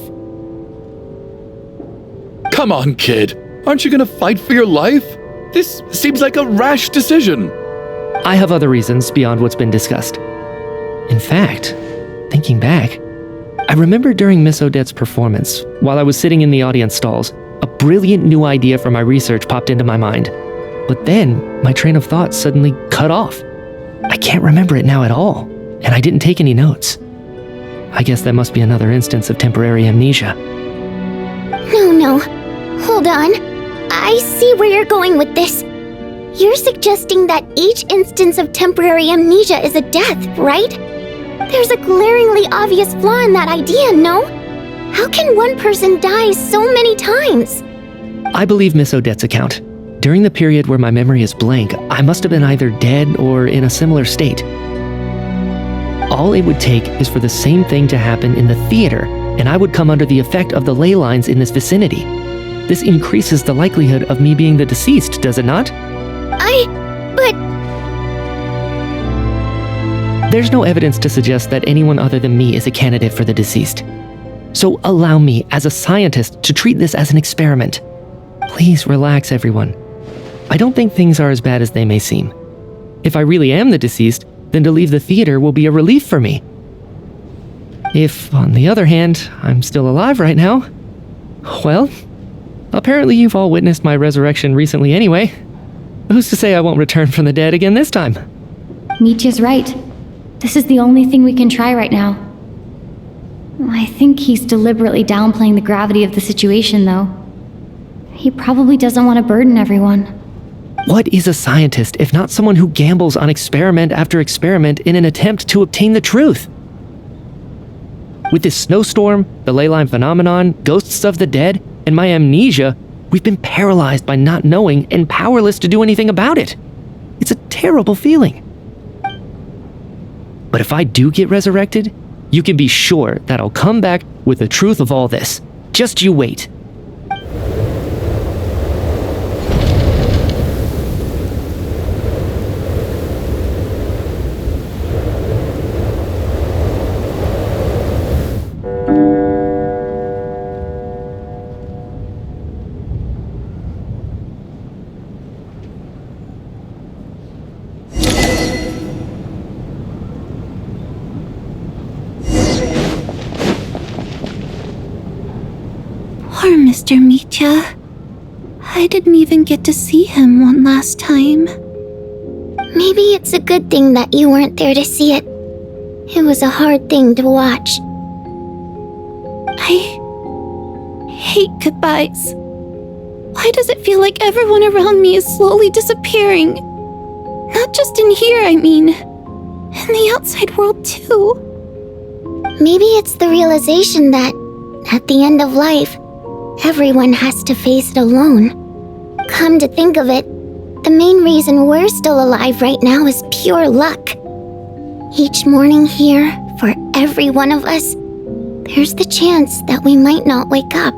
Come on, kid. Aren't you gonna fight for your life? This seems like a rash decision. I have other reasons beyond what's been discussed. In fact, thinking back, I remember during Miss Odette's performance, while I was sitting in the audience stalls, a brilliant new idea for my research popped into my mind. But then, my train of thought suddenly cut off. I can't remember it now at all, and I didn't take any notes. I guess that must be another instance of temporary amnesia. No. Hold on. I see where you're going with this. You're suggesting that each instance of temporary amnesia is a death, right? There's a glaringly obvious flaw in that idea, no? How can one person die so many times? I believe Miss Odette's account. During the period where my memory is blank, I must have been either dead or in a similar state. All it would take is for the same thing to happen in the theater, and I would come under the effect of the ley lines in this vicinity. This increases the likelihood of me being the deceased, does it not? But... There's no evidence to suggest that anyone other than me is a candidate for the deceased. So allow me, as a scientist, to treat this as an experiment. Please relax, everyone. I don't think things are as bad as they may seem. If I really am the deceased, then to leave the theater will be a relief for me. If, on the other hand, I'm still alive right now, well, apparently you've all witnessed my resurrection recently anyway. Who's to say I won't return from the dead again this time? Nietzsche's right. This is the only thing we can try right now. I think he's deliberately downplaying the gravity of the situation, though. He probably doesn't want to burden everyone. What is a scientist if not someone who gambles on experiment after experiment in an attempt to obtain the truth? With this snowstorm, the ley line phenomenon, ghosts of the dead, and my amnesia, we've been paralyzed by not knowing and powerless to do anything about it. It's a terrible feeling. But if I do get resurrected, you can be sure that I'll come back with the truth of all this. Just you wait. Poor Mr. Mitya. I didn't even get to see him one last time. Maybe it's a good thing that you weren't there to see it. It was a hard thing to watch. I hate goodbyes. Why does it feel like everyone around me is slowly disappearing? Not just in here, I mean. In the outside world, too. Maybe it's the realization that, at the end of life, everyone has to face it alone. Come to think of it, the main reason we're still alive right now is pure luck. Each morning here, for every one of us, there's the chance that we might not wake up.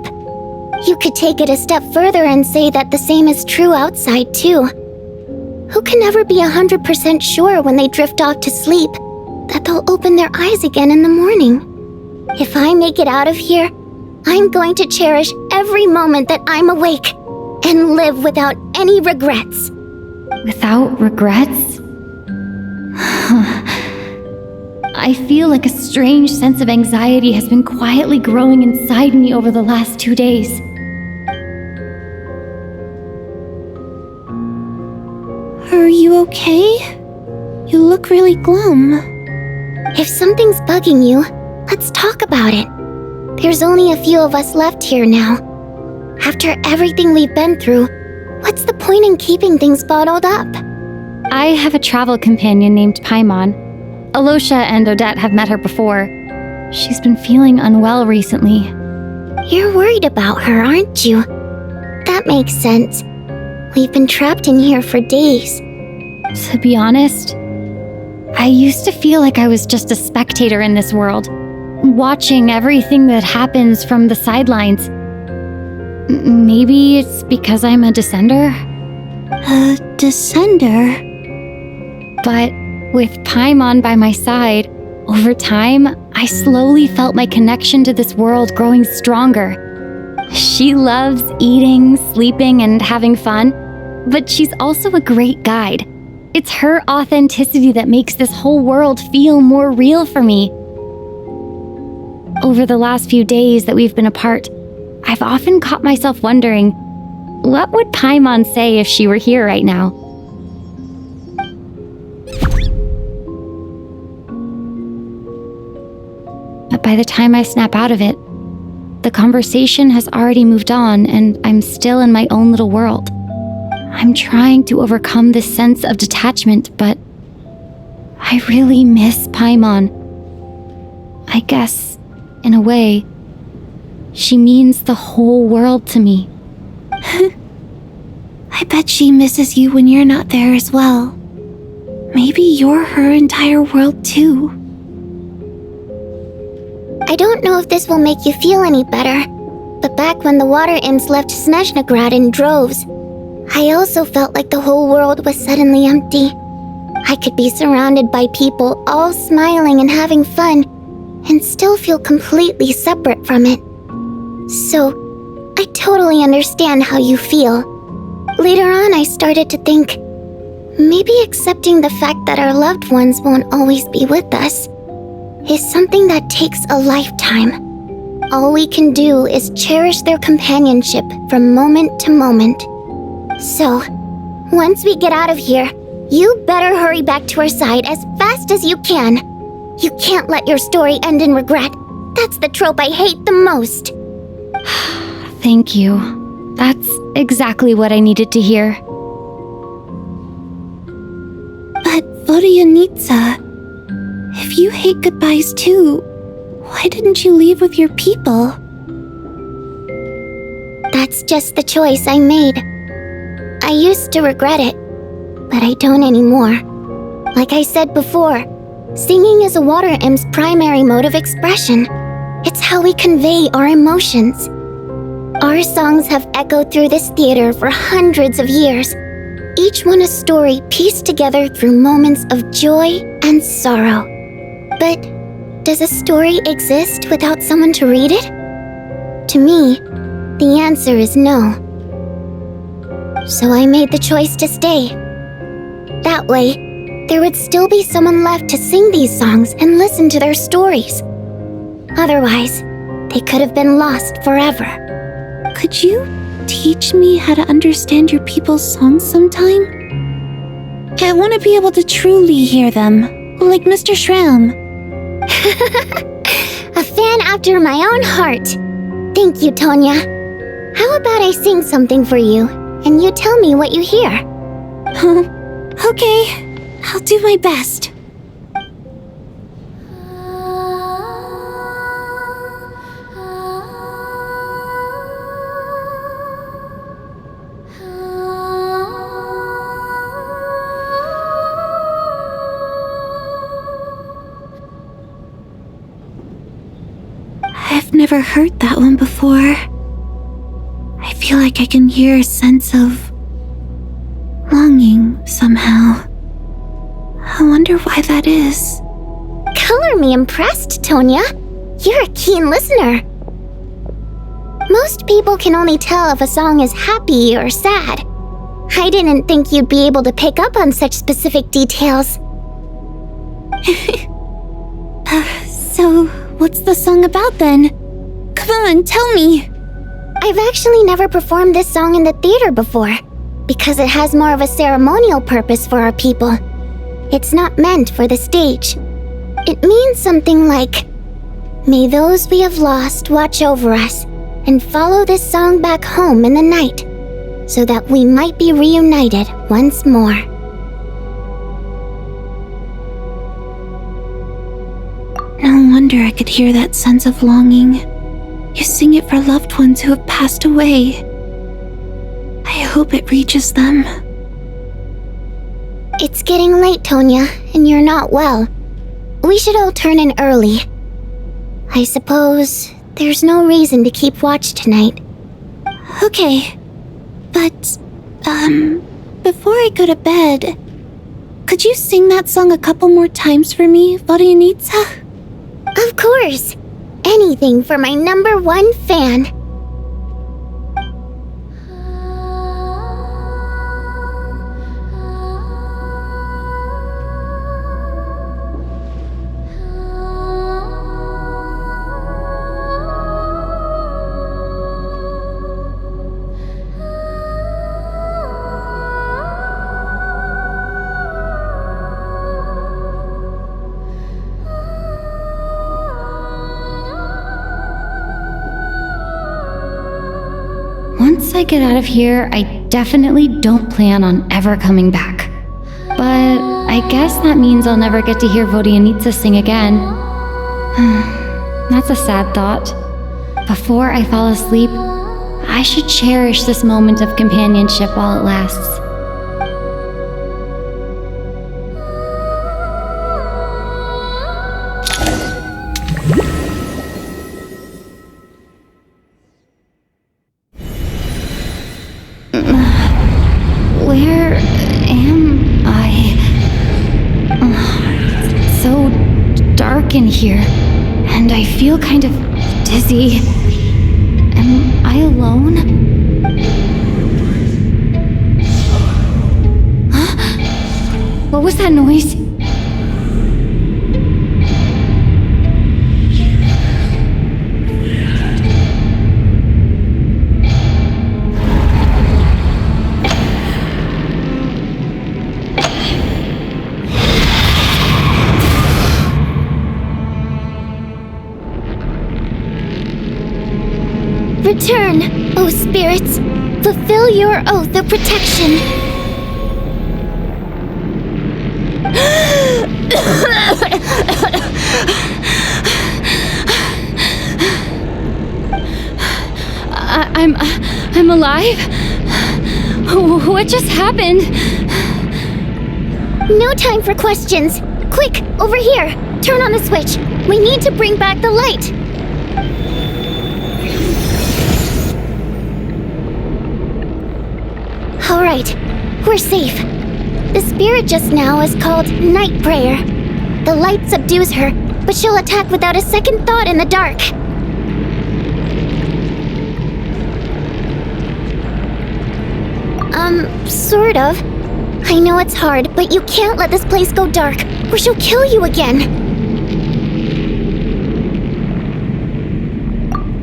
You could take it a step further and say that the same is true outside, too. Who can never be 100% sure when they drift off to sleep that they'll open their eyes again in the morning? If I make it out of here, I'm going to cherish every moment that I'm awake and live without any regrets. Without regrets? I feel like a strange sense of anxiety has been quietly growing inside me over the last 2 days. Are you okay? You look really glum. If something's bugging you, let's talk about it. There's only a few of us left here now. After everything we've been through, what's the point in keeping things bottled up? I have a travel companion named Paimon. Alosha and Odette have met her before. She's been feeling unwell recently. You're worried about her, aren't you? That makes sense. We've been trapped in here for days. To be honest, I used to feel like I was just a spectator in this world, watching everything that happens from the sidelines. Maybe it's because I'm a descender? A descender? But with Paimon by my side, over time, I slowly felt my connection to this world growing stronger. She loves eating, sleeping, and having fun, but she's also a great guide. It's her authenticity that makes this whole world feel more real for me. Over the last few days that we've been apart, I've often caught myself wondering, what would Paimon say if she were here right now? But by the time I snap out of it, the conversation has already moved on and I'm still in my own little world. I'm trying to overcome this sense of detachment, but I really miss Paimon. I guess, in a way, she means the whole world to me. I bet she misses you when you're not there as well. Maybe you're her entire world too. I don't know if this will make you feel any better, but back when the water imps left Snezhnograd in droves, I also felt like the whole world was suddenly empty. I could be surrounded by people all smiling and having fun, and still feel completely separate from it. So, I totally understand how you feel. Later on, I started to think, maybe accepting the fact that our loved ones won't always be with us is something that takes a lifetime. All we can do is cherish their companionship from moment to moment. So, once we get out of here, you better hurry back to our side as fast as you can. You can't let your story end in regret. That's the trope I hate the most. Thank you. That's exactly what I needed to hear. But Vodyanitsa, if you hate goodbyes too, why didn't you leave with your people? That's just the choice I made. I used to regret it, but I don't anymore. Like I said before, singing is a water imp's primary mode of expression. It's how we convey our emotions. Our songs have echoed through this theater for hundreds of years, each one a story pieced together through moments of joy and sorrow. But does a story exist without someone to read it? To me, the answer is no. So I made the choice to stay. That way, there would still be someone left to sing these songs and listen to their stories. Otherwise, they could have been lost forever. Could you teach me how to understand your people's songs sometime? I want to be able to truly hear them, like Mr. Shram. A fan after my own heart. Thank you, Tonya. How about I sing something for you, and you tell me what you hear? Okay, I'll do my best. I've never heard that one before. I feel like I can hear a sense of longing somehow. I wonder why that is. Color me impressed, Tonya. You're a keen listener. Most people can only tell if a song is happy or sad. I didn't think you'd be able to pick up on such specific details. So, what's the song about then? Come on, tell me! I've actually never performed this song in the theater before, because it has more of a ceremonial purpose for our people. It's not meant for the stage. It means something like, "May those we have lost watch over us, and follow this song back home in the night, so that we might be reunited once more." No wonder I could hear that sense of longing. You sing it for loved ones who have passed away. I hope it reaches them. It's getting late, Tonya, and you're not well. We should all turn in early. I suppose there's no reason to keep watch tonight. Okay, but, before I go to bed, could you sing that song a couple more times for me, Vodyanitsa? Of course! Anything for my #1 fan. Once I get out of here, I definitely don't plan on ever coming back. But I guess that means I'll never get to hear Vodyanitsa sing again. That's a sad thought. Before I fall asleep, I should cherish this moment of companionship while it lasts. Where am I? It's so dark in here, and I feel kind of dizzy. Am I alone? Huh? What was that noise? Return, O spirits! Fulfill your oath of protection! I'm alive? What just happened? No time for questions! Quick, over here! Turn on the switch! We need to bring back the light! Alright, we're safe. The spirit just now is called Night Prayer. The light subdues her, but she'll attack without a second thought in the dark. Sort of. I know it's hard, but you can't let this place go dark, or she'll kill you again.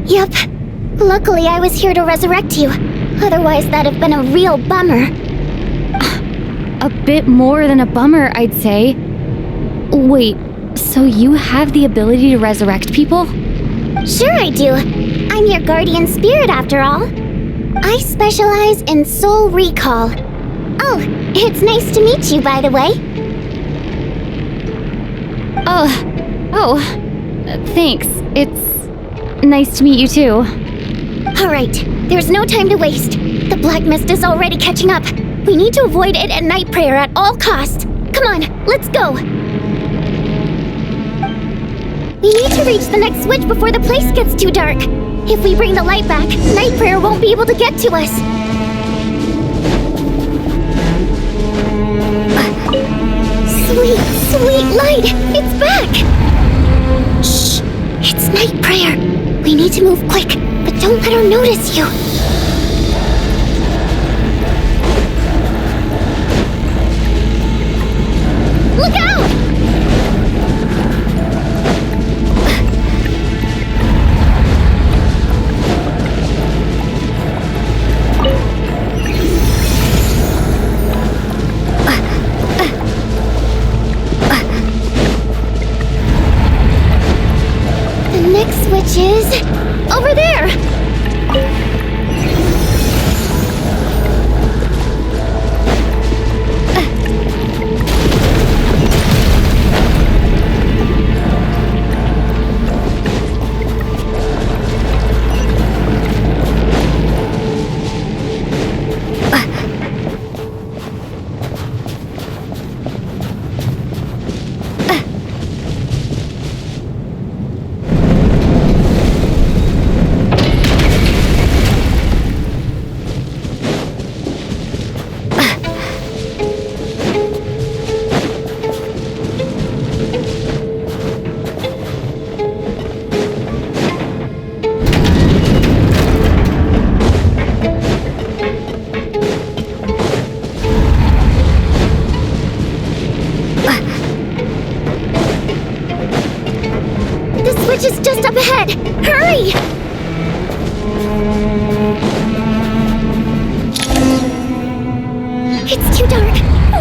Yep. Luckily, I was here to resurrect you. Otherwise, that'd have been a real bummer. A bit more than a bummer, I'd say. Wait, so you have the ability to resurrect people? Sure I do. I'm your guardian spirit after all. I specialize in soul recall. Oh, it's nice to meet you, by the way. Thanks. It's nice to meet you too. Alright, there's no time to waste. The black mist is already catching up. We need to avoid it at night prayer at all costs. Come on, let's go. We need to reach the next switch before the place gets too dark. If we bring the light back, night prayer won't be able to get to us. Sweet light! It's back! Shh! It's night prayer. We need to move quick, but don't let her notice you. Look out! The next switch is over there. Is just up ahead! Hurry! It's too dark!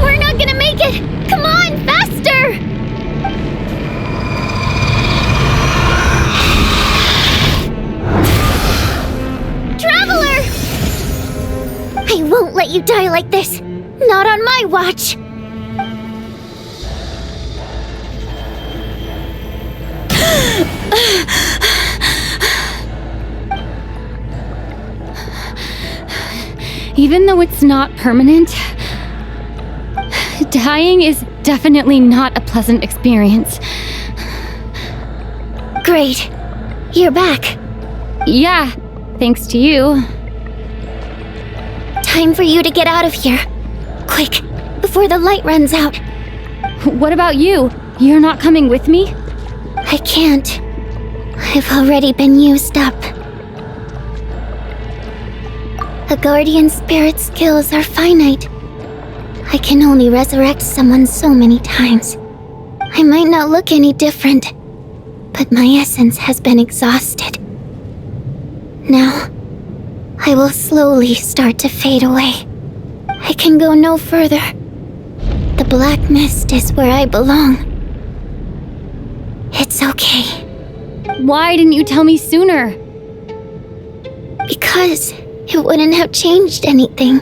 We're not gonna make it! Come on, faster! Traveler! I won't let you die like this! Not on my watch! Even though it's not permanent, dying is definitely not a pleasant experience. Great. You're back. Yeah, thanks to you. Time for you to get out of here. Quick, before the light runs out. What about you? You're not coming with me? I can't. I've already been used up. A guardian spirit's skills are finite. I can only resurrect someone so many times. I might not look any different, but my essence has been exhausted. Now, I will slowly start to fade away. I can go no further. The black mist is where I belong. It's okay. Why didn't you tell me sooner? Because it wouldn't have changed anything.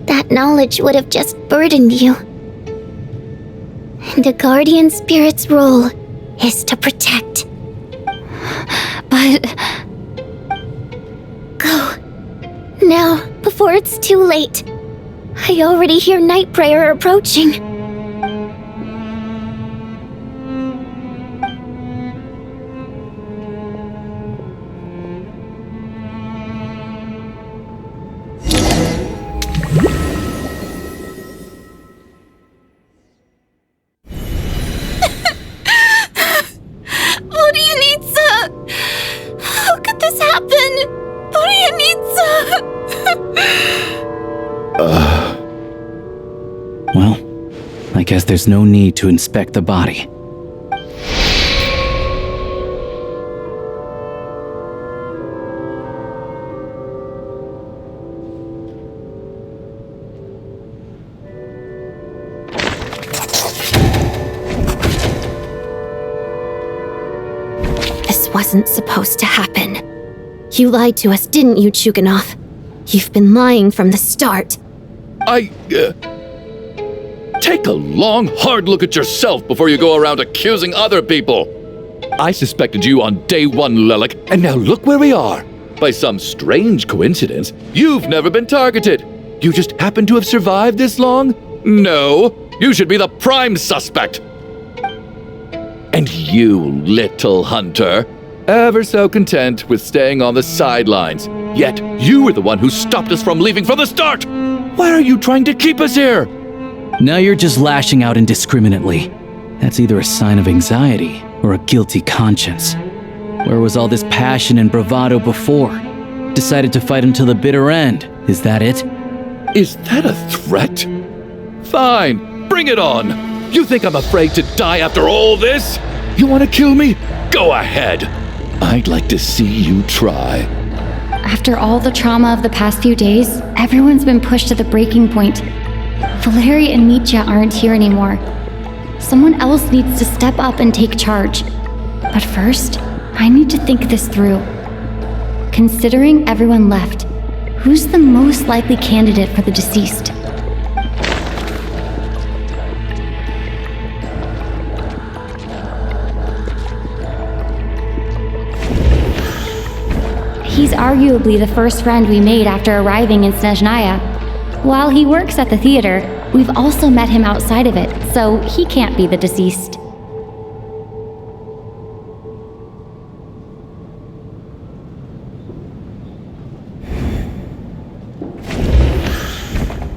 That knowledge would have just burdened you. And a guardian spirit's role is to protect. But... Go. Now, before it's too late. I already hear night prayer approaching. How could this happen? Well, I guess there's no need to inspect the body. wasn't supposed to happen. You lied to us, didn't you, Chuganov? You've been lying from the start. Take a long, hard look at yourself before you go around accusing other people. I suspected you on day one, Lelik, and now look where we are. By some strange coincidence, you've never been targeted. You just happen to have survived this long? No, you should be the prime suspect. And you, little hunter, ever so content with staying on the sidelines. Yet you were the one who stopped us from leaving from the start. Why are you trying to keep us here? Now you're just lashing out indiscriminately. That's either a sign of anxiety or a guilty conscience. Where was all this passion and bravado before? Decided to fight until the bitter end. Is that it? Is that a threat? Fine, bring it on. You think I'm afraid to die after all this? You want to kill me? Go ahead. I'd like to see you try. After all the trauma of the past few days, everyone's been pushed to the breaking point. Valeria and Mitya aren't here anymore. Someone else needs to step up and take charge. But first, I need to think this through. Considering everyone left, who's the most likely candidate for the deceased? He's arguably the first friend we made after arriving in Snezhnaya. While he works at the theater, we've also met him outside of it, so he can't be the deceased.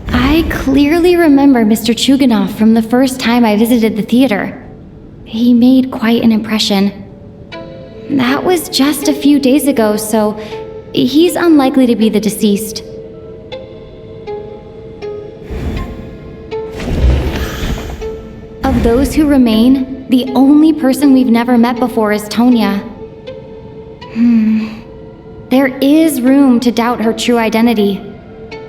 I clearly remember Mr. Chuganov from the first time I visited the theater. He made quite an impression. That was just a few days ago, so he's unlikely to be the deceased. Of those who remain, the only person we've never met before is Tonya. There is room to doubt her true identity.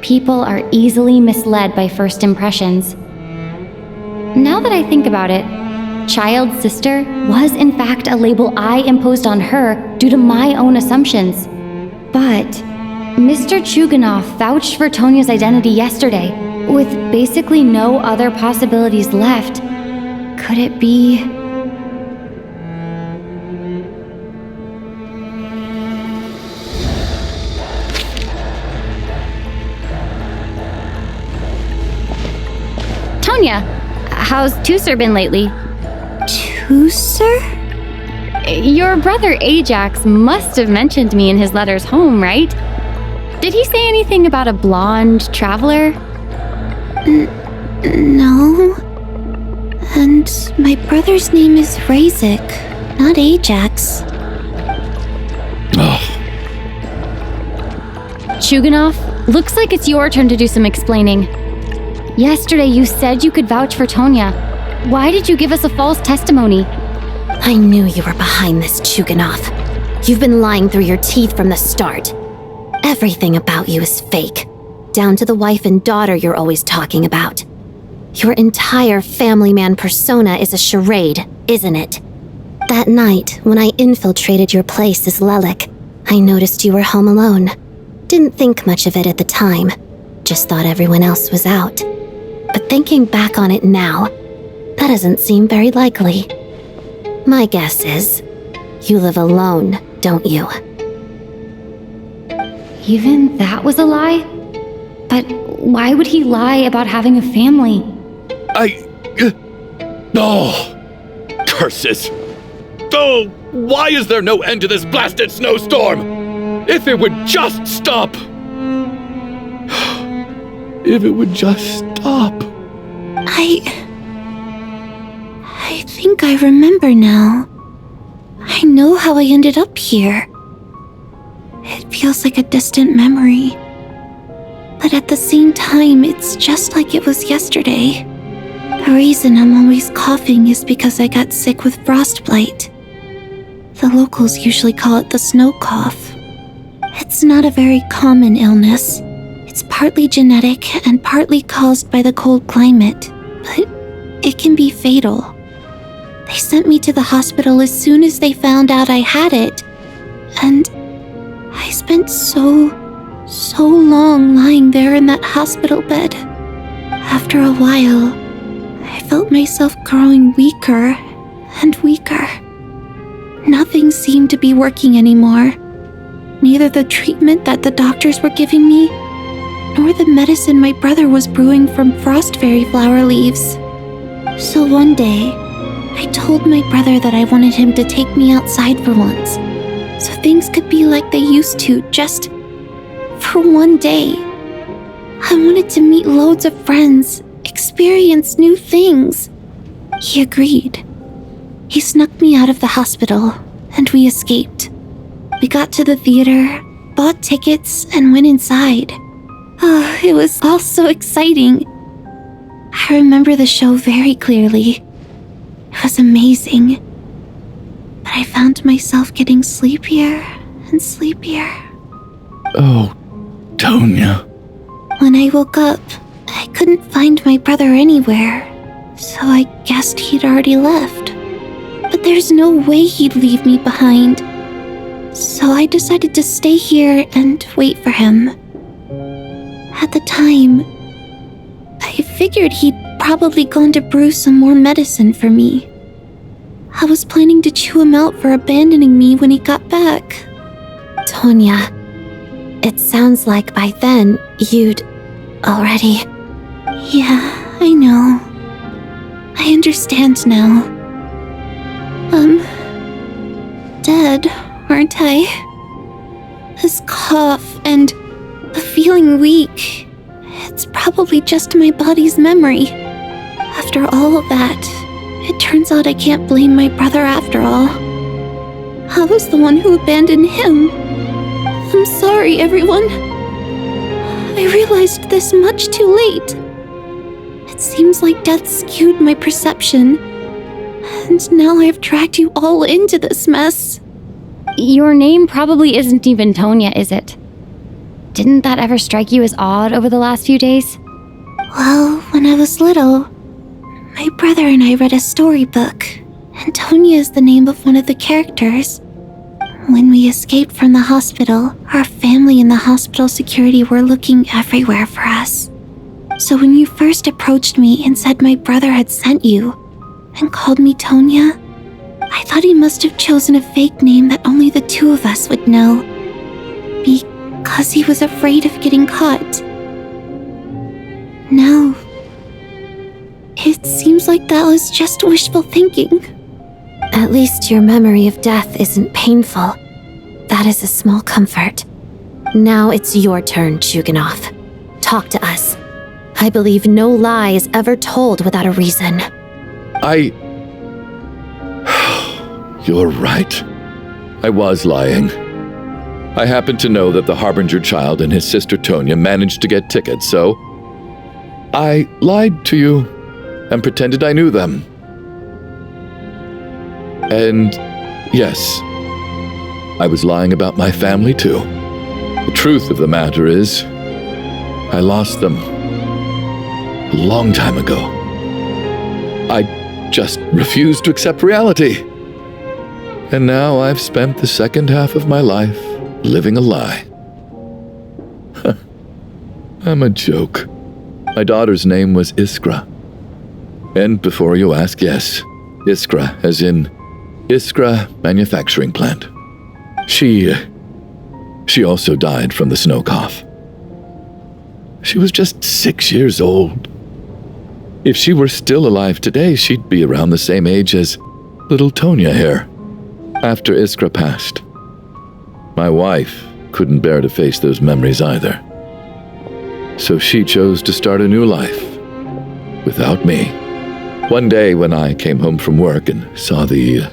People are easily misled by first impressions. Now that I think about it, Child's sister was in fact a label I imposed on her due to my own assumptions. But Mr. Chuganov vouched for Tonya's identity yesterday, with basically no other possibilities left. Could it be... Tonya, how's Tusser been lately? Tusser? Your brother Ajax must have mentioned me in his letters home, right? Did he say anything about a blonde traveler? No. And my brother's name is Razik, not Ajax. Chuganov, looks like it's your turn to do some explaining. Yesterday you said you could vouch for Tonya. Why did you give us a false testimony? I knew you were behind this, Chuganov. You've been lying through your teeth from the start. Everything about you is fake, down to the wife and daughter you're always talking about. Your entire family man persona is a charade, isn't it? That night, when I infiltrated your place as Lelik, I noticed you were home alone. Didn't think much of it at the time, just thought everyone else was out. But thinking back on it now, that doesn't seem very likely. My guess is, you live alone, don't you? Even that was a lie? But why would he lie about having a family? Curses! Oh, why is there no end to this blasted snowstorm? If it would just stop! If it would just stop. I think I remember now. I know how I ended up here. It feels like a distant memory. But at the same time, it's just like it was yesterday. The reason I'm always coughing is because I got sick with frostbite. The locals usually call it the snow cough. It's not a very common illness. It's partly genetic and partly caused by the cold climate, but it can be fatal. They sent me to the hospital as soon as they found out I had it. And I spent so long lying there in that hospital bed. After a while, I felt myself growing weaker and weaker. Nothing seemed to be working anymore. Neither the treatment that the doctors were giving me, nor the medicine my brother was brewing from frost fairy flower leaves. So one day, I told my brother that I wanted him to take me outside for once, so things could be like they used to, just for one day. I wanted to meet loads of friends, experience new things. He agreed. He snuck me out of the hospital, and we escaped. We got to the theater, bought tickets, and went inside. Oh, it was all so exciting. I remember the show very clearly. It was amazing. But I found myself getting sleepier and sleepier. Oh, Tonya. When I woke up, I couldn't find my brother anywhere, so I guessed he'd already left. But there's no way he'd leave me behind. So I decided to stay here and wait for him. At the time, I figured he'd probably gone to brew some more medicine for me. I was planning to chew him out for abandoning me when he got back. Tonya, it sounds like by then you'd already... Yeah, I know. I understand now. Dead, aren't I? This cough and the feeling weak, it's probably just my body's memory. After all of that, it turns out I can't blame my brother after all. I was the one who abandoned him. I'm sorry, everyone. I realized this much too late. It seems like death skewed my perception. And now I've dragged you all into this mess. Your name probably isn't even Tonya, is it? Didn't that ever strike you as odd over the last few days? Well, when I was little, my brother and I read a storybook, and Tonya is the name of one of the characters. When we escaped from the hospital, our family and the hospital security were looking everywhere for us. So when you first approached me and said my brother had sent you, and called me Tonya, I thought he must have chosen a fake name that only the two of us would know. Because he was afraid of getting caught. Now, it seems like that was just wishful thinking. At least your memory of death isn't painful. That is a small comfort. Now it's your turn, Chuganov. Talk to us. I believe no lie is ever told without a reason. You're right. I was lying. I happened to know that the Harbinger child and his sister Tonya managed to get tickets, so I lied to you and pretended I knew them. And yes, I was lying about my family too. The truth of the matter is, I lost them a long time ago. I just refused to accept reality. And now I've spent the second half of my life living a lie. I'm a joke. My daughter's name was Iskra. And before you ask, yes, Iskra, as in Iskra Manufacturing Plant. She also died from the snow cough. She was just 6 years old. If she were still alive today, she'd be around the same age as little Tonya here. After Iskra passed, my wife couldn't bear to face those memories either. So she chose to start a new life without me. One day when I came home from work and saw the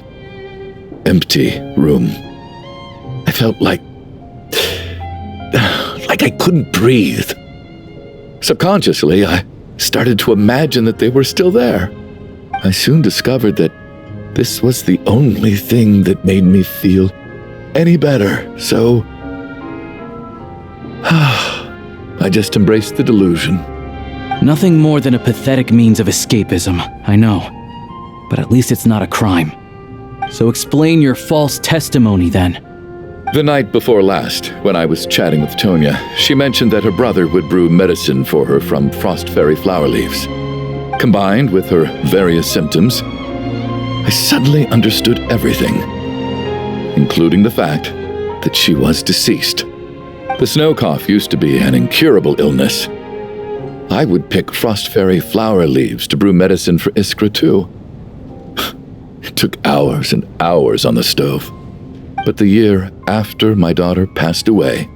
empty room, I felt like I couldn't breathe. Subconsciously, I started to imagine that they were still there. I soon discovered that this was the only thing that made me feel any better, so I just embraced the delusion. Nothing more than a pathetic means of escapism, I know. but at least it's not a crime. So explain your false testimony then. The night before last, when I was chatting with Tonya, she mentioned that her brother would brew medicine for her from frost fairy flower leaves. Combined with her various symptoms, I suddenly understood everything, including the fact that she was deceased. The snow cough used to be an incurable illness. I would pick frost fairy flower leaves to brew medicine for Iskra too. It took hours and hours on the stove. But the year after my daughter passed away,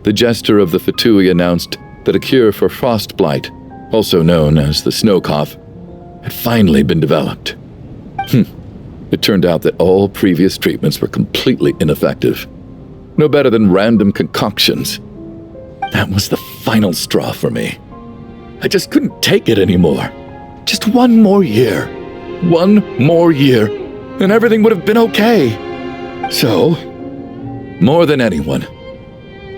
the jester of the Fatui announced that a cure for frost blight, also known as the snow cough, had finally been developed. It turned out that all previous treatments were completely ineffective. No better than random concoctions. That was the final straw for me. I just couldn't take it anymore. Just one more year. One more year, and everything would have been okay. So, more than anyone,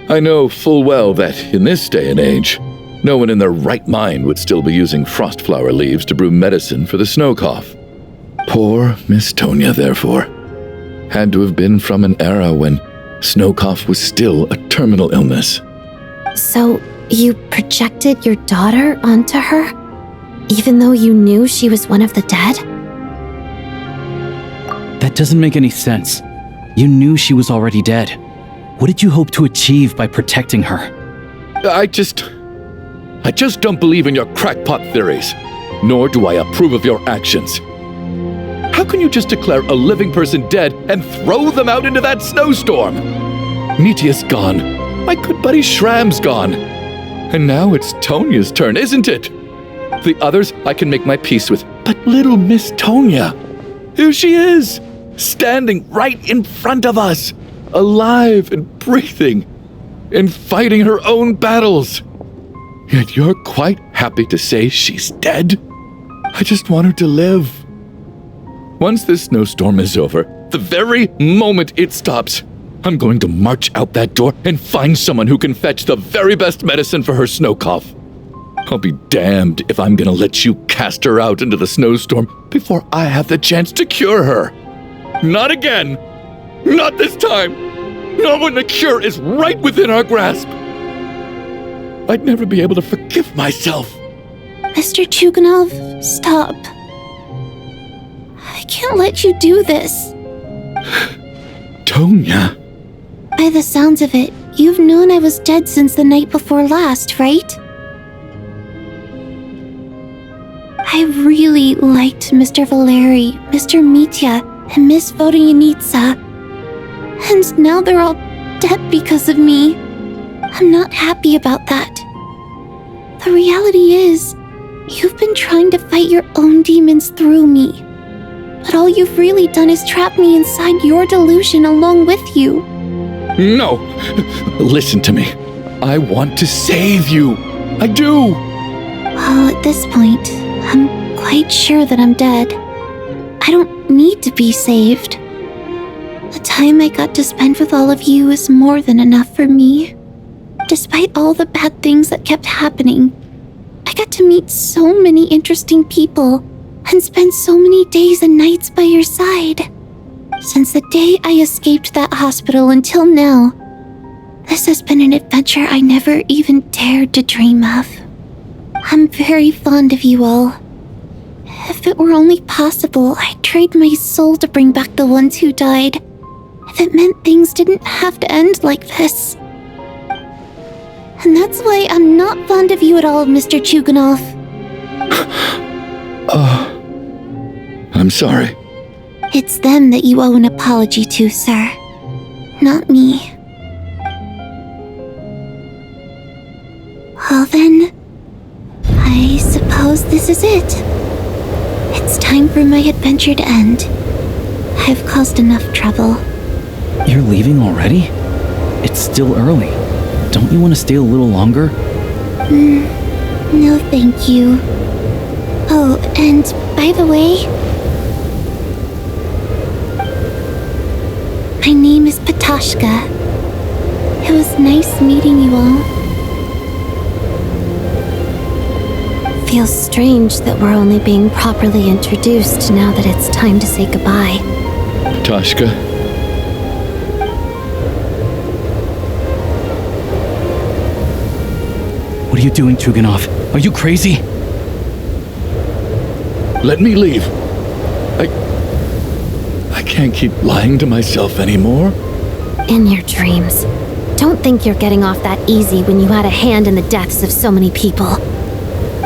I know full well that in this day and age, no one in their right mind would still be using frost flower leaves to brew medicine for the snow cough. Poor Miss Tonya, therefore, had to have been from an era when snow cough was still a terminal illness. So, you projected your daughter onto her, even though you knew she was one of the dead? That doesn't make any sense. You knew she was already dead. What did you hope to achieve by protecting her? I just don't believe in your crackpot theories, nor do I approve of your actions. How can you just declare a living person dead and throw them out into that snowstorm? Nitia's gone. My good buddy Shram's gone. And now it's Tonya's turn, isn't it? The others I can make my peace with, but little Miss Tonya, here she is, standing right in front of us, alive and breathing, and fighting her own battles. Yet you're quite happy to say she's dead? I just want her to live. Once this snowstorm is over, the very moment it stops, I'm going to march out that door and find someone who can fetch the very best medicine for her snow cough. I'll be damned if I'm gonna let you cast her out into the snowstorm before I have the chance to cure her. Not again! Not this time! Not when the cure is right within our grasp! I'd never be able to forgive myself. Mr. Chuganov, stop. I can't let you do this. Tonya. By the sounds of it, you've known I was dead since the night before last, right? I really liked Mr. Valeri, Mr. Mitya, and Miss Vodyanitsa. And now they're all dead because of me. I'm not happy about that. The reality is, you've been trying to fight your own demons through me. But all you've really done is trap me inside your delusion along with you. No! Listen to me. I want to save you. I do! Well, at this point, I'm quite sure that I'm dead. I don't need to be saved. The time I got to spend with all of you is more than enough for me. Despite all the bad things that kept happening, I got to meet so many interesting people and spend so many days and nights by your side. Since the day I escaped that hospital until now, this has been an adventure I never even dared to dream of. I'm very fond of you all. If it were only possible, I'd trade my soul to bring back the ones who died. If it meant things didn't have to end like this. And that's why I'm not fond of you at all, Mr. Chuganov. I'm sorry. It's them that you owe an apology to, sir. Not me. Well then, I suppose this is it. It's time for my adventure to end. I've caused enough trouble. You're leaving already? It's still early. Don't you want to stay a little longer? No thank you. Oh, and by the way, my name is Patashka. It was nice meeting you all. Feels strange that we're only being properly introduced now that it's time to say goodbye. Tashka, What are you doing, Chuganov? Are you crazy? let me leave. I can't keep lying to myself anymore. In your dreams. Don't think you're getting off that easy when you had a hand in the deaths of so many people.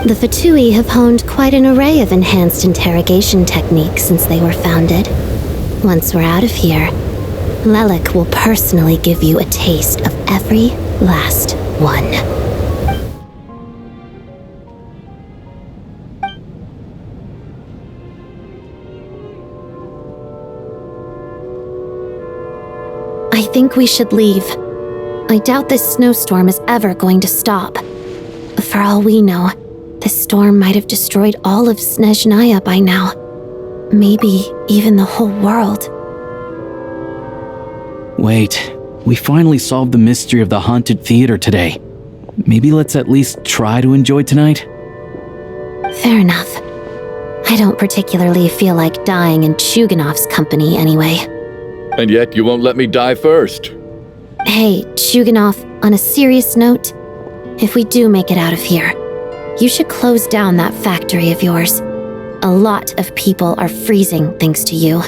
The Fatui have honed quite an array of enhanced interrogation techniques since they were founded. Once we're out of here, Lelik will personally give you a taste of every last one. I think we should leave. I doubt this snowstorm is ever going to stop. For all we know, this storm might have destroyed all of Snezhnaya by now. Maybe even the whole world. Wait, we finally solved the mystery of the haunted theater today. Maybe let's at least try to enjoy tonight? Fair enough. I don't particularly feel like dying in Chuganov's company anyway. And yet you won't let me die first. Hey, Chuganov, on a serious note, if we do make it out of here, you should close down that factory of yours. A lot of people are freezing thanks to you.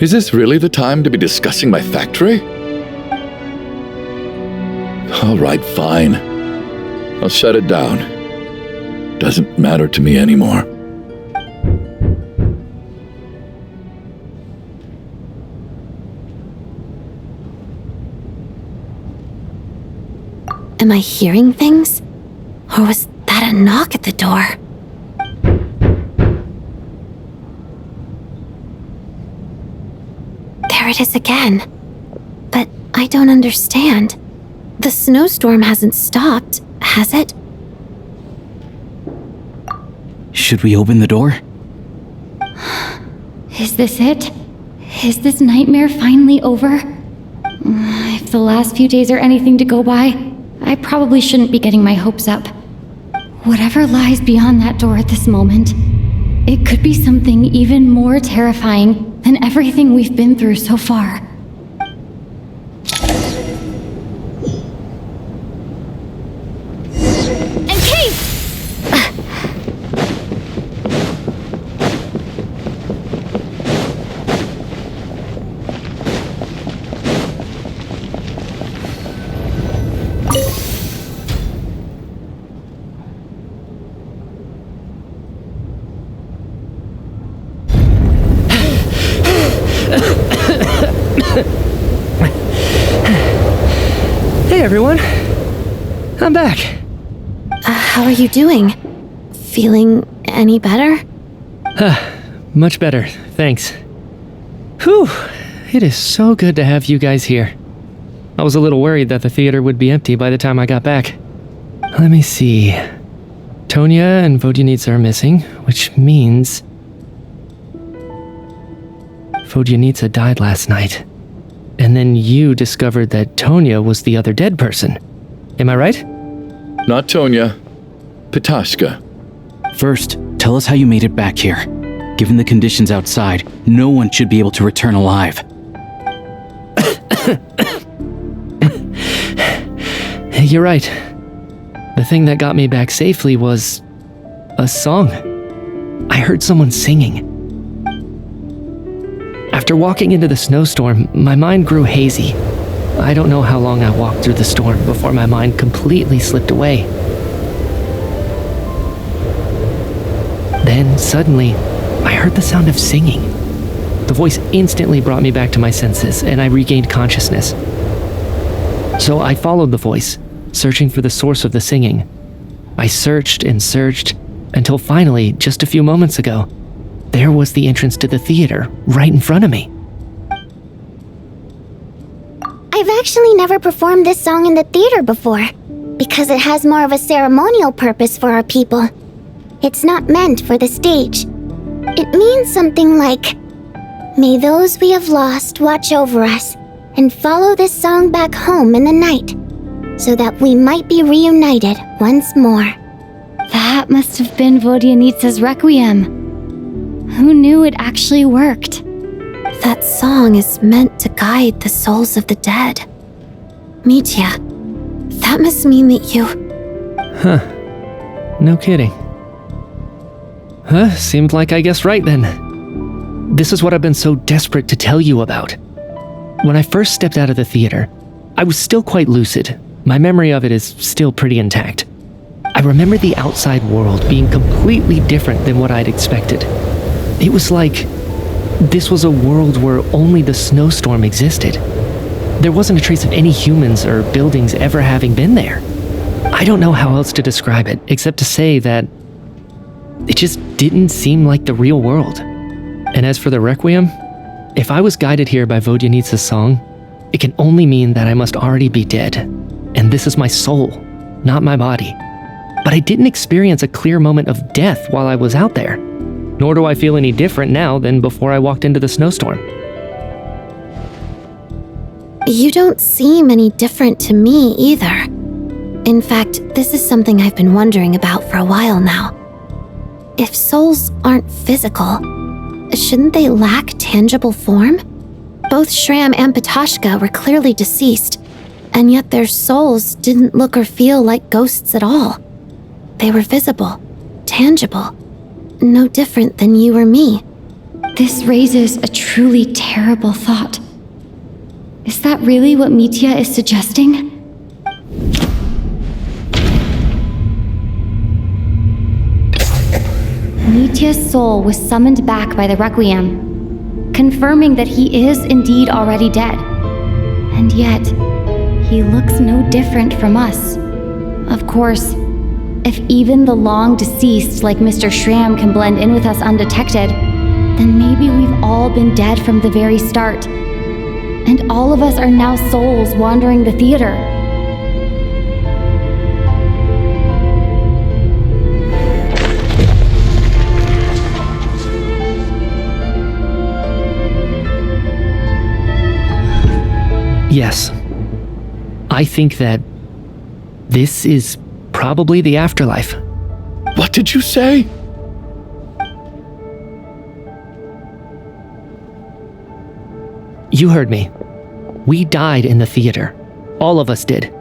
Is this really the time to be discussing my factory? All right, fine. I'll shut it down. Doesn't matter to me anymore. Am I hearing things? Or was that a knock at the door? There it is again. But I don't understand. The snowstorm hasn't stopped, has it? Should we open the door? Is this it? Is this nightmare finally over? If the last few days are anything to go by, I probably shouldn't be getting my hopes up. Whatever lies beyond that door at this moment, it could be something even more terrifying than everything we've been through so far. And Kate! Hey everyone, I'm back. How are you doing? Feeling any better? Much better, thanks. Whew, it is so good to have you guys here. I was a little worried that the theater would be empty by the time I got back. Let me see. Tonya and Vodyanitsa are missing, which means Vodyanitsa died last night. And then you discovered that Tonya was the other dead person. Am I right? Not Tonya. Pitashka. First, tell us how you made it back here. Given the conditions outside, no one should be able to return alive. You're right. The thing that got me back safely was a song. I heard someone singing. After walking into the snowstorm, my mind grew hazy. I don't know how long I walked through the storm before my mind completely slipped away. Then, suddenly, I heard the sound of singing. The voice instantly brought me back to my senses, and I regained consciousness. So I followed the voice, searching for the source of the singing. I searched and searched, until finally, just a few moments ago, there was the entrance to the theater, right in front of me. I've actually never performed this song in the theater before, because it has more of a ceremonial purpose for our people. It's not meant for the stage. It means something like, "May those we have lost watch over us, and follow this song back home in the night, so that we might be reunited once more." That That must have been Vodyanitsa's Requiem. Who knew it actually worked? That song is meant to guide the souls of the dead. Mitya, that must mean that you... Huh. No kidding. Seemed like I guessed right then. This is what I've been so desperate to tell you about. When I first stepped out of the theater, I was still quite lucid. My memory of it is still pretty intact. I remember the outside world being completely different than what I'd expected. It was like this was a world where only the snowstorm existed. There wasn't a trace of any humans or buildings ever having been there. I don't know how else to describe it, except to say that it just didn't seem like the real world. And as for the Requiem, if I was guided here by Vodyanitsa's song, it can only mean that I must already be dead. And this is my soul, not my body. But I didn't experience a clear moment of death while I was out there. Nor do I feel any different now than before I walked into the snowstorm. You don't seem any different to me either. In fact, this is something I've been wondering about for a while now. If souls aren't physical, shouldn't they lack tangible form? Both Shram and Patoshka were clearly deceased, and yet their souls didn't look or feel like ghosts at all. They were visible, tangible, no different than you or me. This raises a truly terrible thought. Is that really what Mitya is suggesting? Mitya's soul was summoned back by the Requiem, confirming that he is indeed already dead. And yet, he looks no different from us. Of course, if even the long deceased like Mr. Shram can blend in with us undetected, then maybe we've all been dead from the very start. And all of us are now souls wandering the theater. Yes. I think that this is probably the afterlife. What did you say? You heard me. We died in the theater. All of us did.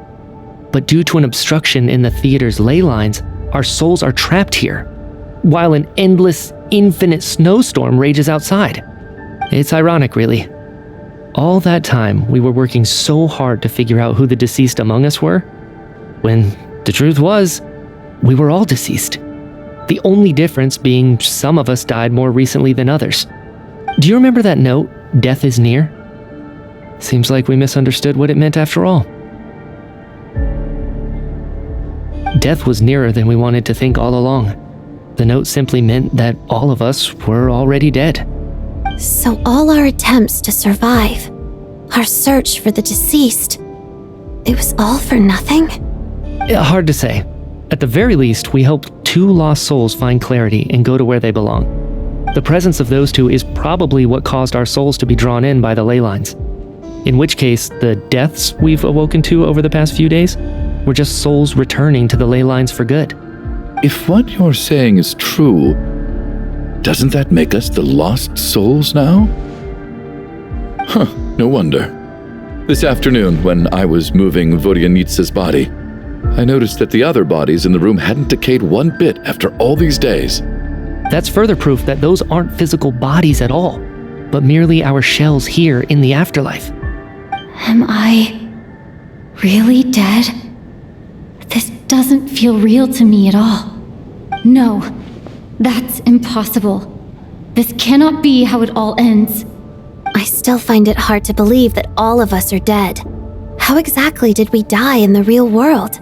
But due to an obstruction in the theater's ley lines, our souls are trapped here, while an endless, infinite snowstorm rages outside. It's ironic, really. All that time, we were working so hard to figure out who the deceased among us were, when the truth was, we were all deceased. The only difference being some of us died more recently than others. Do you remember that note, "Death is near"? Seems like we misunderstood what it meant after all. Death was nearer than we wanted to think all along. The note simply meant that all of us were already dead. So all our attempts to survive, our search for the deceased, it was all for nothing? Hard to say. At the very least, we hope 2 lost souls find clarity and go to where they belong. The presence of those 2 is probably what caused our souls to be drawn in by the ley lines. In which case, the deaths we've awoken to over the past few days were just souls returning to the ley lines for good. If what you're saying is true, doesn't that make us the lost souls now? Huh, no wonder. This afternoon, when I was moving Vodyanitsa's body, I noticed that the other bodies in the room hadn't decayed one bit after all these days. That's further proof that those aren't physical bodies at all, but merely our shells here in the afterlife. Am I really dead? This doesn't feel real to me at all. No, that's impossible. This cannot be how it all ends. I still find it hard to believe that all of us are dead. How exactly did we die in the real world?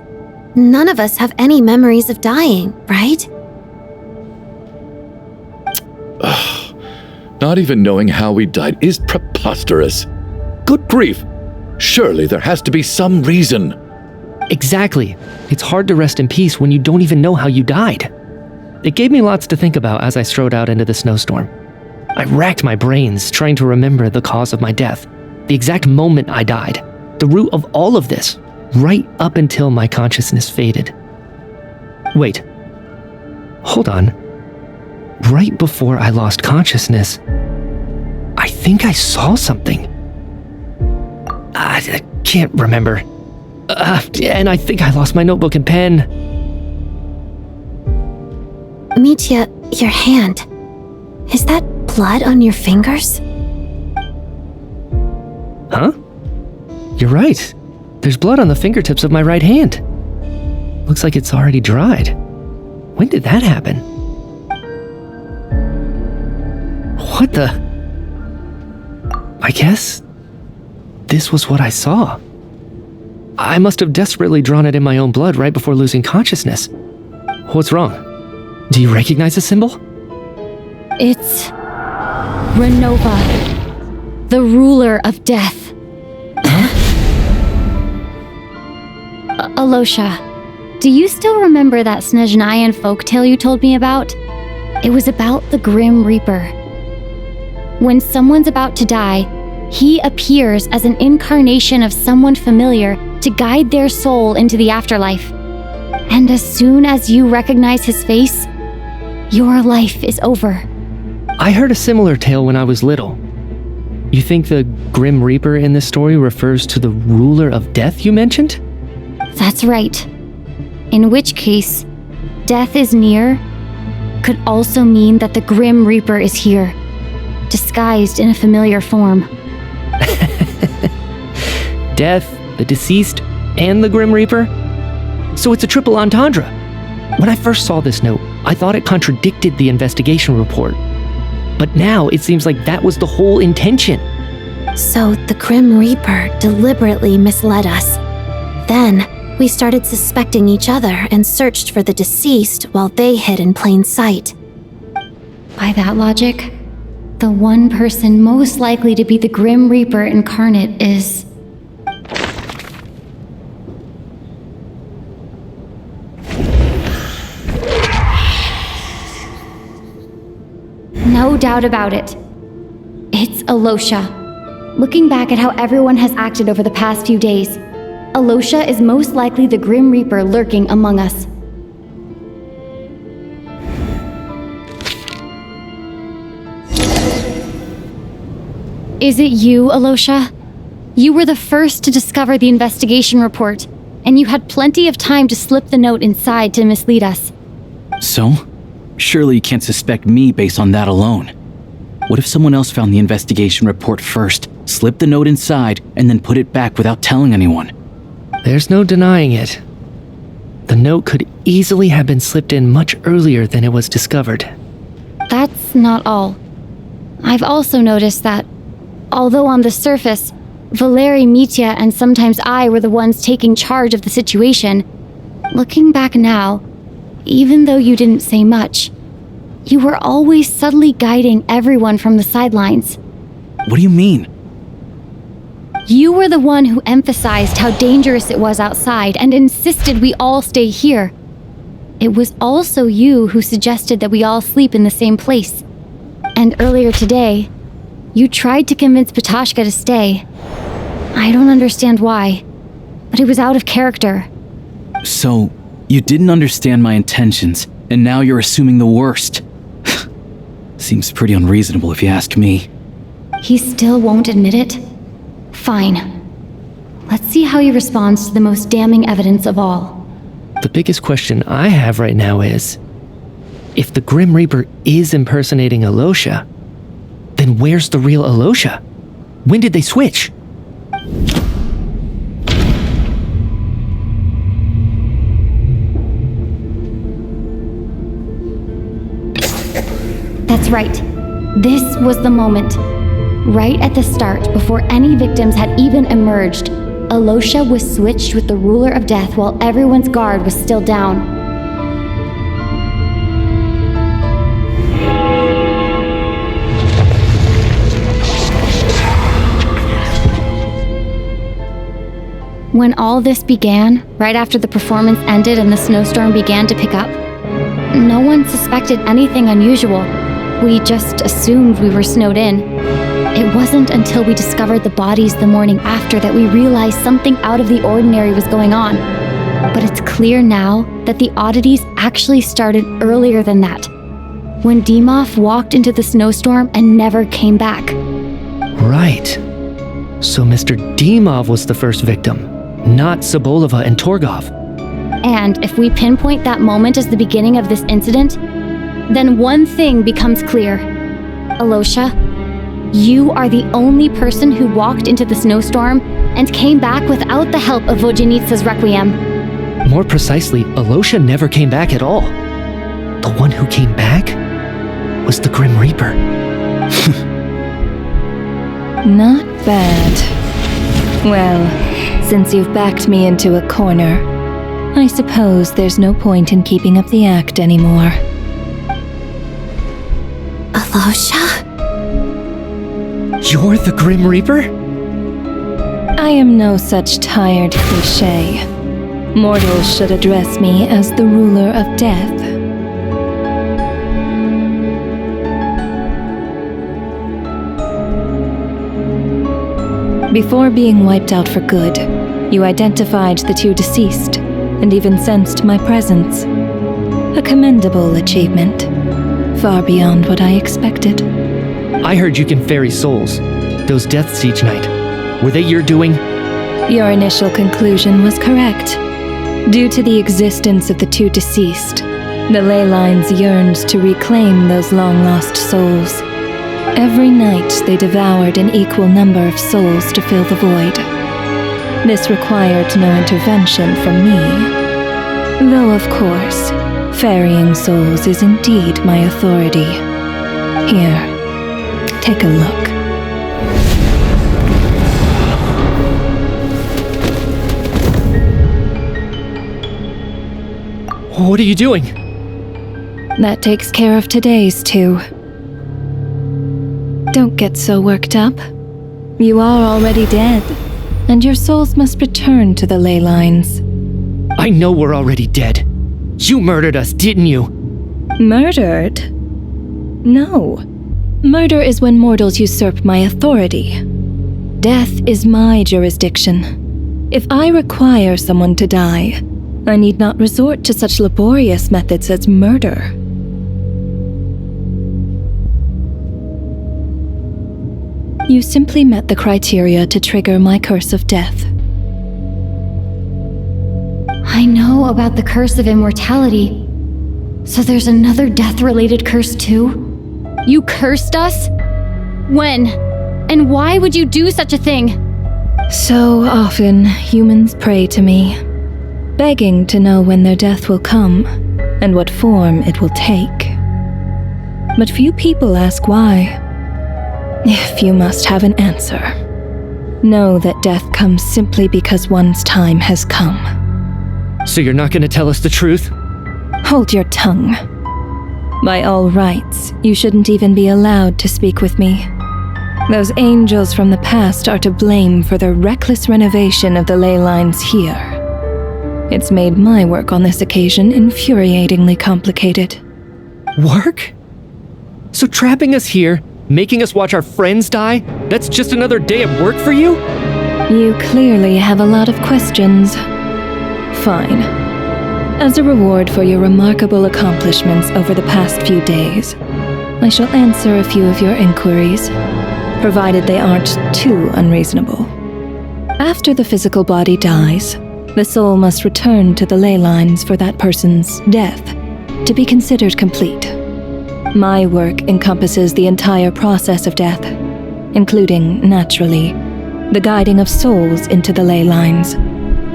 None of us have any memories of dying, right? Not even knowing how we died is preposterous. Good grief! Surely there has to be some reason. Exactly. It's hard to rest in peace when you don't even know how you died. It gave me lots to think about as I strode out into the snowstorm. I racked my brains trying to remember the cause of my death, the exact moment I died, the root of all of this, right up until my consciousness faded. Wait, Hold on. Right before I lost consciousness, I think I saw something. I can't remember. And I think I lost my notebook and pen. Mitya, your hand. Is that blood on your fingers? Huh? You're right. There's blood on the fingertips of my right hand. Looks like it's already dried. When did that happen? What the? I guess this was what I saw. I must have desperately drawn it in my own blood right before losing consciousness. What's wrong? Do you recognize the symbol? It's Renova, the ruler of death. Alosha, do you still remember that Snezhnayan folktale you told me about? It was about the Grim Reaper. When someone's about to die, he appears as an incarnation of someone familiar to guide their soul into the afterlife. And as soon as you recognize his face, your life is over. I heard a similar tale when I was little. You think the Grim Reaper in this story refers to the ruler of death you mentioned? That's right. In which case, death is near could also mean that the Grim Reaper is here, disguised in a familiar form. Death, the deceased, and the Grim Reaper? So it's a triple entendre. When I first saw this note, I thought it contradicted the investigation report. But now it seems like that was the whole intention. So the Grim Reaper deliberately misled us. Then, we started suspecting each other and searched for the deceased while they hid in plain sight. By that logic, the one person most likely to be the Grim Reaper incarnate is... No doubt about it. It's Alosha. Looking back at how everyone has acted over the past few days, Alosha is most likely the Grim Reaper lurking among us. Is it you, Alosha? You were the first to discover the investigation report, and you had plenty of time to slip the note inside to mislead us. So? Surely you can't suspect me based on that alone. What if someone else found the investigation report first, slipped the note inside, and then put it back without telling anyone? There's no denying it. The note could easily have been slipped in much earlier than it was discovered. That's not all. I've also noticed that, although on the surface, Valeri, Mitya, and sometimes I were the ones taking charge of the situation, looking back now, even though you didn't say much, you were always subtly guiding everyone from the sidelines. What do you mean? You were the one who emphasized how dangerous it was outside and insisted we all stay here. It was also you who suggested that we all sleep in the same place. And earlier today, you tried to convince Patoshka to stay. I don't understand why, but it was out of character. So, you didn't understand my intentions, and now you're assuming the worst. Seems pretty unreasonable if you ask me. He still won't admit it? Fine. Let's see how he responds to the most damning evidence of all. The biggest question I have right now is, if the Grim Reaper is impersonating Alosha, then where's the real Alosha? When did they switch? That's right. This was the moment. Right at the start, before any victims had even emerged, Alosha was switched with the ruler of death while everyone's guard was still down. When all this began, right after the performance ended and the snowstorm began to pick up, no one suspected anything unusual. We just assumed we were snowed in. It wasn't until we discovered the bodies the morning after that we realized something out of the ordinary was going on. But it's clear now that the oddities actually started earlier than that, when Dimov walked into the snowstorm and never came back. Right. So Mr. Dimov was the first victim, not Sobolova and Torgov. And if we pinpoint that moment as the beginning of this incident, then one thing becomes clear. Alosha, you are the only person who walked into the snowstorm and came back without the help of Vodyanitsa's Requiem. More precisely, Alosha never came back at all. The one who came back was the Grim Reaper. Not bad. Well, since you've backed me into a corner, I suppose there's no point in keeping up the act anymore. Alosha? You're the Grim Reaper? I am no such tired cliché. Mortals should address me as the ruler of death. Before being wiped out for good, you identified the two deceased, and even sensed my presence. A commendable achievement, far beyond what I expected. I heard you can ferry souls. Those deaths each night. Were they your doing? Your initial conclusion was correct. Due to the existence of the two deceased, the ley lines yearned to reclaim those long-lost souls. Every night they devoured an equal number of souls to fill the void. This required no intervention from me. Though, of course, ferrying souls is indeed my authority. Here, take a look. What are you doing? That takes care of today's too. Don't get so worked up. You are already dead, and your souls must return to the ley lines. I know we're already dead. You murdered us, didn't you? Murdered? No. Murder is when mortals usurp my authority. Death is my jurisdiction. If I require someone to die, I need not resort to such laborious methods as murder. You simply met the criteria to trigger my curse of death. I know about the curse of immortality. So there's another death-related curse too? You cursed us? When? And why would you do such a thing? So often, humans pray to me, begging to know when their death will come and what form it will take. But few people ask why. If you must have an answer, know that death comes simply because one's time has come. So you're not gonna tell us the truth? Hold your tongue. By all rights, you shouldn't even be allowed to speak with me. Those angels from the past are to blame for the reckless renovation of the ley lines here. It's made my work on this occasion infuriatingly complicated. Work? So trapping us here, making us watch our friends die, that's just another day at work for you? You clearly have a lot of questions. Fine. As a reward for your remarkable accomplishments over the past few days, I shall answer a few of your inquiries, provided they aren't too unreasonable. After the physical body dies, the soul must return to the ley lines for that person's death to be considered complete. My work encompasses the entire process of death, including, naturally, the guiding of souls into the ley lines,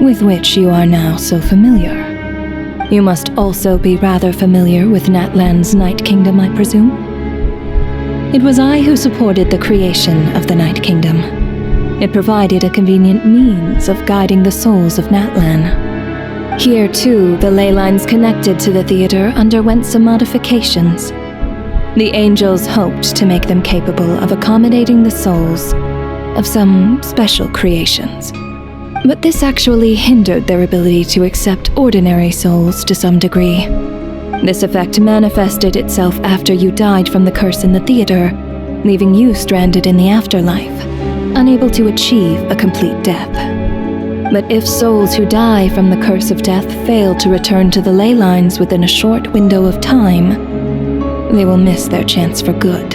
with which you are now so familiar. You must also be rather familiar with Natlan's Night Kingdom, I presume? It was I who supported the creation of the Night Kingdom. It provided a convenient means of guiding the souls of Natlan. Here, too, the ley lines connected to the theater underwent some modifications. The angels hoped to make them capable of accommodating the souls of some special creations. But this actually hindered their ability to accept ordinary souls to some degree. This effect manifested itself after you died from the curse in the theater, leaving you stranded in the afterlife, unable to achieve a complete death. But if souls who die from the curse of death fail to return to the ley lines within a short window of time, they will miss their chance for good.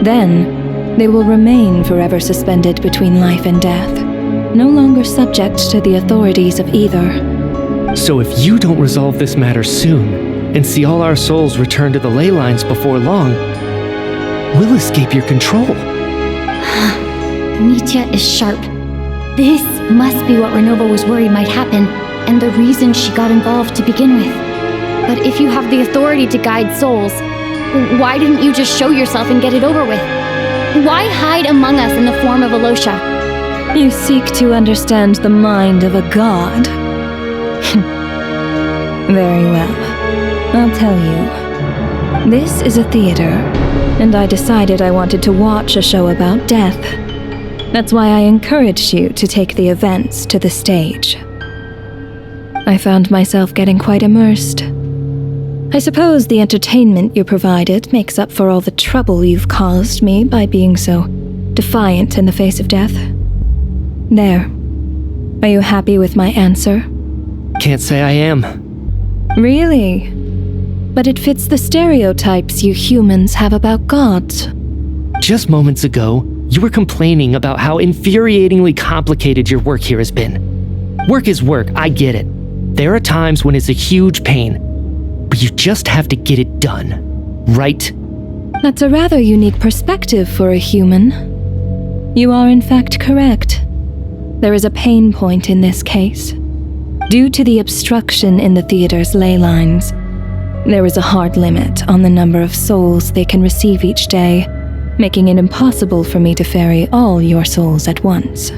Then, they will remain forever suspended between life and death, no longer subject to the authorities of either. So if you don't resolve this matter soon, and see all our souls return to the ley lines before long, we'll escape your control. Nitya is sharp. This must be what Renova was worried might happen, and the reason she got involved to begin with. But if you have the authority to guide souls, why didn't you just show yourself and get it over with? Why hide among us in the form of Alosha? You seek to understand the mind of a god. Very well. I'll tell you. This is a theater, and I decided I wanted to watch a show about death. That's why I encouraged you to take the events to the stage. I found myself getting quite immersed. I suppose the entertainment you provided makes up for all the trouble you've caused me by being so defiant in the face of death. There. Are you happy with my answer? Can't say I am. Really? But it fits the stereotypes you humans have about gods. Just moments ago, you were complaining about how infuriatingly complicated your work here has been. Work is work, I get it. There are times when it's a huge pain, but you just have to get it done, right? That's a rather unique perspective for a human. You are in fact correct. There is a pain point in this case. Due to the obstruction in the theater's ley lines, there is a hard limit on the number of souls they can receive each day, making it impossible for me to ferry all your souls at once.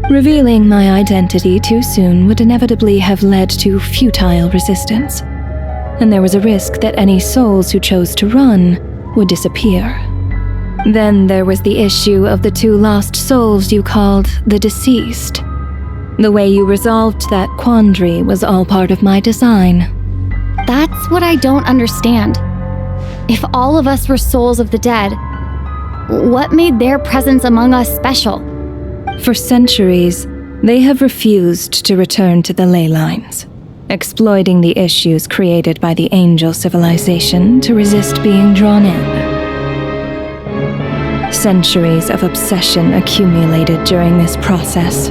Revealing my identity too soon would inevitably have led to futile resistance, and there was a risk that any souls who chose to run would disappear. Then there was the issue of the 2 lost souls you called the deceased. The way you resolved that quandary was all part of my design. That's what I don't understand. If all of us were souls of the dead, what made their presence among us special? For centuries, they have refused to return to the ley lines, exploiting the issues created by the angel civilization to resist being drawn in. Centuries of obsession accumulated during this process.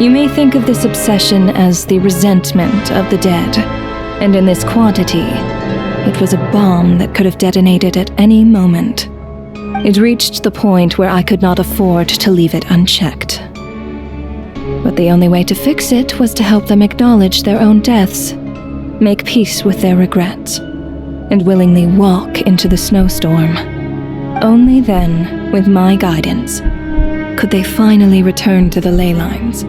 You may think of this obsession as the resentment of the dead, and in this quantity, it was a bomb that could have detonated at any moment. It reached the point where I could not afford to leave it unchecked. But the only way to fix it was to help them acknowledge their own deaths, make peace with their regrets, and willingly walk into the snowstorm. Only then, with my guidance, could they finally return to the ley lines.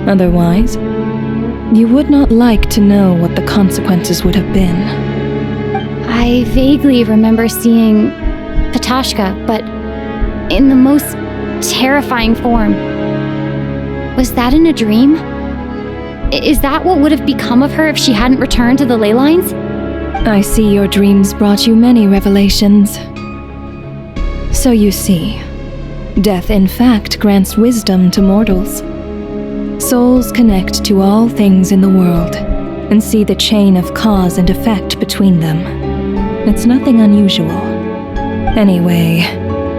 Otherwise, you would not like to know what the consequences would have been. I vaguely remember seeing Patashka, but in the most terrifying form. Was that in a dream? Is that what would have become of her if she hadn't returned to the ley lines? I see your dreams brought you many revelations. So you see, death in fact grants wisdom to mortals. Souls connect to all things in the world and see the chain of cause and effect between them. It's nothing unusual. Anyway,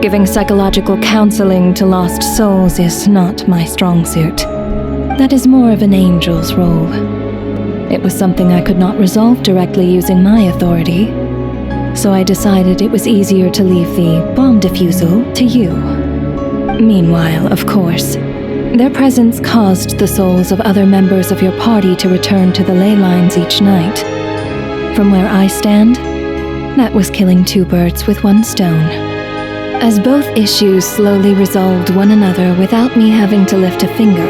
giving psychological counseling to lost souls is not my strong suit. That is more of an angel's role. It was something I could not resolve directly using my authority, so I decided it was easier to leave the bomb defusal to you. Meanwhile, of course, their presence caused the souls of other members of your party to return to the ley lines each night. From where I stand, that was killing 2 birds with 1 stone. As both issues slowly resolved one another without me having to lift a finger,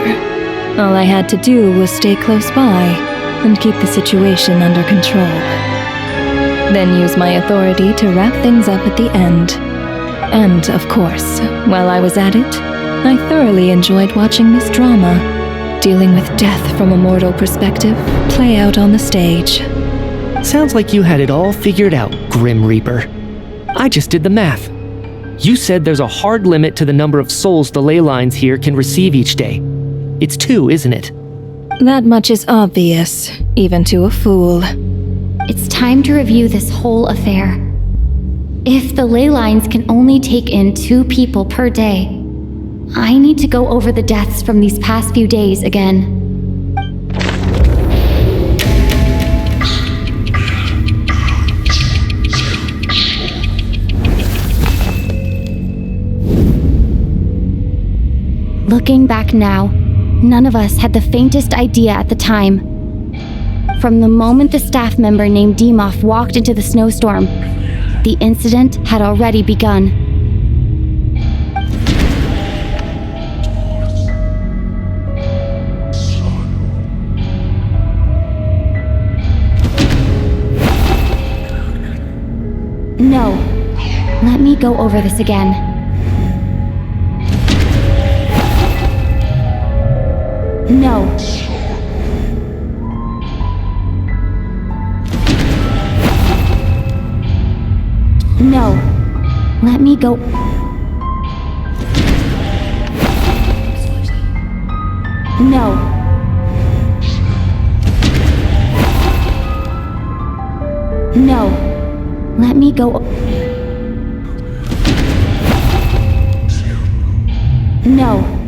all I had to do was stay close by and keep the situation under control. Then use my authority to wrap things up at the end. And, of course, while I was at it, I thoroughly enjoyed watching this drama, dealing with death from a mortal perspective, play out on the stage. Sounds like you had it all figured out, Grim Reaper. I just did the math. You said there's a hard limit to the number of souls the ley lines here can receive each day. It's 2, isn't it? That much is obvious, even to a fool. It's time to review this whole affair. If the ley lines can only take in 2 people per day, I need to go over the deaths from these past few days again. Looking back now, none of us had the faintest idea at the time. From the moment the staff member named Demoff walked into the snowstorm, the incident had already begun. No. Let me go over this again. No. No. Let me go. No. No. Let me go. No.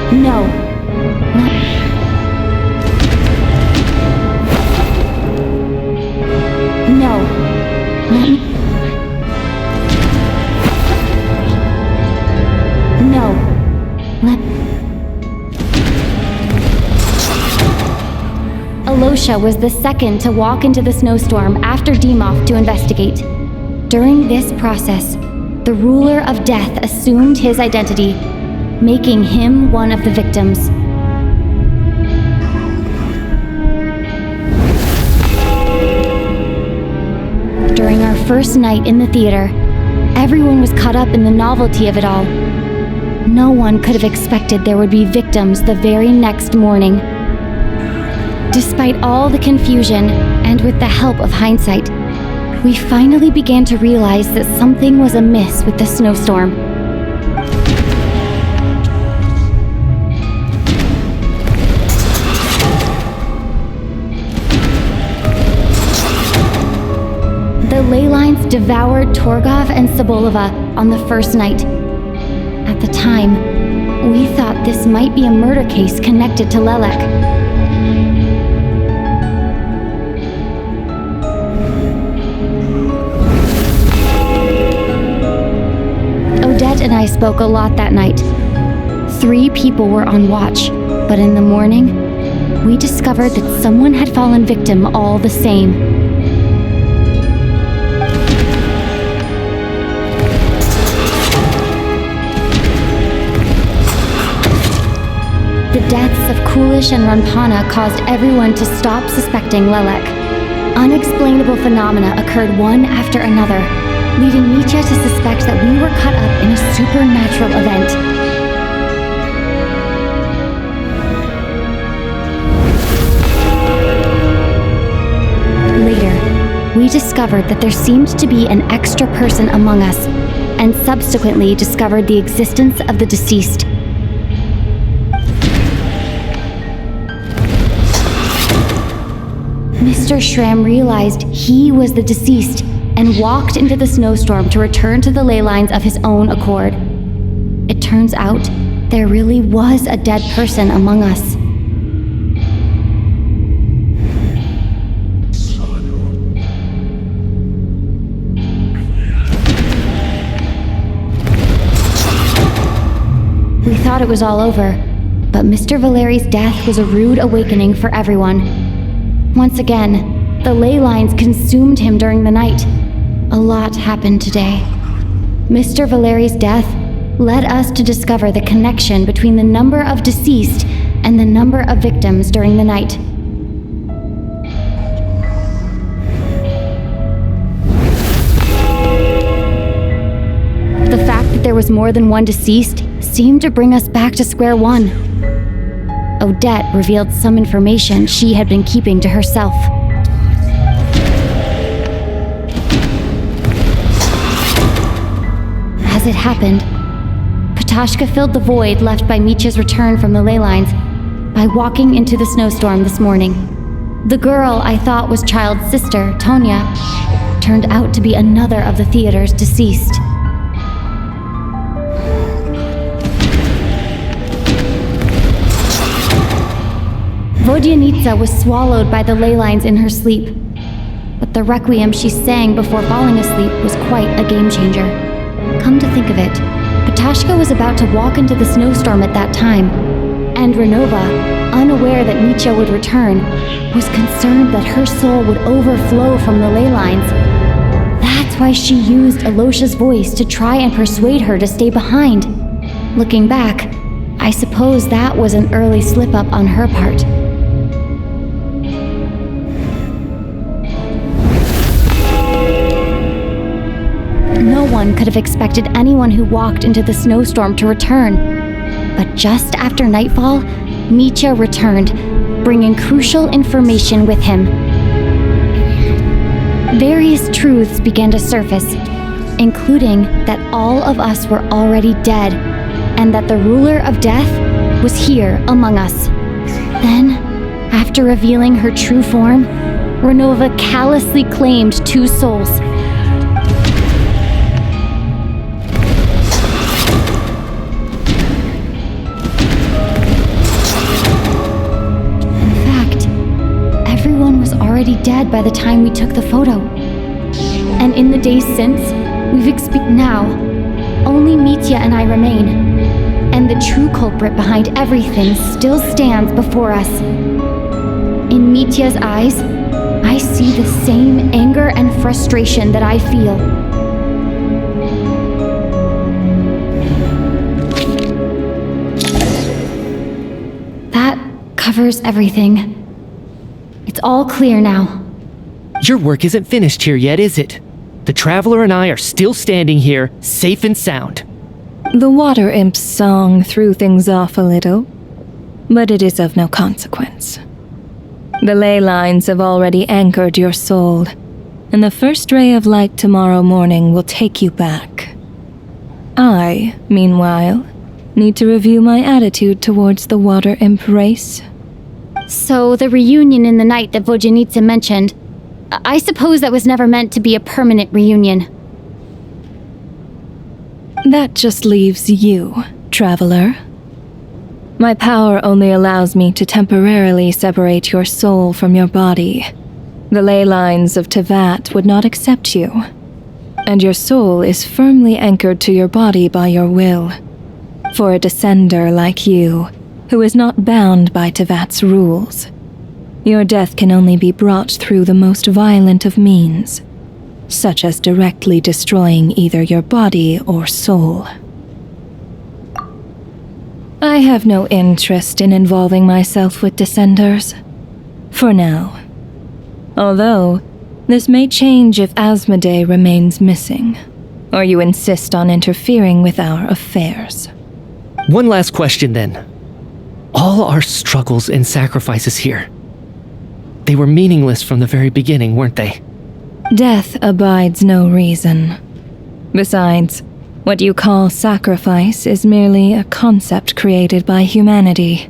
No. No. Let me. No. Let. Alosha was the second to walk into the snowstorm after Demoff to investigate. During this process, the ruler of death assumed his identity, making him one of the victims. During our first night in the theater, everyone was caught up in the novelty of it all. No one could have expected there would be victims the very next morning. Despite all the confusion, and with the help of hindsight, we finally began to realize that something was amiss with the snowstorm. The ley lines devoured Torgov and Sobolova on the first night. At the time, we thought this might be a murder case connected to Lelek. Odette and I spoke a lot that night. 3 people were on watch, but in the morning, we discovered that someone had fallen victim all the same. The deaths of Kulish and Ranpana caused everyone to stop suspecting Lelek. Unexplainable phenomena occurred one after another, leading Mitya to suspect that we were caught up in a supernatural event. Later, we discovered that there seemed to be an extra person among us, and subsequently discovered the existence of the deceased. Mr. Schramm realized he was the deceased and walked into the snowstorm to return to the ley lines of his own accord. It turns out there really was a dead person among us. We thought it was all over, but Mr. Valeri's death was a rude awakening for everyone. Once again, the ley lines consumed him during the night. A lot happened today. Mr. Valeri's death led us to discover the connection between the number of deceased and the number of victims during the night. The fact that there was more than one deceased seemed to bring us back to square one. Odette revealed some information she had been keeping to herself. As it happened, Patashka filled the void left by Micha's return from the ley lines by walking into the snowstorm this morning. The girl I thought was Child's sister, Tonya, turned out to be another of the theater's deceased. Vodyanitsa was swallowed by the ley lines in her sleep, but the requiem she sang before falling asleep was quite a game changer. Come to think of it, Patashka was about to walk into the snowstorm at that time, and Renova, unaware that Micha would return, was concerned that her soul would overflow from the ley lines. That's why she used Alosha's voice to try and persuade her to stay behind. Looking back, I suppose that was an early slip-up on her part. No one could have expected anyone who walked into the snowstorm to return. But just after nightfall, Micha returned, bringing crucial information with him. Various truths began to surface, including that all of us were already dead, and that the ruler of death was here among us. Then, after revealing her true form, Renova callously claimed 2 souls. Everyone was already dead by the time we took the photo. And in the days since, we've experienced now. Only Mitya and I remain. And the true culprit behind everything still stands before us. In Mitya's eyes, I see the same anger and frustration that I feel. That covers everything. It's all clear now. Your work isn't finished here yet, is it? The Traveler and I are still standing here, safe and sound. The water imp's song threw things off a little, but it is of no consequence. The ley lines have already anchored your soul, and the first ray of light tomorrow morning will take you back. I, meanwhile, need to review my attitude towards the water imp race. So the reunion in the night that Vodyanitsa mentioned, I suppose that was never meant to be a permanent reunion. That just leaves you, Traveler. My power only allows me to temporarily separate your soul from your body. The ley lines of Tevat would not accept you, and your soul is firmly anchored to your body by your will. For a descender like you, who is not bound by Tevat's rules, your death can only be brought through the most violent of means, such as directly destroying either your body or soul. I have no interest in involving myself with Descenders, for now. Although, this may change if Asmodee remains missing, or you insist on interfering with our affairs. One last question then. All our struggles and sacrifices here, they were meaningless from the very beginning, weren't they? Death abides no reason. Besides, what you call sacrifice is merely a concept created by humanity.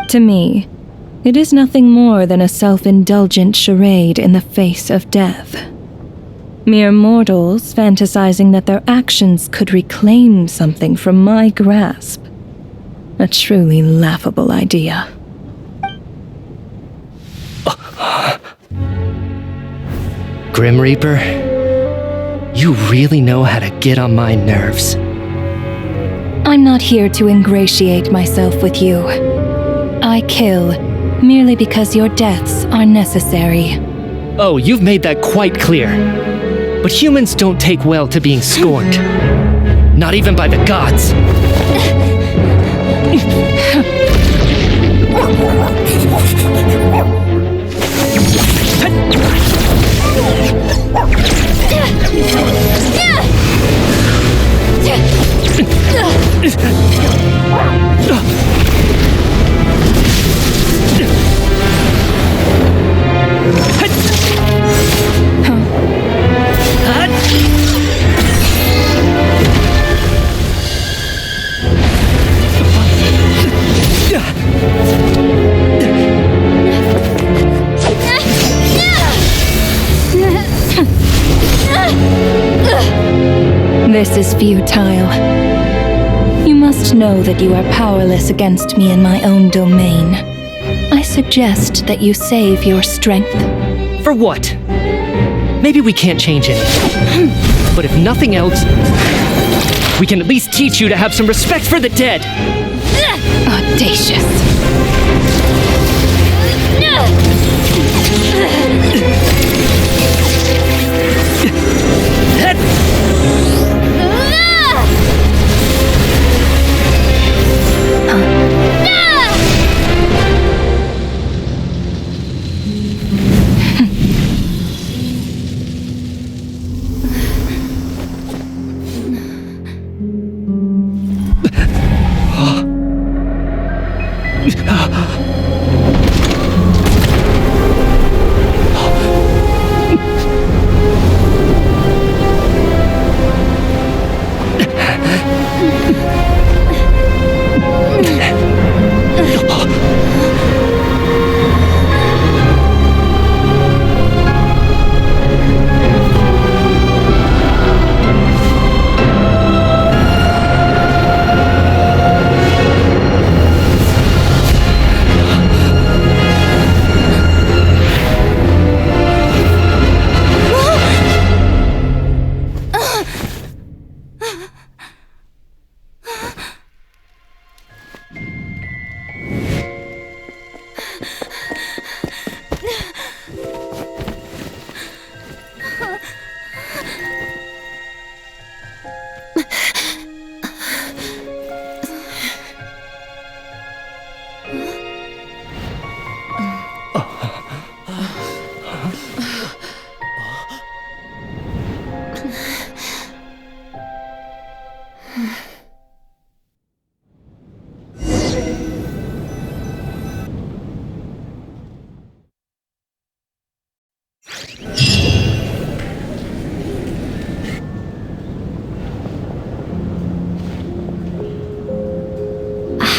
To me, it is nothing more than a self-indulgent charade in the face of death. Mere mortals fantasizing that their actions could reclaim something from my grasp. A truly laughable idea. Grim Reaper, you really know how to get on my nerves. I'm not here to ingratiate myself with you. I kill merely because your deaths are necessary. Oh, you've made that quite clear. But humans don't take well to being scorned. Not even by the gods. This is futile. You must know that you are powerless against me in my own domain. I suggest that you save your strength. For what? Maybe we can't change it. But if nothing else, we can at least teach you to have some respect for the dead. Audacious.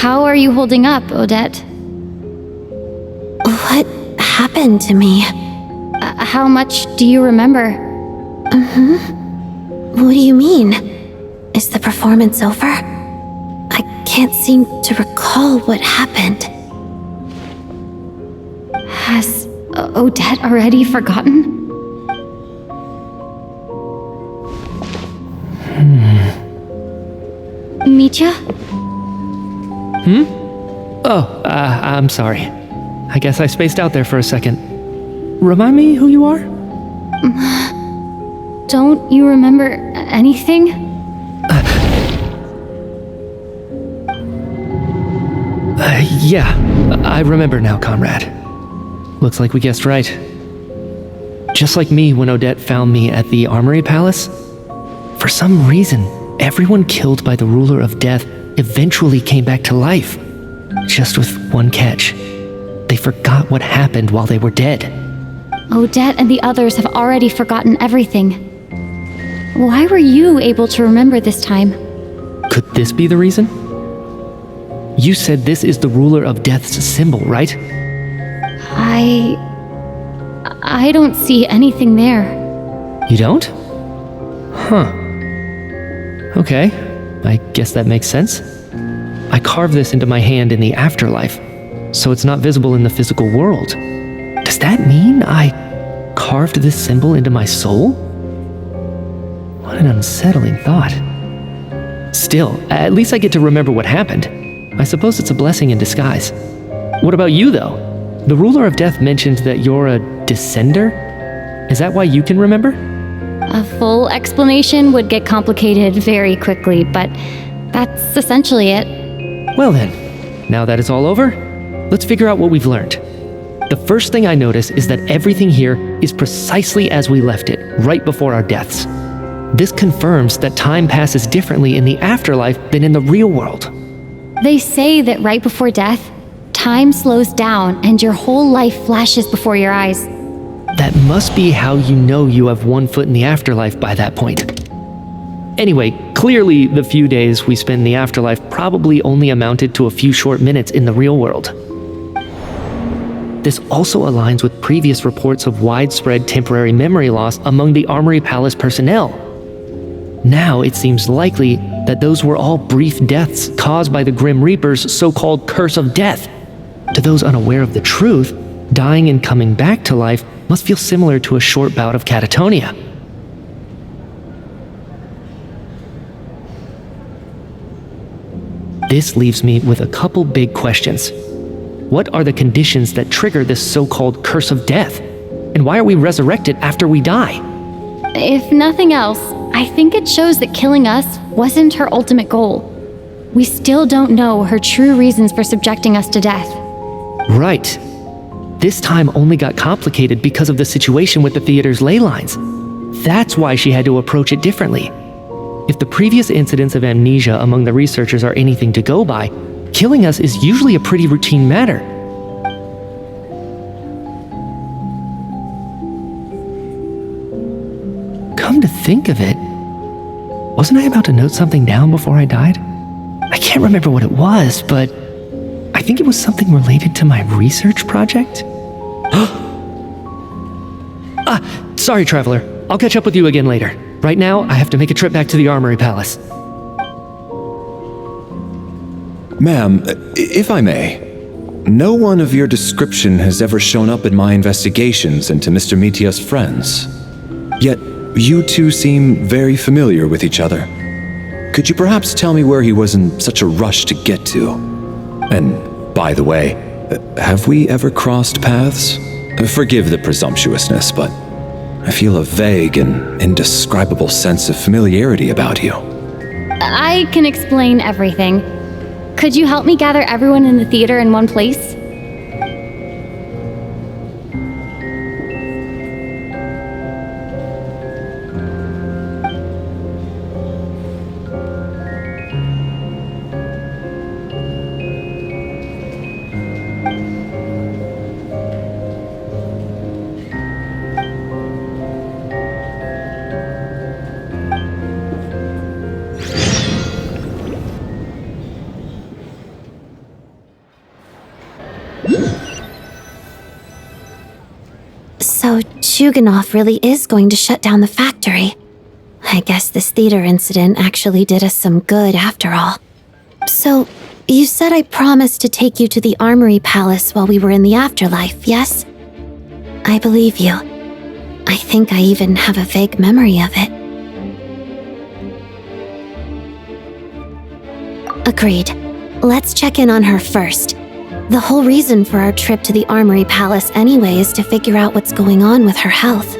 How are you holding up, Odette? What happened to me? How much do you remember? What do you mean? Is the performance over? I can't seem to recall what happened. Has Odette already forgotten? Mitya? Oh, I'm sorry. I guess I spaced out there for a second. Remind me who you are? Don't you remember anything? Yeah, I remember now, comrade. Looks like we guessed right. Just like me when Odette found me at the Armory Palace, for some reason, everyone killed by the Ruler of Death eventually came back to life. Just with one catch. They forgot what happened while they were dead. Odette and the others have already forgotten everything. Why were you able to remember this time? Could this be the reason? You said this is the Ruler of Death's symbol, right? I don't see anything there. You don't? Huh. Okay, I guess that makes sense. I carved this into my hand in the afterlife, so it's not visible in the physical world. Does that mean I carved this symbol into my soul? What an unsettling thought. Still, at least I get to remember what happened. I suppose it's a blessing in disguise. What about you, though? The Ruler of Death mentioned that you're a descender? Is that why you can remember? A full explanation would get complicated very quickly, but that's essentially it. Well then, now that it's all over, let's figure out what we've learned. The first thing I notice is that everything here is precisely as we left it, right before our deaths. This confirms that time passes differently in the afterlife than in the real world. They say that right before death, time slows down and your whole life flashes before your eyes. That must be how you know you have one foot in the afterlife by that point. Anyway, clearly the few days we spend in the afterlife probably only amounted to a few short minutes in the real world. This also aligns with previous reports of widespread temporary memory loss among the Armory Palace personnel. Now it seems likely that those were all brief deaths caused by the Grim Reaper's so-called curse of death. To those unaware of the truth, dying and coming back to life must feel similar to a short bout of catatonia. This leaves me with a couple big questions. What are the conditions that trigger this so-called curse of death? And why are we resurrected after we die? If nothing else, I think it shows that killing us wasn't her ultimate goal. We still don't know her true reasons for subjecting us to death. Right. This time only got complicated because of the situation with the theater's ley lines. That's why she had to approach it differently. If the previous incidents of amnesia among the researchers are anything to go by, killing us is usually a pretty routine matter. Come to think of it, wasn't I about to note something down before I died? I can't remember what it was, but I think it was something related to my research project. Sorry, Traveler. I'll catch up with you again later. Right now, I have to make a trip back to the Armory Palace. Ma'am, if I may, no one of your description has ever shown up in my investigations into Mr. Mitia's friends. Yet, you two seem very familiar with each other. Could you perhaps tell me where he was in such a rush to get to? And, by the way, have we ever crossed paths? Forgive the presumptuousness, but I feel a vague and indescribable sense of familiarity about you. I can explain everything. Could you help me gather everyone in the theater in one place? So Chuganov really is going to shut down the factory. I guess this theater incident actually did us some good after all. So, you said I promised to take you to the Armory Palace while we were in the afterlife, yes? I believe you. I think I even have a vague memory of it. Agreed. Let's check in on her first. The whole reason for our trip to the Armory Palace anyway is to figure out what's going on with her health.